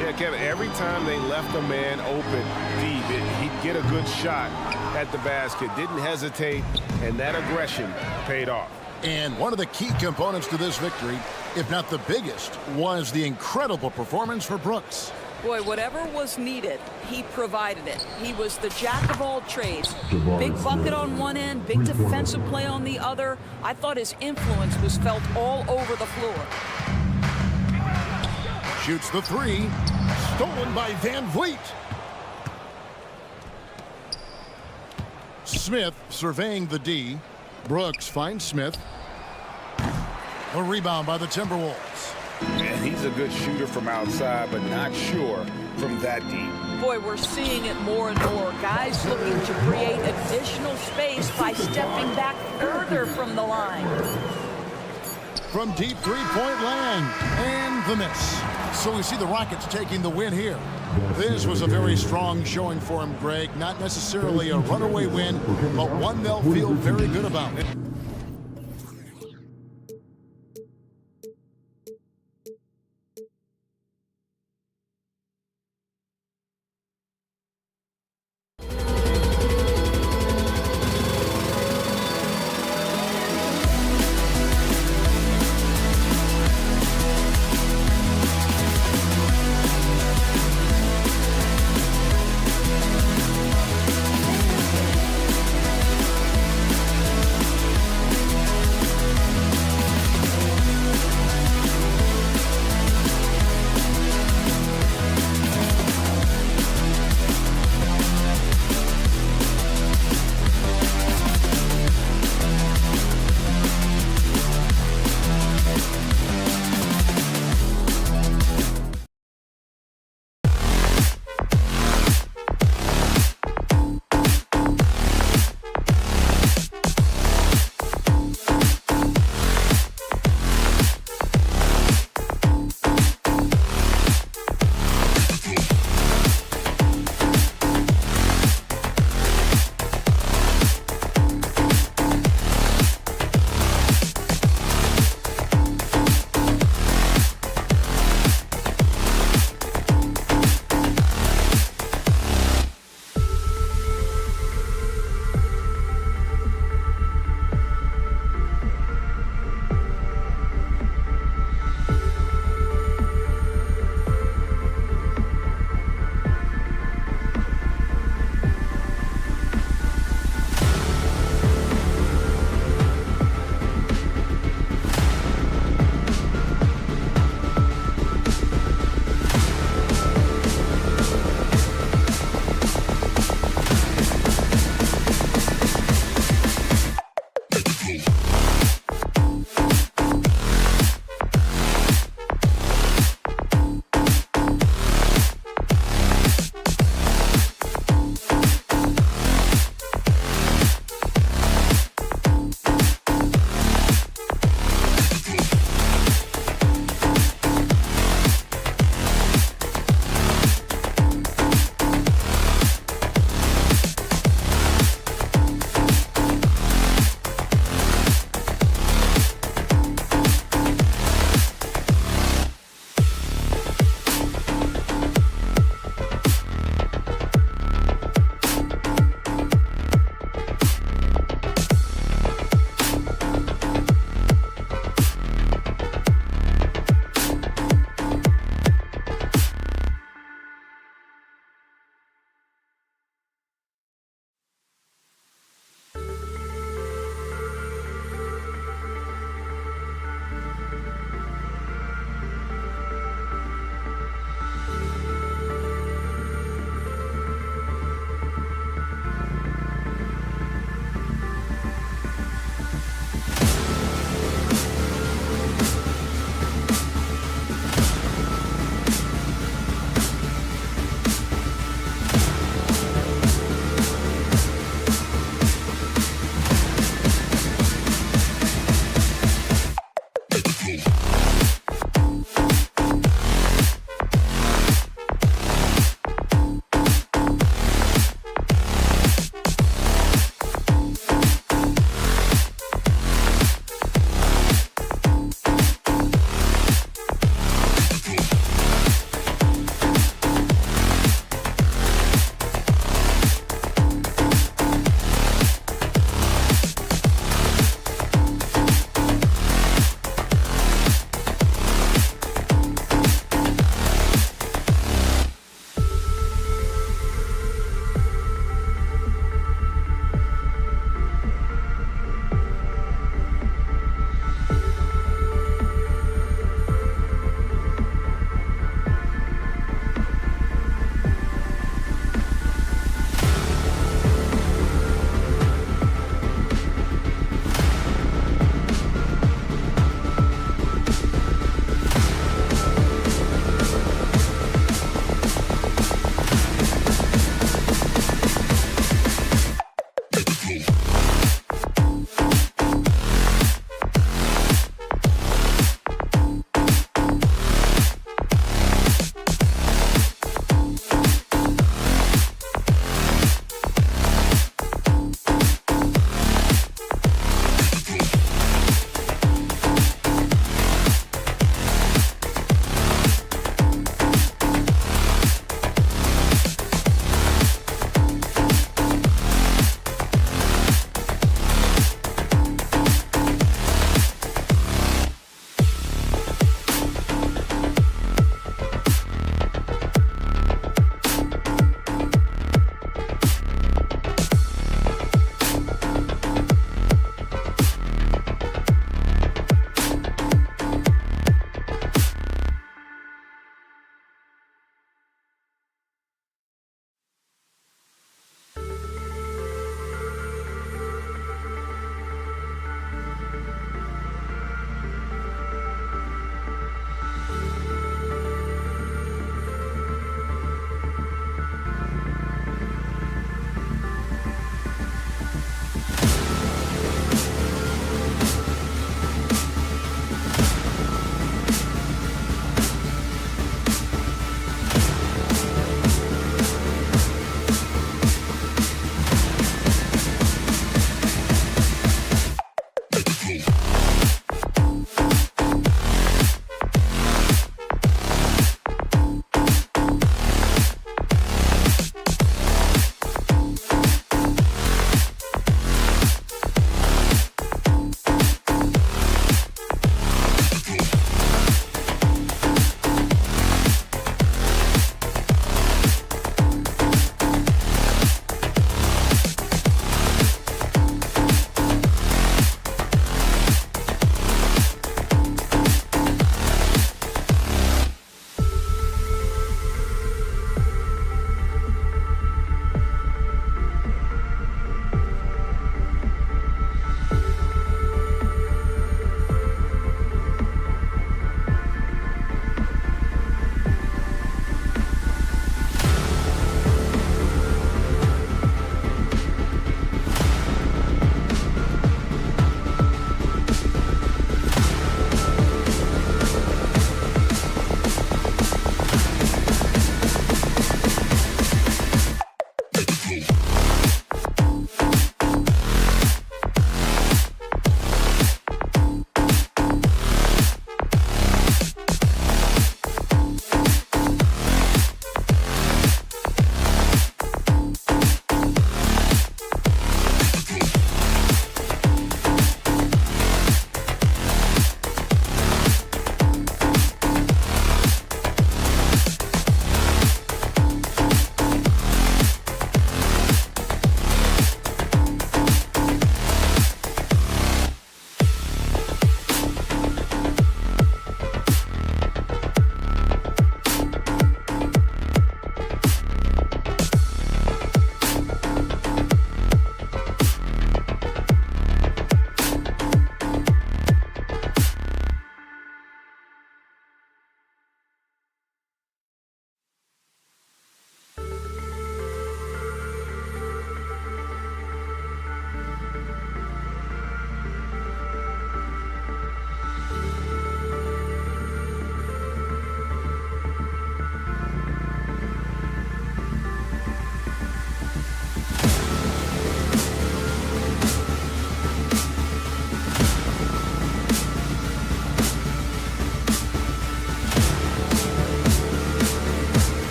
Yeah, Kevin, every time they left a man open deep, he'd get a good shot at the basket. Didn't hesitate, and that aggression paid off. And one of the key components to this victory, if not the biggest, was the incredible performance for Brooks. Boy, whatever was needed, he provided it. He was the jack of all trades. Big bucket on one end, big defensive play on the other. I thought his influence was felt all over the floor. Shoots the 3. Stolen by Van Vliet. Smith surveying the D. Brooks finds Smith. A rebound by the Timberwolves. And he's a good shooter from outside, but not sure from that deep. Boy, we're seeing it more and more. Guys looking to create additional space by stepping back further from the line. From deep three-point land, and the miss. So we see the Rockets taking the win here. This was a very strong showing for him, Greg. Not necessarily a runaway win, but one they'll feel very good about.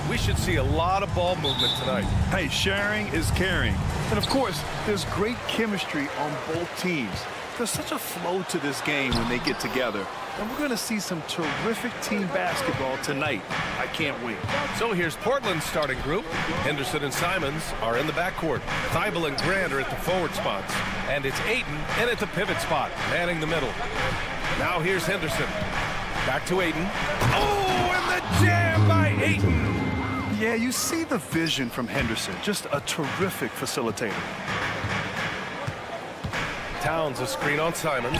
We should see a lot of ball movement tonight. Hey, sharing is caring. And of course, there's great chemistry on both teams. There's such a flow to this game when they get together. And we're going to see some terrific team basketball tonight. I can't wait. So here's Portland's starting group. Henderson and Simons are in the backcourt. Thibault and Grant are at the forward spots. And it's Ayton in at the pivot spot, manning the middle. Now here's Henderson. Back to Ayton. Oh, and the jam by Ayton. Yeah, you see the vision from Henderson. Just a terrific facilitator. Towns a screen on Simons.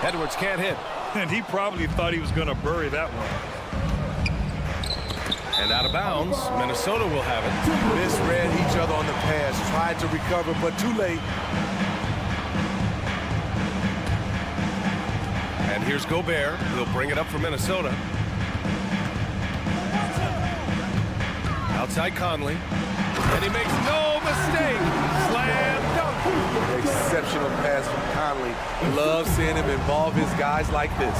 Edwards can't hit. And he probably thought he was going to bury that one. And out of bounds, Minnesota will have it. Misread each other on the pass. Tried to recover, but too late. And here's Gobert. He'll bring it up for Minnesota. Outside Conley, and he makes no mistake. Slam dunk. Exceptional pass from Conley. Love seeing him involve his guys like this.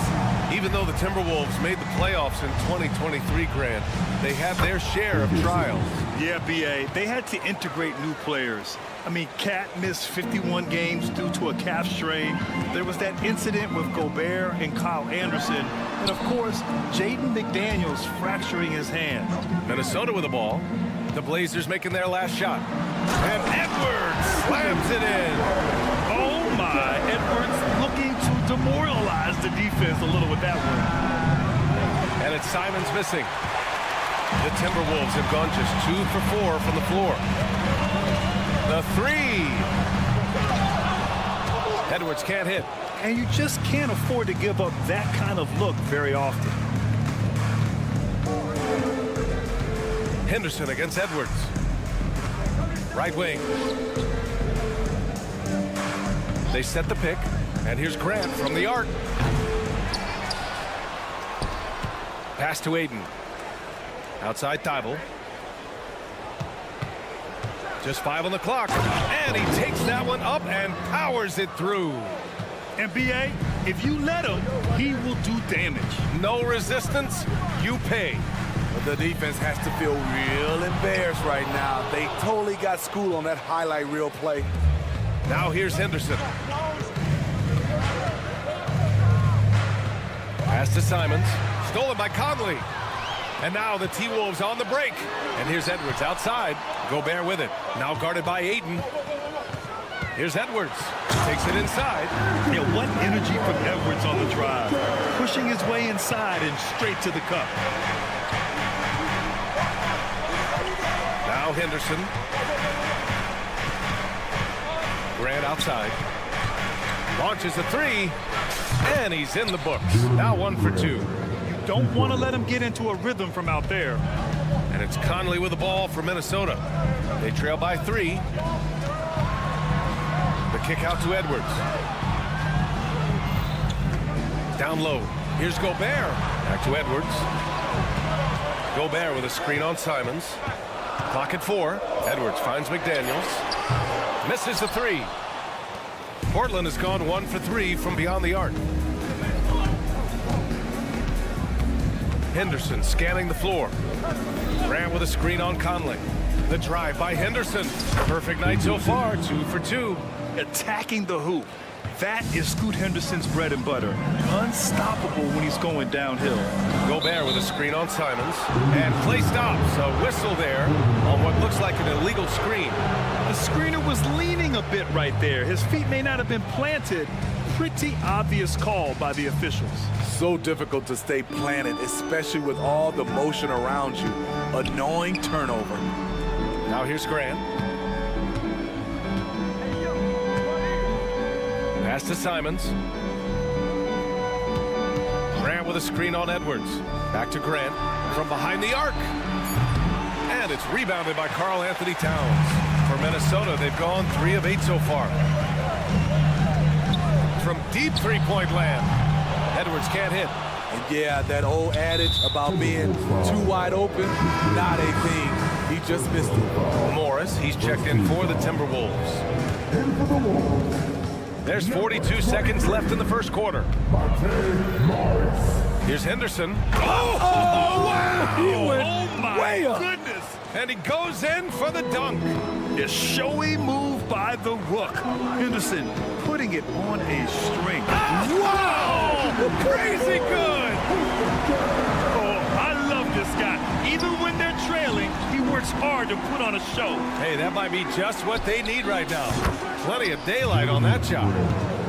Even though the Timberwolves made the playoffs in 2023, Grant, they had their share of trials. Yeah, B.A., they had to integrate new players. I mean, Cat missed 51 games due to a calf strain. There was that incident with Gobert and Kyle Anderson. And, of course, Jaden McDaniels fracturing his hand. Minnesota with the ball. The Blazers making their last shot. And Edwards slams it in. Oh, my. Edwards looking to demoralize the defense a little with that one. And it's Simons missing. The Timberwolves have gone just 2 for 4 from the floor. The three. Edwards can't hit. And you just can't afford to give up that kind of look very often. Henderson against Edwards. Right wing. They set the pick. And here's Grant from the arc. Pass to Ayton. Outside Thibault. Just 5 on the clock. And he takes that one up and powers it through. And B.A., if you let him, he will do damage. No resistance, you pay. But the defense has to feel real embarrassed right now. They totally got schooled on that highlight reel play. Now here's Henderson. Pass to Simons. Stolen by Conley. And now the T-Wolves on the break. And here's Edwards outside. Gobert with it. Now guarded by Ayton. Here's Edwards. Takes it inside. Yeah, what energy from Edwards on the drive. Pushing his way inside and straight to the cup. Now Henderson. Grant outside. Launches a three. And he's in the books. Now 1 for 2. Don't want to let him get into a rhythm from out there. And it's Conley with the ball for Minnesota. They trail by 3. The kick out to Edwards. Down low. Here's Gobert. Back to Edwards. Gobert with a screen on Simons. Clock at 4. Edwards finds McDaniels. Misses the 3. Portland has gone 1 for 3 from beyond the arc. Henderson scanning the floor. Grant with a screen on Conley. The drive by Henderson. Perfect night so far, 2 for 2. Attacking the hoop. That is Scoot Henderson's bread and butter. Unstoppable when he's going downhill. Gobert with a screen on Simons. And play stops. A whistle there on what looks like an illegal screen. The screener was leaning a bit right there. His feet may not have been planted. Pretty obvious call by the officials. So difficult to stay planted, especially with all the motion around you. Annoying turnover. Now here's Grant. Pass to Simons. Grant with a screen on Edwards. Back to Grant from behind the arc. And it's rebounded by Karl Anthony Towns. For Minnesota, they've gone 3 of 8 so far. From deep three-point land, Edwards can't hit. And yeah, that old adage about being too wide open, not a thing. He just missed it. Morris, he's checked in for the Timberwolves. There's 42 seconds left in the first quarter. Here's Henderson. Oh, wow! He went way up. Goodness. And he goes in for the dunk. A showy move by the Rook. Henderson putting it on a string. Wow! Crazy good! Oh, I love this guy. Even when they're trailing, he works hard to put on a show. Hey, that might be just what they need right now. Plenty of daylight on that shot.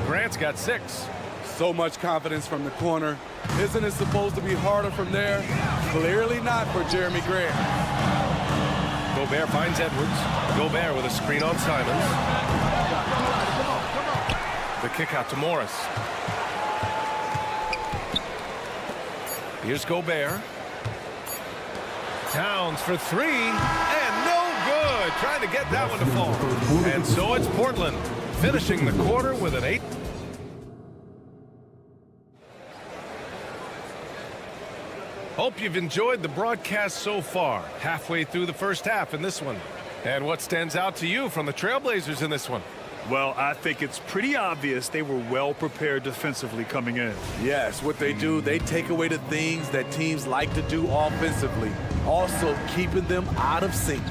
Grant's got 6. So much confidence from the corner. Isn't it supposed to be harder from there? Clearly not for Jeremy Grant. Gobert finds Edwards. Gobert with a screen on Simons. The kick out to Morris. Here's Gobert. Towns for 3, and no good. Trying to get that one to fall. And so it's Portland finishing the quarter with an 8. Hope you've enjoyed the broadcast so far. Halfway through the first half in this one. And what stands out to you from the Trailblazers in this one? Well, I think it's pretty obvious they were well prepared defensively coming in. Yes, what they do, they take away the things that teams like to do offensively, also keeping them out of sync.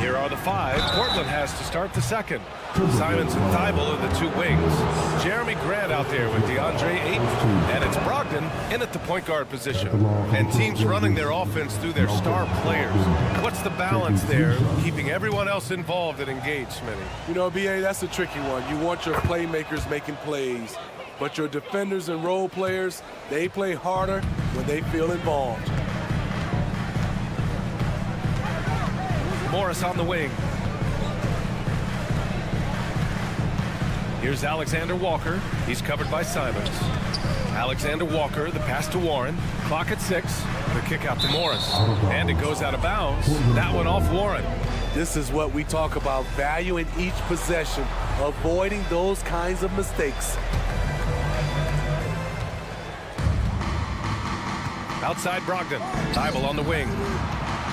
Here are the 5. Portland has to start the second. Simons and Thibault are the 2 wings. Jeremy Grant out there with DeAndre Ayton. And it's Brogdon in at the point guard position. And teams running their offense through their star players. What's the balance there, keeping everyone else involved and engaged, Smitty? You know, B.A., that's a tricky one. You want your playmakers making plays, but your defenders and role players, they play harder when they feel involved. Morris on the wing. Here's Alexander Walker. He's covered by Simons. Alexander Walker, the pass to Warren. Clock at 6. The kick out to Morris. And it goes out of bounds. That one off Warren. This is what we talk about, value in each possession, avoiding those kinds of mistakes. Outside Brogdon. Thibault on the wing.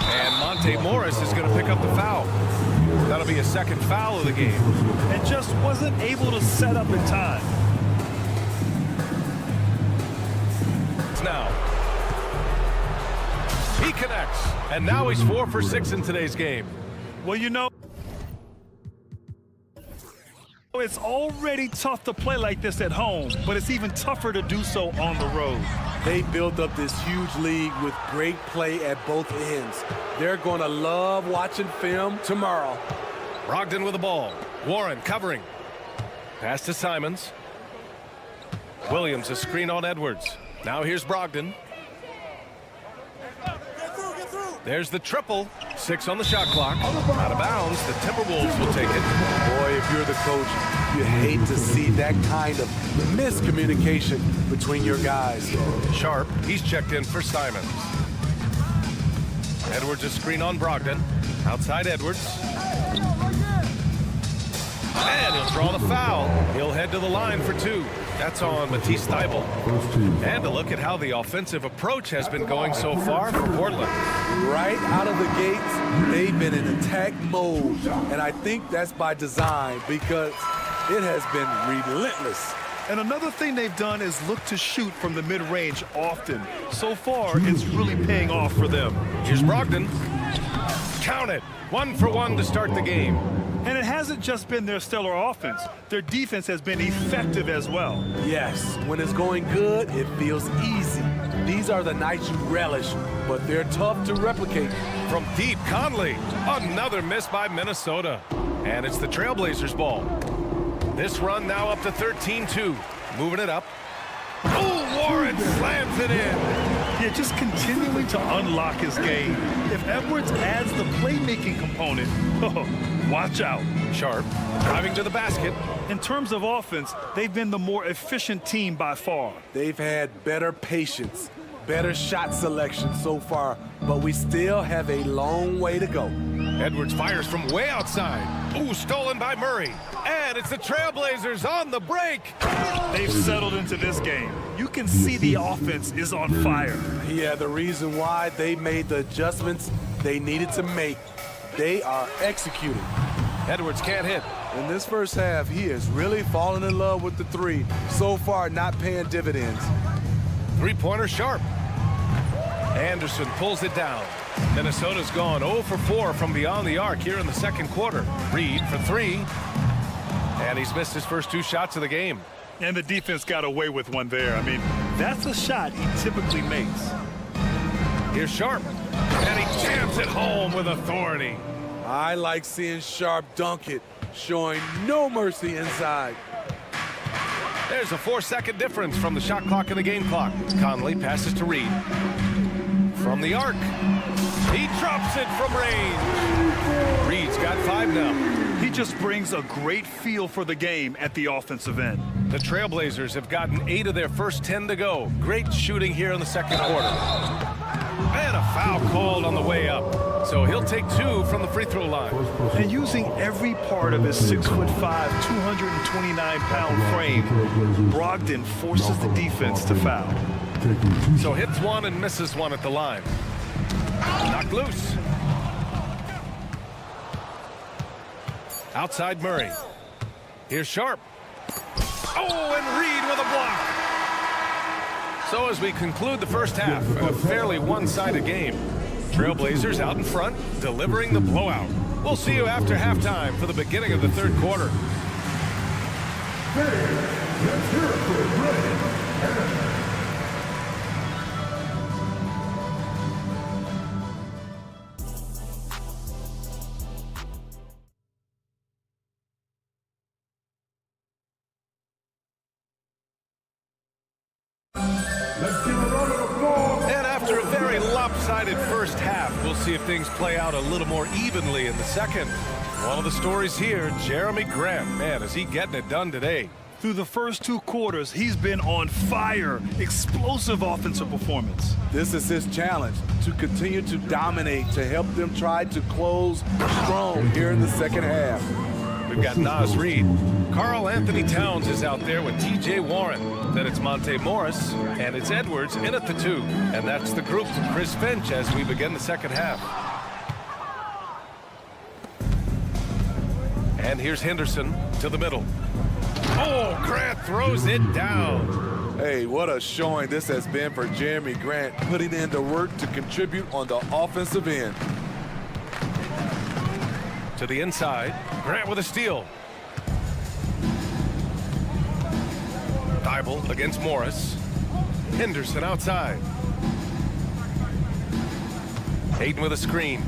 And Monte Morris is going to pick up the foul. That'll be a second foul of the game. And just wasn't able to set up in time. Now. He connects. And now he's 4 for 6 in today's game. Well, you know, it's already tough to play like this at home, but it's even tougher to do so on the road. They built up this huge league with great play at both ends. They're going to love watching film tomorrow. Brogdon with the ball. Warren covering. Pass to Simons. Williams a screen on Edwards. Now here's Brogdon. There's the triple. 6 on the shot clock. Out of bounds. The Timberwolves will take it. Boy, if you're the coach, you hate to see that kind of miscommunication between your guys. Sharp, he's checked in for Simons. Edwards a screen on Brogdon. Outside Edwards. And he'll draw the foul. He'll head to the line for 2. That's on Matisse Thybulle. And a look at how the offensive approach has been going so far for Portland. Right out of the gates, they've been in attack mode. And I think that's by design because it has been relentless. And another thing they've done is look to shoot from the mid-range often. So far, it's really paying off for them. Here's Brogdon. Count it. 1 for 1 to start the game. And it hasn't just been their stellar offense. Their defense has been effective as well. Yes, when it's going good, it feels easy. These are the nights you relish, but they're tough to replicate. From deep, Conley. Another miss by Minnesota. And it's the Trailblazers' ball. This run now up to 13-2. Moving it up. Oh, Warren slams it in. Yeah, just continuing to unlock his game. If Edwards adds the playmaking component, watch out. Sharp driving to the basket. In terms of offense, they've been the more efficient team by far. They've had better patience, better shot selection so far, but we still have a long way to go. Edwards fires from way outside. Ooh, stolen by Murray. And it's the Trailblazers on the break. They've settled into this game. You can see the offense is on fire. Yeah, the reason why they made the adjustments they needed to make. They are executing. Edwards can't hit. In this first half, he is really falling in love with the three. So far, not paying dividends. Three-pointer Sharp. Anderson pulls it down. Minnesota's gone 0 for 4 from beyond the arc here in the second quarter. Reed for 3. And he's missed his first 2 shots of the game. And the defense got away with one there. I mean, that's a shot he typically makes. Here's Sharp. And he jams it home with authority. I like seeing Sharp dunk it, showing no mercy inside. There's a 4-second difference from the shot clock and the game clock. Conley passes to Reed. From the arc. He drops it from range. Reed's got 5 now. He just brings a great feel for the game at the offensive end. The Trailblazers have gotten 8 of their first 10 to go. Great shooting here in the second quarter. And a foul called on the way up. So he'll take 2 from the free throw line. And using every part of his 6'5", 229-pound frame, Brogdon forces the defense to foul. So hits 1 and misses 1 at the line. Knocked loose. Outside Murray. Here's Sharp. Oh, and Reed with a block. So as we conclude the first half, a fairly one-sided game. Trailblazers out in front, delivering the blowout. We'll see you after halftime for the beginning of the third quarter. Let's hear it for Red. And after a very lopsided first half, we'll see if things play out a little more evenly in the second. One of the stories here, Jeremy Grant. Man, is he getting it done today. Through the first 2 quarters, he's been on fire. Explosive offensive performance. This is his challenge, to continue to dominate, to help them try to close strong here in the second half. We've got Naz Reid. Karl Anthony Towns is out there with T.J. Warren. Then it's Monte Morris, and it's Edwards in at the 2. And that's the group for Chris Finch as we begin the second half. And here's Henderson to the middle. Oh, Grant throws it down. Hey, what a showing this has been for Jeremy Grant, putting in the work to contribute on the offensive end. To the inside, Grant with a steal. Thibault against Morris. Henderson outside. Hayden with a screen.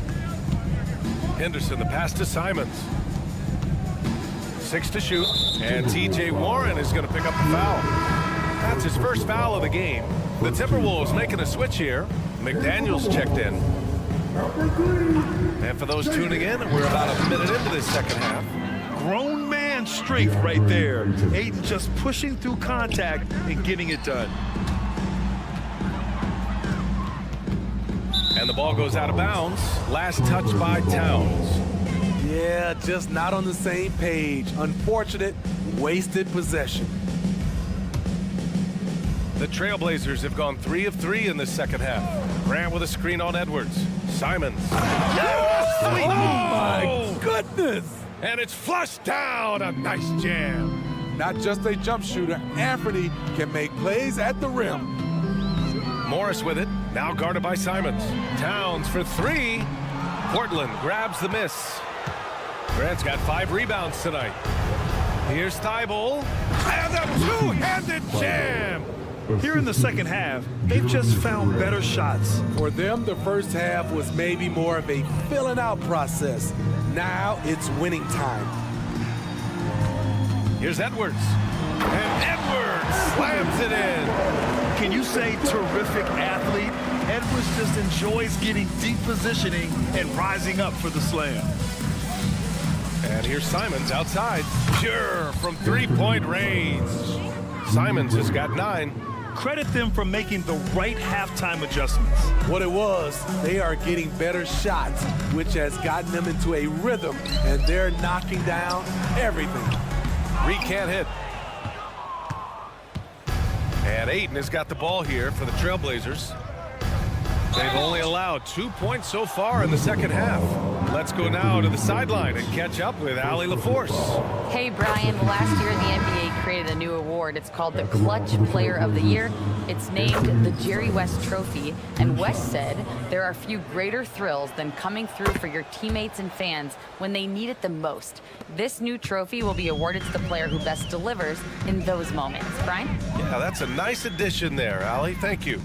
Henderson, the pass to Simons. 6 to shoot, and T.J. Warren is going to pick up the foul. That's his first foul of the game. The Timberwolves making a switch here. McDaniels checked in. And for those tuning in, we're about a minute into this second half. Grown man strength right there. Hayden just pushing through contact and getting it done. And the ball goes out of bounds. Last touch by Towns. Yeah, just not on the same page. Unfortunate, wasted possession. The Trailblazers have gone 3 of 3 in this second half. Grant with a screen on Edwards. Simons. Yes! Oh, my goodness! And it's flushed down. A nice jam. Not just a jump shooter, Anthony can make plays at the rim. Morris with it. Now guarded by Simons. Towns for 3. Portland grabs the miss. Grant's got 5 rebounds tonight. Here's Thibault. And a two-handed jam. Here in the second half, they've just found better shots. For them, the first half was maybe more of a filling out process. Now it's winning time. Here's Edwards. And Edwards slams it in. Can you say terrific athlete? Edwards just enjoys getting deep positioning and rising up for the slam. And here's Simons outside. Pure from three-point range. Simons has got 9. Credit them for making the right halftime adjustments. What it was, they are getting better shots, which has gotten them into a rhythm, and they're knocking down everything. Reed can't hit. And Ayton has got the ball here for the Trailblazers. They've only allowed 2 points so far in the second half. Let's go now to the sideline and catch up with Allie LaForce. Hey, Brian, last year the NBA created a new award. It's called the Clutch Player of the Year. It's named the Jerry West Trophy. And West said there are few greater thrills than coming through for your teammates and fans when they need it the most. This new trophy will be awarded to the player who best delivers in those moments. Brian? Yeah, that's a nice addition there, Allie. Thank you.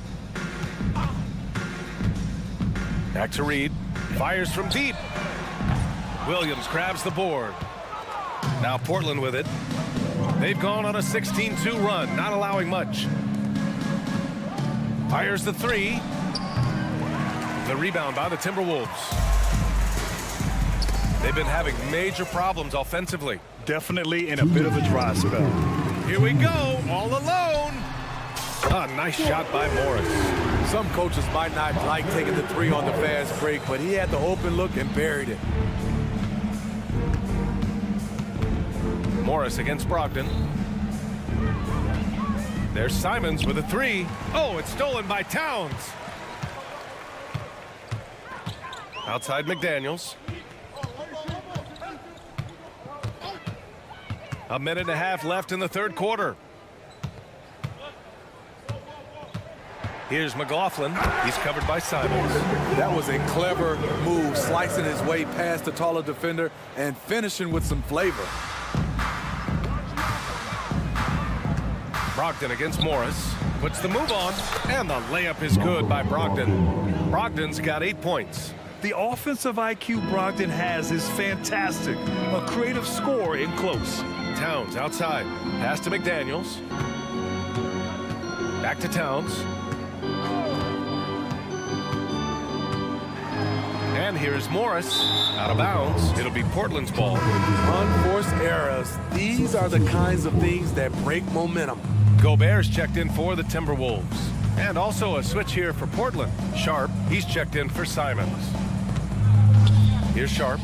Back to Reed. Fires from deep. Williams grabs the board. Now Portland with it. They've gone on a 16-2 run, not allowing much. Fires the 3. The rebound by the Timberwolves. They've been having major problems offensively. Definitely in a bit of a dry spell. Here we go, all alone. A nice shot by Morris. Some coaches might not like taking the 3 on the fast break, but he had the open look and buried it. Morris against Brogdon. There's Simons with a 3. Oh, it's stolen by Towns. Outside McDaniels. A minute and a half left in the third quarter. Here's McLaughlin. He's covered by Simons. That was a clever move, slicing his way past the taller defender and finishing with some flavor. Brogdon against Morris. Puts the move on, and the layup is good by Brogdon. Brogdon's got 8 points. The offensive IQ Brogdon has is fantastic. A creative scorer in close. Towns outside. Pass to McDaniels. Back to Towns. And here's Morris. Out of bounds. It'll be Portland's ball. Unforced errors. These are the kinds of things that break momentum. Gobert's checked in for the Timberwolves. And also a switch here for Portland. Sharp, he's checked in for Simons. Here's Sharp.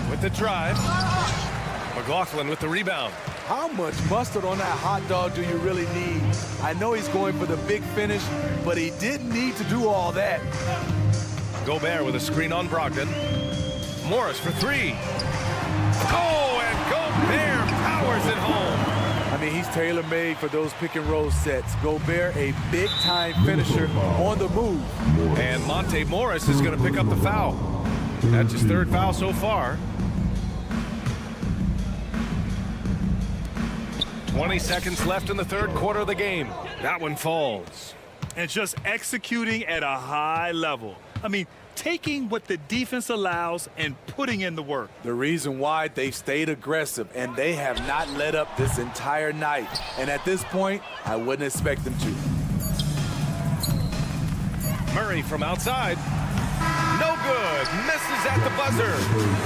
With the drive. McLaughlin with the rebound. How much mustard on that hot dog do you really need? I know he's going for the big finish, but he didn't need to do all that. Gobert with a screen on Brogdon. Morris for 3. Oh, and Gobert powers it home. I mean, he's tailor-made for those pick-and-roll sets. Gobert, a big-time finisher on the move. And Monte Morris is going to pick up the foul. That's his 3rd foul so far. 20 seconds left in the third quarter of the game. That one falls. And just executing at a high level. I mean, taking what the defense allows and putting in the work. The reason why they've stayed aggressive, and they have not let up this entire night. And at this point, I wouldn't expect them to. Murray from outside. No good. Misses at the buzzer.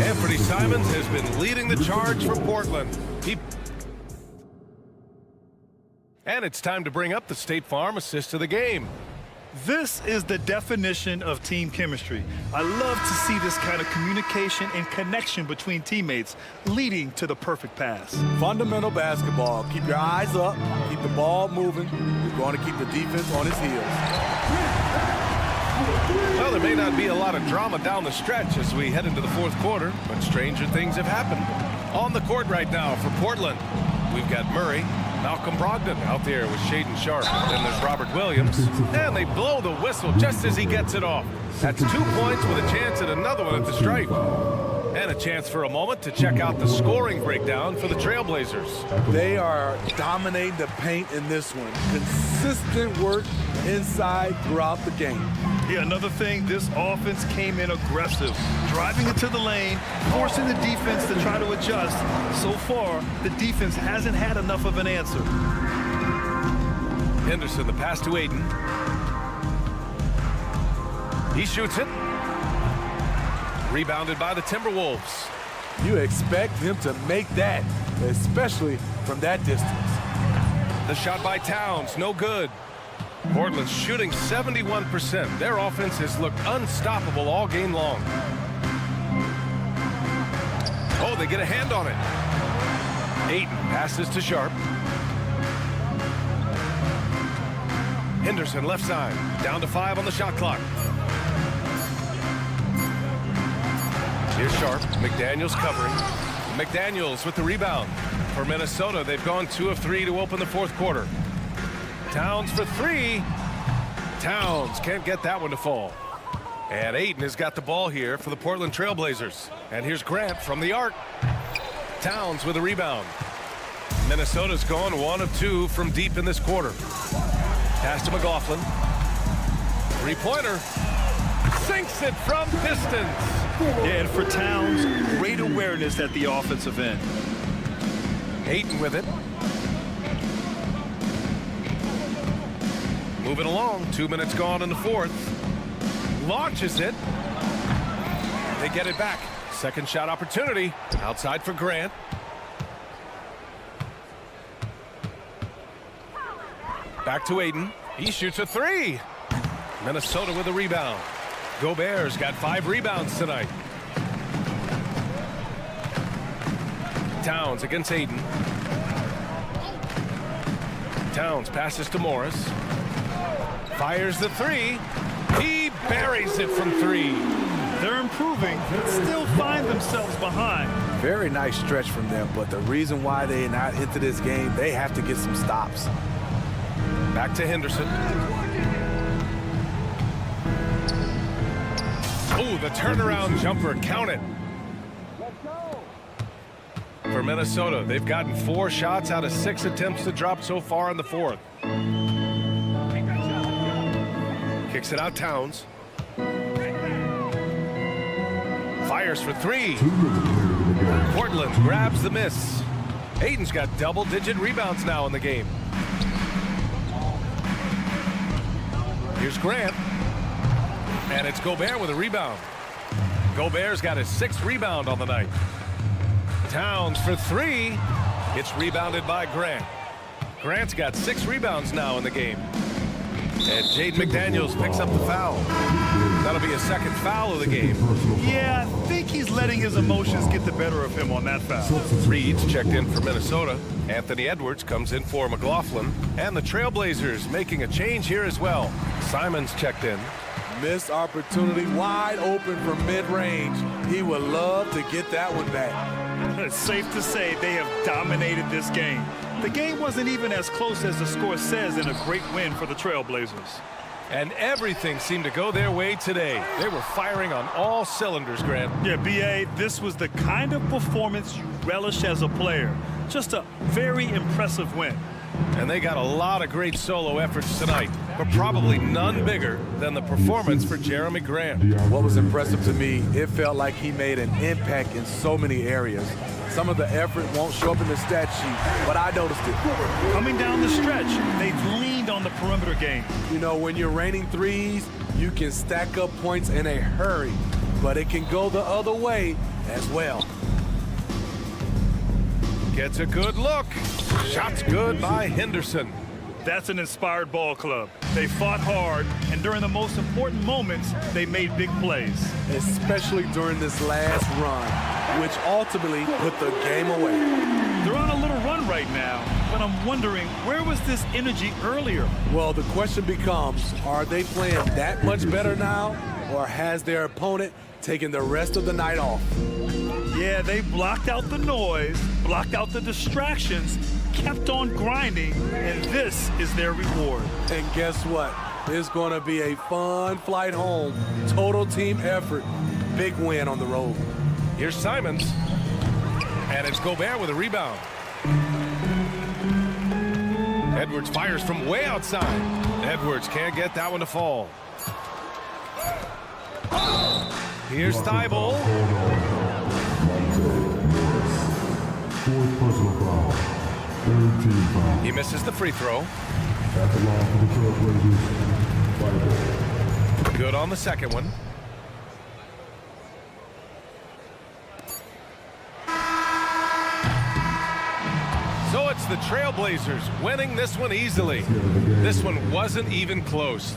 Anthony Simons has been leading the charge for Portland. And it's time to bring up the State Farm assist of the game. This is the definition of team chemistry. I love to see this kind of communication and connection between teammates leading to the perfect pass. Fundamental basketball. Keep your eyes up. Keep the ball moving. You're going to keep the defense on its heels. Well, there may not be a lot of drama down the stretch as we head into the fourth quarter, but stranger things have happened. On the court right now for Portland, we've got Murray, Malcolm Brogdon out there with Shaden Sharp. Then there's Robert Williams. And they blow the whistle just as he gets it off. That's 2 points with a chance at another one at the stripe. And a chance for a moment to check out the scoring breakdown for the Trailblazers. They are dominating the paint in this one. Consistent work inside throughout the game. Yeah, another thing, this offense came in aggressive, driving into the lane, forcing the defense to try to adjust. So far, the defense hasn't had enough of an answer. Henderson, the pass to Aiden. He shoots it. Rebounded by the Timberwolves. You expect him to make that, especially from that distance. The shot by Towns, no good. Portland's shooting 71%. Their offense has looked unstoppable all game long. Oh, they get a hand on it. Ayton passes to Sharp. Henderson left side, down to 5 on the shot clock. Here's Sharp. McDaniels covering. McDaniels with the rebound. For Minnesota, they've gone 2 of 3 to open the fourth quarter. Towns for 3. Towns can't get that one to fall. And Ayton has got the ball here for the Portland Trailblazers. And here's Grant from the arc. Towns with a rebound. Minnesota's gone 1 of 2 from deep in this quarter. Pass to McLaughlin. Three-pointer. Sinks it from distance. Yeah, and for Towns, great awareness at the offensive end. Ayton with it. Moving along, 2 minutes gone in the fourth. Launches it. They get it back. Second shot opportunity. Outside for Grant. Back to Ayton. He shoots a 3. Minnesota with a rebound. Gobert's got 5 rebounds tonight. Towns against Ayton. Towns passes to Morris. Fires the 3. He buries it from 3. They're improving, but still find themselves behind. Very nice stretch from them, but the reason why they're not into this game, they have to get some stops. Back to Henderson. Oh, the turnaround jumper, count it. For Minnesota, they've gotten 4 shots out of 6 attempts to drop so far in the fourth. Kicks it out, Towns. Fires for 3. Portland grabs the miss. Ayton's got double-digit rebounds now in the game. Here's Grant. And it's Gobert with a rebound. Gobert's got his 6th rebound on the night. Towns for 3. It's rebounded by Grant. Grant's got 6 rebounds now in the game. And Jaden McDaniels picks up the foul. That'll be a 2nd foul of the game. Yeah, I think he's letting his emotions get the better of him on that foul. Reed's checked in for Minnesota. Anthony Edwards comes in for McLaughlin. And the Trailblazers making a change here as well. Simon's checked in. Missed opportunity, wide open from mid-range. He would love to get that one back. It's safe to say they have dominated this game. The game wasn't even as close as the score says in a great win for the Trailblazers. And everything seemed to go their way today. They were firing on all cylinders, Grant. Yeah, B.A., this was the kind of performance you relish as a player. Just a very impressive win. And they got a lot of great solo efforts tonight, but probably none bigger than the performance for Jeremy Grant. What was impressive to me, it felt like he made an impact in so many areas. Some of the effort won't show up in the stat sheet, but I noticed it. Coming down the stretch, they've leaned on the perimeter game. You know, when you're raining threes, you can stack up points in a hurry, but it can go the other way as well. Gets a good look. Shot's good by Henderson. That's an inspired ball club. They fought hard, and during the most important moments, they made big plays. Especially during this last run, which ultimately put the game away. They're on a little run right now, but I'm wondering, where was this energy earlier? Well, the question becomes, are they playing that much better now, or has their opponent taken the rest of the night off? Yeah, they blocked out the noise, blocked out the distractions, kept on grinding, and this is their reward. And guess what? It's going to be a fun flight home. Total team effort. Big win on the road. Here's Simons. And it's Gobert with a rebound. Edwards fires from way outside. Edwards can't get that one to fall. Here's Thibault. Fourth personal foul. Third team foul. He misses the free throw. At the line for the Trailblazers. Thibault. Good on the second one. So it's the Trailblazers winning this one easily. This one wasn't even close.